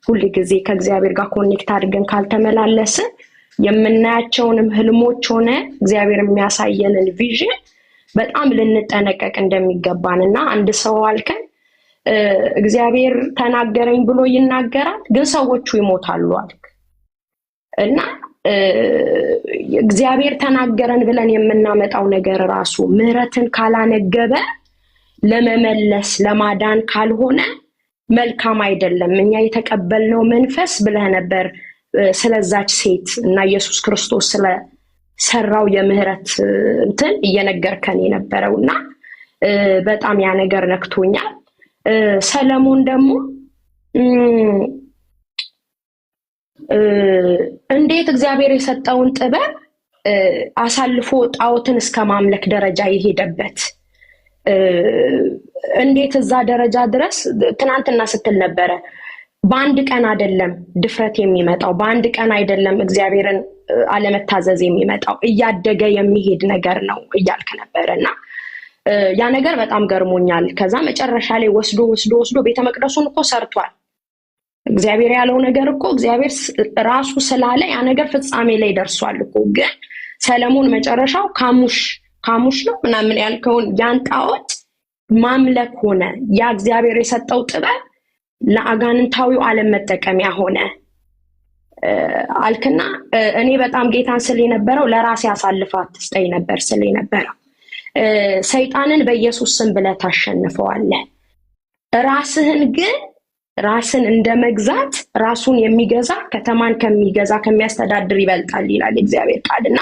ሁሉ ጊዜ ከእግዚአብሔር ጋር ኮኔክት አድርገን ካልተመላለስን የምናያቸውንም ህልሞች ሆነ እግዚአብሔር የሚያሳየንን ቪዥን በጣም ልንጠነቀቅ እንደሚገባንና አንድ ሰው አልከን እግዚአብሔር ተናገረኝ ብሎ ይናገራል፣ ግን ሰዎቹ ይሞታሉ አልክ እና እግዚአብሔር ተናገረን ብለን የምናመጣው ነገር ራሱ ምሕረትን ካላነገበ ለመመለስ ለማዳን ካልሆነ መልካም አይደለም። እኛ የተቀበልነው መንፈስ ብለህ ነበር ስለዛች ሴት እና ኢየሱስ ክርስቶስ ስለሰራው የምህረት እንትን እየነገርከን የነበረውና በጣም ያ ነገር ነክቶኛል። ሰለሞን ደግሞ እንዴት እግዚአብሔር የሰጠውን ጥበብ አሳልፎ ጣዖትን እስከ ማምለክ ደረጃ የሄደበት እንዴት እዛ ደረጃ ድረስ ትናንትና ስትል ነበረ። በአንድ ቀን አይደለም ድፍረት የሚመጣው፣ በአንድ ቀን አይደለም እግዚአብሔርን አለመታዘዝ የሚመጣው፣ እያደገ የሚሄድ ነገር ነው እያልክ ነበርና ያ ነገር በጣም ገርሞኛል። ከዛ መጨረሻ ላይ ወስዶ ቤተ መቅደሱን እኮ ሰርቷል። እግዚአብሔር ያለው ነገር እኮ እግዚአብሔር ራሱ ስላለ ያ ነገር ፍጻሜ ላይ ደርሷል እኮ። ግን ሰለሞን መጨረሻው ካሙሽ ነው ምናምን ያልከውን ያን ጣዖት ማምለክ ሆነ። ያ እግዚአብሔር የሰጠው ጥበብ ለአጋንንታዊው ዓለም መጠቀሚያ ሆነ አልክና እኔ በጣም ጌታን ስለ የነበረው ለራሴ አሳልፋት ስጠኝ ነበር ስለ የነበረው ሰይጣንን በኢየሱስ ስም ብለህ ታሸንፈዋለህ። ራስህን ግን ራስን እንደመግዛት ራሱን የሚገዛ ከተማን ከሚገዛ ከሚያስተዳድር ይበልጣል ይላል እግዚአብሔር ቃልና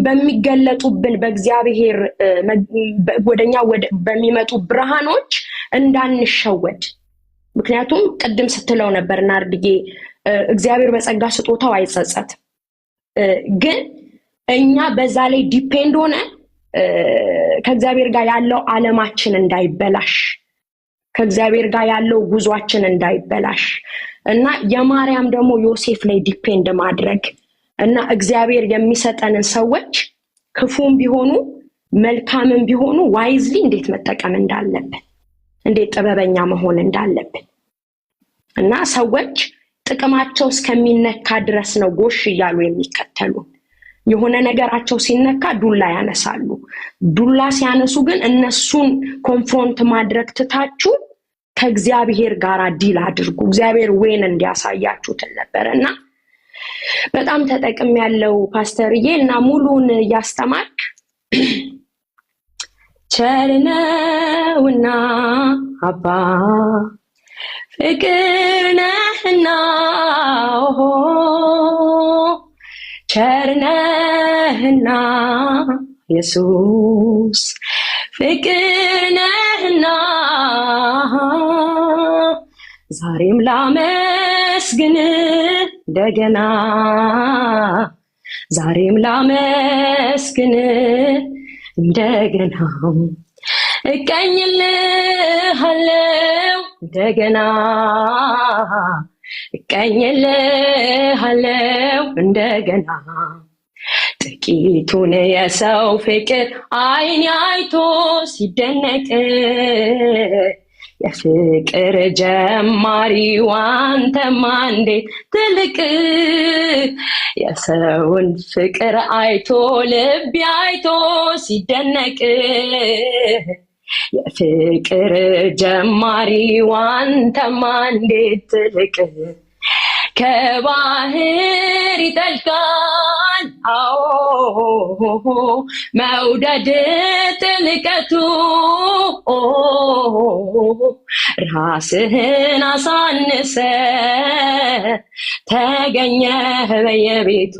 በሚገለጡብን በእግዚአብሔር ወደኛ በሚመጡ ብርሃኖች እንዳንሸወድ። ምክንያቱም ቅድም ስትለው ነበር ናርድዬ እግዚአብሔር በጸጋ ስጦታው አይጸጸትም። ግን እኛ በዛ ላይ ዲፔንድ ሆነ ከእግዚአብሔር ጋር ያለው ዓለማችን እንዳይበላሽ፣ ከእግዚአብሔር ጋር ያለው ጉዟችን እንዳይበላሽ እና የማርያም ደግሞ ዮሴፍ ላይ ዲፔንድ ማድረግ እና እግዚአብሔር የሚሰጠንን ሰዎች ክፉም ቢሆኑ መልካምም ቢሆኑ ዋይዝሊ እንዴት መጠቀም እንዳለብን እንዴት ጥበበኛ መሆን እንዳለብን እና ሰዎች ጥቅማቸው እስከሚነካ ድረስ ነው ጎሽ እያሉ የሚከተሉ የሆነ ነገራቸው ሲነካ ዱላ ያነሳሉ ዱላ ሲያነሱ ግን እነሱን ኮንፍሮንት ማድረግ ትታችሁ ከእግዚአብሔር ጋር ዲል አድርጉ እግዚአብሔር ወይን እንዲያሳያችሁ ተነበረና በጣም ተጠቅም ያለው ፓስተርዬ እና ሙሉን ያስተማርክ ቸርነውና አባ ፍቅርነህና ቸርነህና ኢየሱስ ፍቅርነህና ዛሬም ላመስግን እንደገና ዛሬም ላመስግን እንደገና እቀኝልሃለው እንደገና እቀኝልሃለው እንደገና ጥቂቱን የሰው ፍቅር አይን አይቶ ሲደነቅ የፍቅር ጀማሪው አንተማ እንዴት ትልቅ የሰውን ፍቅር አይቶ ልብ አይቶ ሲደነቅ የፍቅር ጀማሪው አንተማ እንዴት ትልቅ ከባህር ይጠልቃል መውደድ ጥልቀቱ ራስህን አሳንሰ ተገኘህ በየቤቱ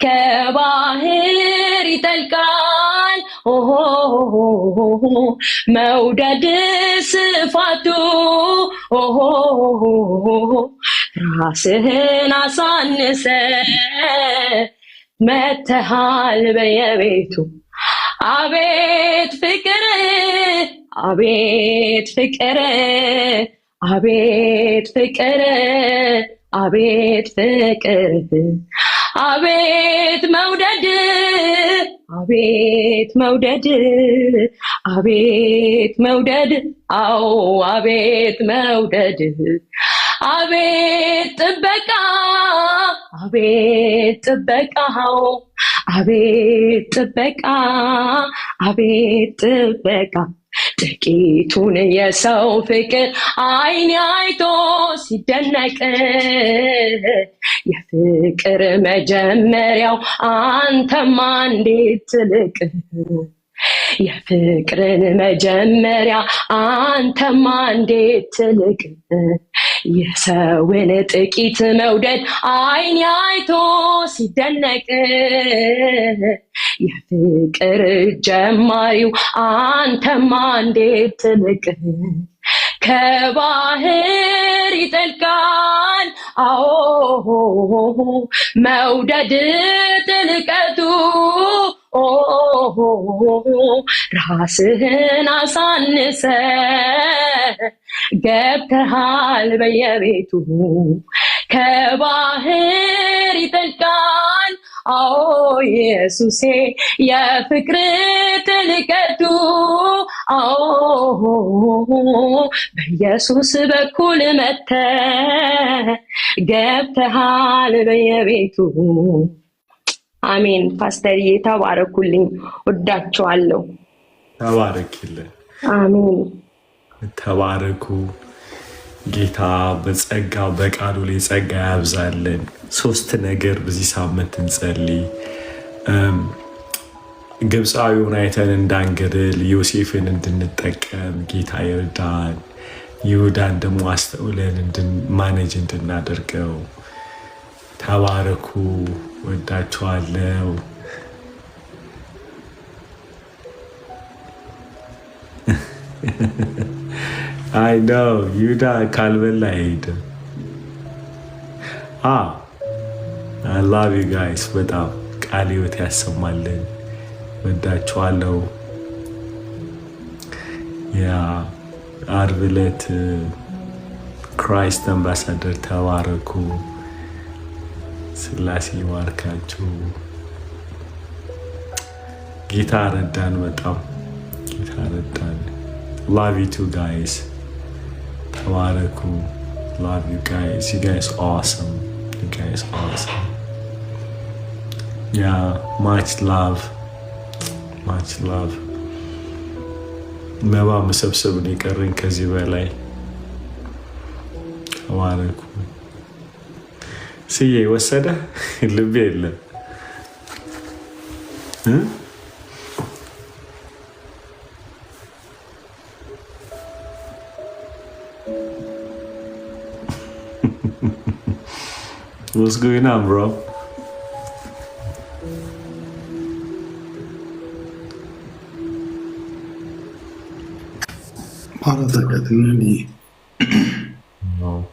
ከባህር ይጠልቃል መውደድ ስፋቱ ራስህን አሳንሰ መተሃል በየቤቱ አቤት ፍቅር አቤት ፍቅር አቤት ፍቅር አቤት ፍቅር አቤት መውደድ አቤት መውደድ አቤት መውደድ አዎ አቤት መውደድ አቤት ጥበቃ አቤት ጥበቃው አቤት ጥበቃ አቤት ጥበቃ ጥቂቱን የሰው ፍቅር አይን አይቶ ሲደነቅ የፍቅር መጀመሪያው አንተማ እንዴት ትልቅ የፍቅርን መጀመሪያ አንተማ እንዴት ትልቅ የሰውን ጥቂት መውደድ አይን አይቶ ሲደነቅ የፍቅር ጀማሪው አንተማ እንዴት ትልቅ ከባህር ይጠልቃል መውደድ ጥልቀቱ ራስህን አሳንሰ ገብተሃል በየቤቱ ከባህር ይጠልቃል ኢየሱሴ የፍቅር ጥልቀቱ በኢየሱስ በኩል መተ ገብተሃል በየቤቱ አሜን ፓስተርዬ ተባረኩልኝ ወዳችኋለሁ ተባረክልኝ አሜን ተባረኩ ጌታ በጸጋው በቃሉ ላይ ጸጋ ያብዛልን ሶስት ነገር በዚህ ሳምንት እንጸልይ ግብፃዊውን አይተን እንዳንገድል ዮሴፍን እንድንጠቀም ጌታ ይርዳን ይሁዳን ደግሞ አስተውለን ማኔጅ እንድናደርገው ተባረኩ ወዳችኋለሁ I know ይሁዳ ካልበላ አይሄድም I love you guys በጣም ቃል ሕይወት ያሰማልን ወዳችኋለሁ ዓርብ ዕለት ክራይስት አምባሳደር ተባረኩ ስላሴ ይባርካችሁ ጌታ ረዳን በጣም ጌታ ረዳን። ላቭ ዩ ቱ ጋይስ ተባረኩ። ላቭ ዩ ጋይስ ዩ ጋይስ ኦሰም ዩ ጋይስ ኦሰም ያ ማች ላቭ ማች ላቭ። መባ መሰብሰብን የቀረኝ ከዚህ በላይ ተባረኩ። ስዬ ወሰደ ልቤ የለም What's going on, bro? No.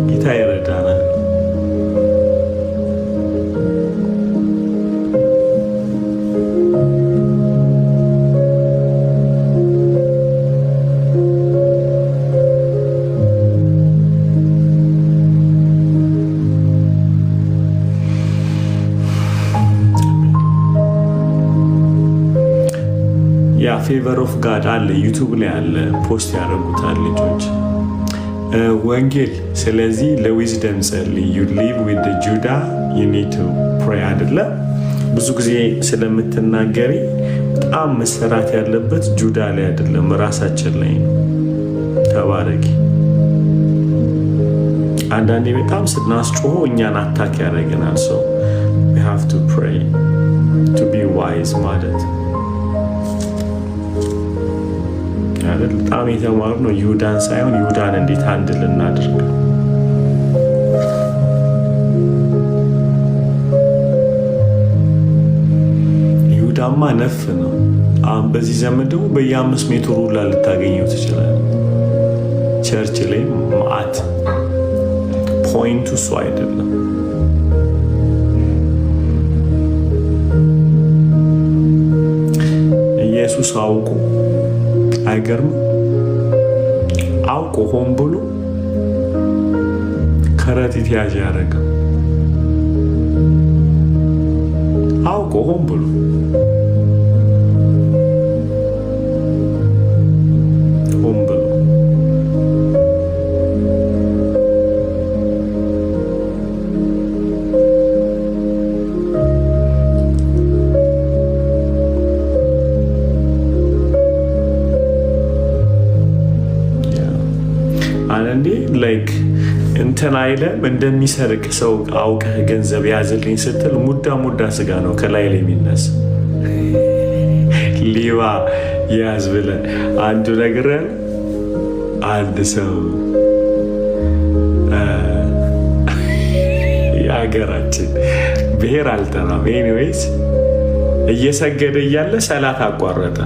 ጌታ ይረዳናል። ያ ፌቨር ኦፍ ጋድ አለ ዩቱብ ላይ አለ፣ ፖስት ያደርጉታል ልጆች ወንጌል። ስለዚህ ለዊዝደም ጸልይ። ዩ ሊቭ ዊዝ ጁዳ ዩ ኒድ ቱ ፕሬይ አይደለ? ብዙ ጊዜ ስለምትናገሪ በጣም መሰራት ያለበት ጁዳ ላይ አይደለም ራሳችን ላይ ነው። ተባረኪ። አንዳንዴ በጣም ስናስጮሆ እኛን አታክ ያደርገናል። ሰው we have to pray to be wise ማለት አይደል? በጣም የተማርነው ይሁዳን ሳይሆን ይሁዳን እንዴት አንድ ልናድርግ። ይሁዳማ ነፍ ነው። አሁን በዚህ ዘመን ደግሞ በየ5 ሜትሩ ሁላ ልታገኘው ትችላለህ። ቸርች ላይ ማአት ፖይንቱ እሱ አይደለም። ኢየሱስ አውቁ አይገርም? አውቆ ሆን ብሎ ከረጢት ያዥ ያደረገ አውቆ ሆን ብሎ አንዴ ላይክ እንትን አይለም እንደሚሰርቅ ሰው አውቀህ ገንዘብ ያዝልኝ ስትል ሙዳ ስጋ ነው ከላይ ላይ የሚነሳ ሊባ ያዝ ብለህ አንዱ ነገር አንድ ሰው ያ ሀገራችን ብሔር አልጠራም። ኤኒዌይስ እየሰገደ እያለ ሰላት አቋረጠ።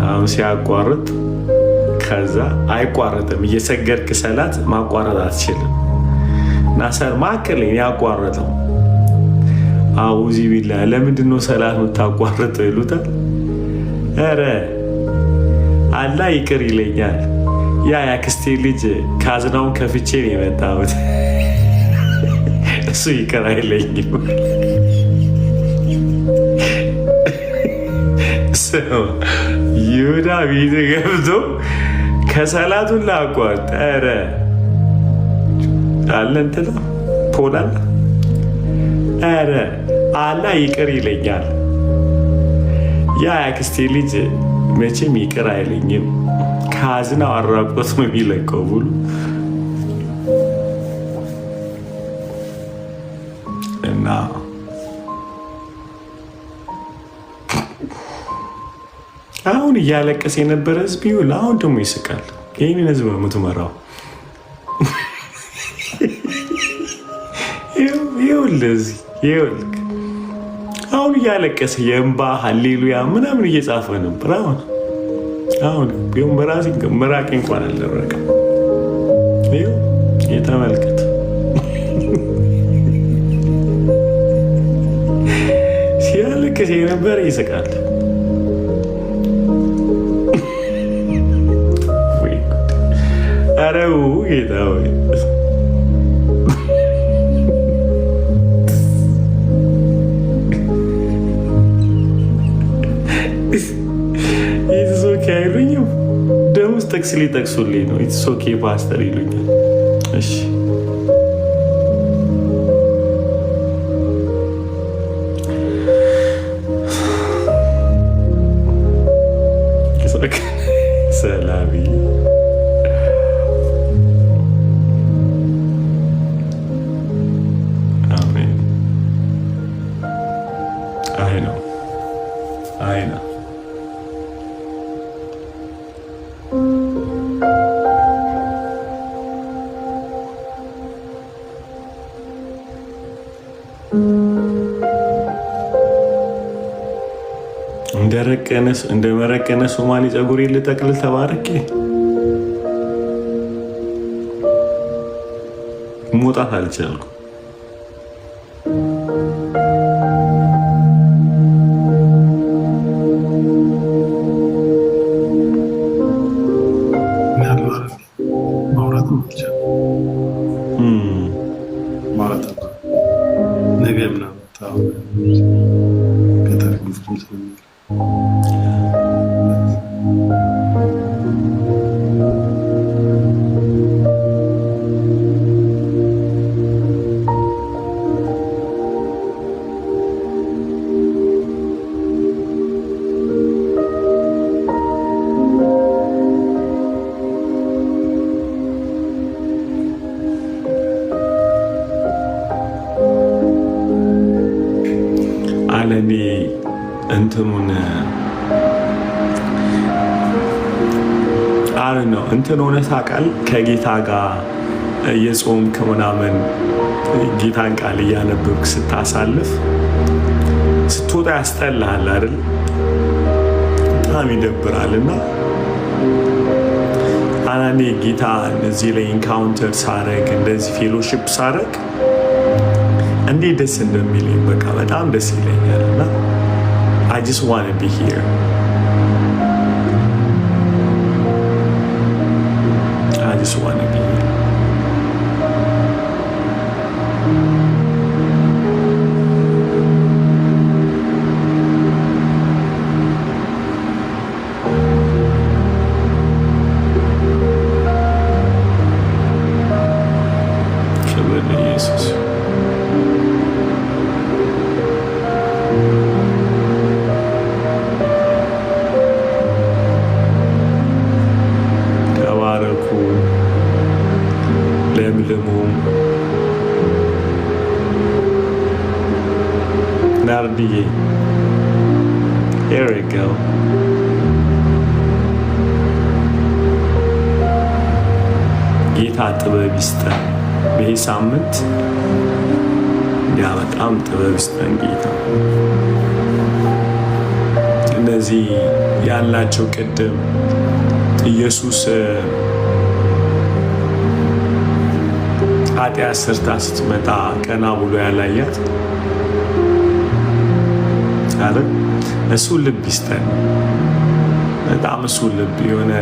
አሁን ሲያቋርጥ ከዛ አይቋረጥም። እየሰገድክ ሰላት ማቋረጥ አትችልም። ናሰር ማከለ ያቋረጠው አውዚ ቢላ ለምንድነው ሰላት የምታቋርጠው ይሉታል። ኧረ አላህ ይቅር ይለኛል። ያክስቴ ልጅ ካዝናውን ከፍቼ ነው የመጣሁት። እሱ ይቅር አይለኝም። ይሁዳ ቤት ገብቶ ከሰላቱን ላቋርጥ። ኧረ አለ እንትና ፖላል። ኧረ አላህ ይቅር ይለኛል። ያክስቴ ልጅ መቼም ይቅር አይለኝም። ካዝናው አራቆት ነው የሚለቀው ብሎ እና አሁን እያለቀሰ የነበረ ህዝብ ይውል፣ አሁን ደግሞ ይስቃል። ይህንን ህዝብ ነው የምትመራው። ይኸውልህ አሁን እያለቀሰ የእንባ ሀሌሉያ ምናምን እየጻፈ ነበር። አሁን ቢሆን በራሴ ምራቄ እንኳን አልደረቀም። ይኸው የተመልከት ሲያለቅስ የነበረ ይስቃል። አረው ጌታ ወይ ኢትሶኬ አይሉኝም። ደሞዝ ጥቅስ ሊጠቅሱልኝ ነው። ኢትሶኬ ፓስተር ይሉኛል። እሺ ሰላቢ አሜን። አይ ነው እንደመረቀነ ሶማሌ ጸጉሬ ልጠቅልል ተባረኬ መውጣት አልቻልኩም። አለኔ እንትኑን ነው እንትን ሆነ ታውቃል። ከጌታ ጋር የጾምክ ምናምን ጌታን ቃል እያነበብክ ስታሳልፍ ስትወጣ ያስጠላሃል አይደል? በጣም ይደብራል። እና አናኔ ጌታ እዚህ ላይ ኢንካውንተር ሳረግ እንደዚህ ፌሎሺፕ ሳረግ እንዴት ደስ እንደሚለኝ በቃ በጣም ደስ ይለኛል። እና I just want to be here. I just want to be here. ክብር ለኢየሱስ። ናርዲዬ here we go. ጌታ ጥበብ ይስጠን። ይህ ሳምንት ያ በጣም ጥበብ ይስጠን ጌታ። እነዚህ ያላቸው ቅድም ኢየሱስ ኃጢአት ሰርታ ስትመጣ ቀና ብሎ ያላያት አይደል? እሱ ልብ ይስጠን በጣም እሱ ልብ የሆነ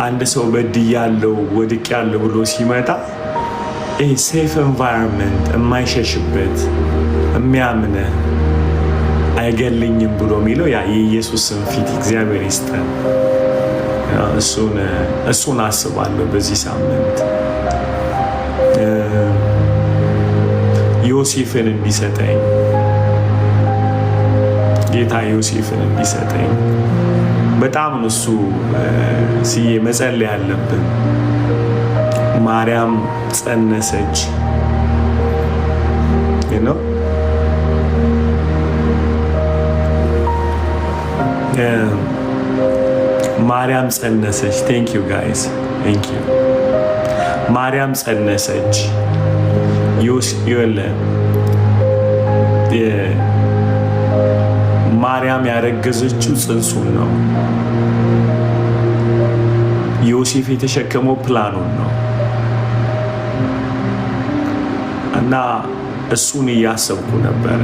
አንድ ሰው በድያለሁ ወድቄያለሁ ብሎ ሲመጣ ይሄ ሴፍ ኤንቫይሮንመንት የማይሸሽበት የሚያምነ አይገልኝም ብሎ የሚለው ያ የኢየሱስን ፊት እግዚአብሔር ይስጠን። እሱን አስባለሁ በዚህ ሳምንት ዮሴፍን እንዲሰጠኝ ጌታ ዮሴፍን እንዲሰጠኝ በጣም እሱ ሲዬ መጸለይ ያለብን። ማርያም ጸነሰች ነው ማርያም ጸነሰች። ቴንክ ዩ ጋይስ ቴንክ ዩ። ማርያም ጸነሰች። ማርያም ያረገዘችው ጽንሱን ነው። ዮሴፍ የተሸከመው ፕላኑን ነው እና እሱን እያሰብኩ ነበረ።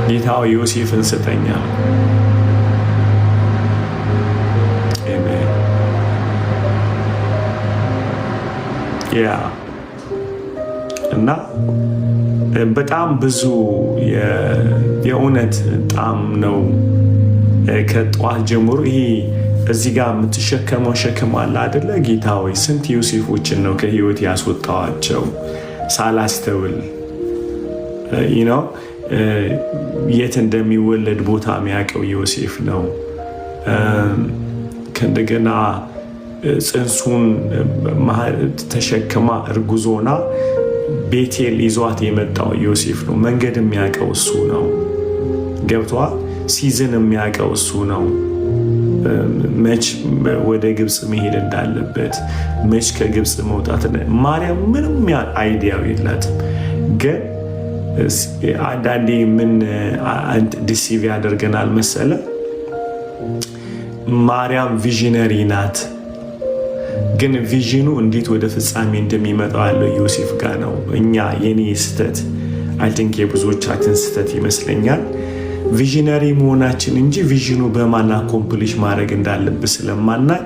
ጌታው ዮሴፍን ስጠኛ። ያ እና በጣም ብዙ የእውነት ጣም ነው። ከጠዋት ጀምሮ ይሄ እዚህ ጋር የምትሸከመው ሸክም አለ አይደለ? ጌታ ሆይ ስንት ዮሴፎችን ነው ከህይወት ያስወጣዋቸው ሳላስተውል። የት እንደሚወለድ ቦታ የሚያውቀው ዮሴፍ ነው። ከእንደገና ጽንሱን ተሸክማ እርጉዞና ቤቴል ይዟት የመጣው ዮሴፍ ነው። መንገድ የሚያውቀው እሱ ነው። ገብቷል። ሲዝን የሚያውቀው እሱ ነው። መች ወደ ግብፅ መሄድ እንዳለበት፣ መች ከግብፅ መውጣት። ማርያም ምንም አይዲያው የላትም። ግን አንዳንዴ ምን ዲሲቭ ያደርገናል መሰለ? ማርያም ቪዥነሪ ናት። ግን ቪዥኑ እንዴት ወደ ፍጻሜ እንደሚመጣው ያለው ዮሴፍ ጋር ነው። እኛ የኔ ስህተት አይ ቲንክ የብዙዎቻችን ስህተት ይመስለኛል ቪዥነሪ መሆናችን እንጂ ቪዥኑ በማን አኮምፕሊሽ ማድረግ እንዳለብን ስለማናቅ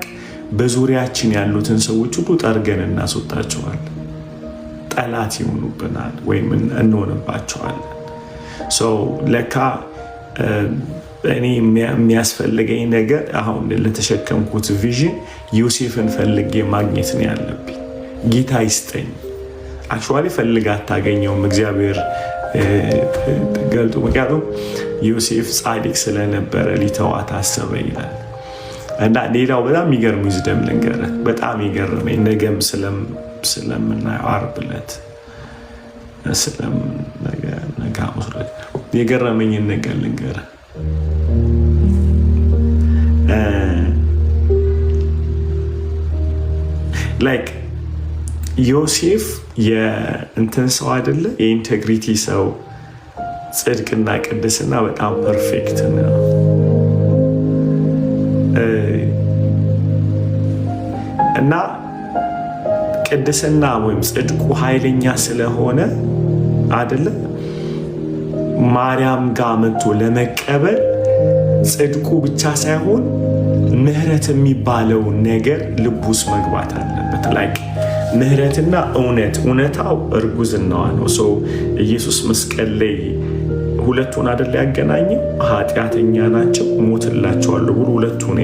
በዙሪያችን ያሉትን ሰዎች ሁሉ ጠርገን እናስወጣቸዋለን። ጠላት ይሆኑብናል ወይም እንሆንባቸዋለን። ለካ እኔ የሚያስፈልገኝ ነገር አሁን ለተሸከምኩት ቪዥን ዮሴፍን ፈልጌ ማግኘት ነው ያለብኝ። ጌታ ይስጠኝ። አክቹዋሊ ፈልግ አታገኘውም እግዚአብሔር ገልጦ። ምክንያቱም ዮሴፍ ጻድቅ ስለነበረ ሊተዋት አሰበ ይላል። እና ሌላው በጣም የሚገርም ዊዝደም ልንገርህ፣ በጣም የገረመኝ ነገም ስለምናየው ዓርብ ዕለት የገረመኝን ነገር ልንገርህ። ላይክ ዮሴፍ የእንትን ሰው አይደለ? የኢንቴግሪቲ ሰው፣ ጽድቅና ቅድስና በጣም ፐርፌክት ነው። እና ቅድስና ወይም ጽድቁ ኃይለኛ ስለሆነ አይደለ? ማርያም ጋር መጥቶ ለመቀበል ጽድቁ ብቻ ሳይሆን ምህረት የሚባለው ነገር ልብ ውስጥ መግባት አለበት። ላይክ ምህረትና እውነታው እርጉዝናዋ ነው። ሰው ኢየሱስ መስቀል ላይ ሁለቱን አይደል ያገናኘው? ኃጢአተኛ ናቸው ሞትላቸዋለሁ ብሎ ሁለቱን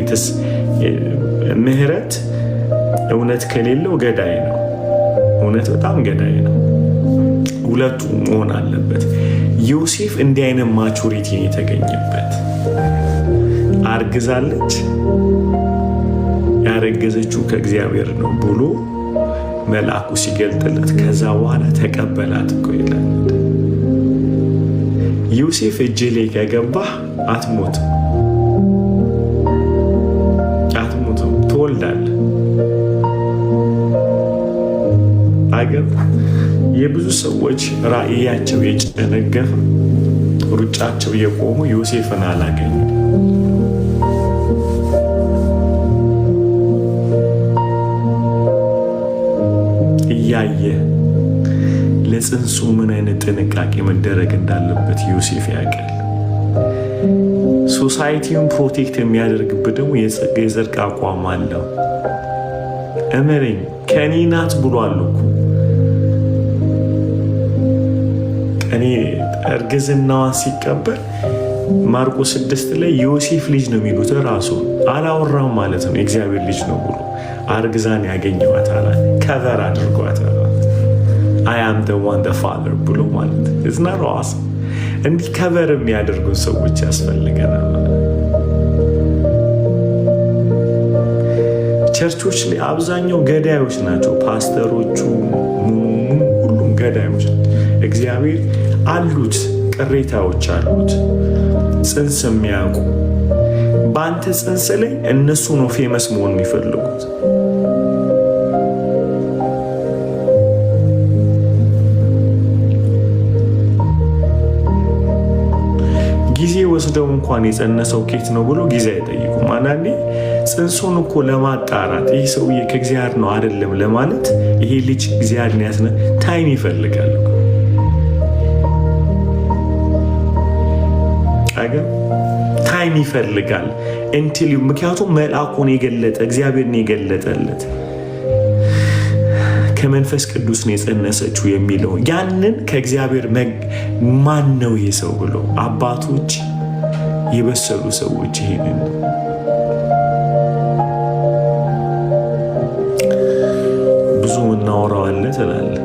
ምህረት እውነት ከሌለው ገዳይ ነው። እውነት በጣም ገዳይ ነው። ሁለቱ መሆን አለበት። ዮሴፍ እንዲህ አይነት ማቹሪቲ የተገኘበት አርግዛለች፣ ያረገዘችው ከእግዚአብሔር ነው ብሎ መልአኩ ሲገልጥለት ከዛ በኋላ ተቀበላት እኮ ይላል። ዮሴፍ እጅ ላይ ከገባህ አትሞትም፣ ትወልዳለህ። አገር የብዙ ሰዎች ራእያቸው የጨነገፈ ሩጫቸው የቆሙ ዮሴፍን አላገኙ። እያየ ለጽንሱ ምን አይነት ጥንቃቄ መደረግ እንዳለበት ዮሴፍ ያውቃል። ሶሳይቲውን ፕሮቴክት የሚያደርግበት ደግሞ የጽድቅ አቋም አለው። እመረኝ ከኔ ናት ብሏል እኮ እኔ እርግዝናዋን ሲቀበል ማርቆስ 6 ላይ ዮሴፍ ልጅ ነው የሚሉት ራሱ አላወራም ማለት ነው። የእግዚአብሔር ልጅ ነው ብሎ አርግዛን ያገኘዋት አላ ከቨር አድርጓት አይ አም ዘ ዋን ዘ ፋዘር ብሎ ማለት እዝና ራስ እንዲህ ከቨር የሚያደርጉ ሰዎች ያስፈልገናል። ቸርቾች ላይ አብዛኛው ገዳዮች ናቸው። ፓስተሮቹ ሁሉም ገዳዮች። እግዚአብሔር አሉት ቅሬታዎች አሉት፣ ጽንስ የሚያውቁ በአንተ ጽንስ ላይ እነሱ ነው ፌመስ መሆን የሚፈልጉት። ጊዜ ወስደው እንኳን የጸነሰው ኬት ነው ብሎ ጊዜ አይጠይቁም። አንዳንዴ ጽንሱን እኮ ለማጣራት ይህ ሰውዬ ከእግዚአብሔር ነው አይደለም ለማለት ይሄ ልጅ እግዚአብሔርን ያስነ ታይም ይፈልጋል። ታይም ይፈልጋል እንትን ምክንያቱም መልአኩን የገለጠ እግዚአብሔርን የገለጠለት ከመንፈስ ቅዱስ ነው የጸነሰችው የሚለው ያንን ከእግዚአብሔር ማን ነው ይሄ ሰው ብሎ አባቶች የበሰሉ ሰዎች ይሄንን ብዙ እናወራዋለን ትላለህ።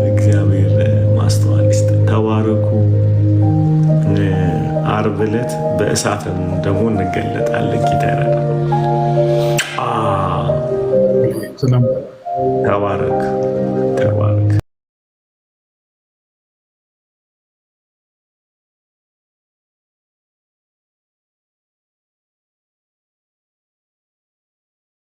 እግዚአብሔር ማስተዋል ይስጥ። ተባረኩ። ዓርብ ዕለት በእሳትን ደግሞ እንገለጣለን። ጌታ ይረዳል። ተባረክ።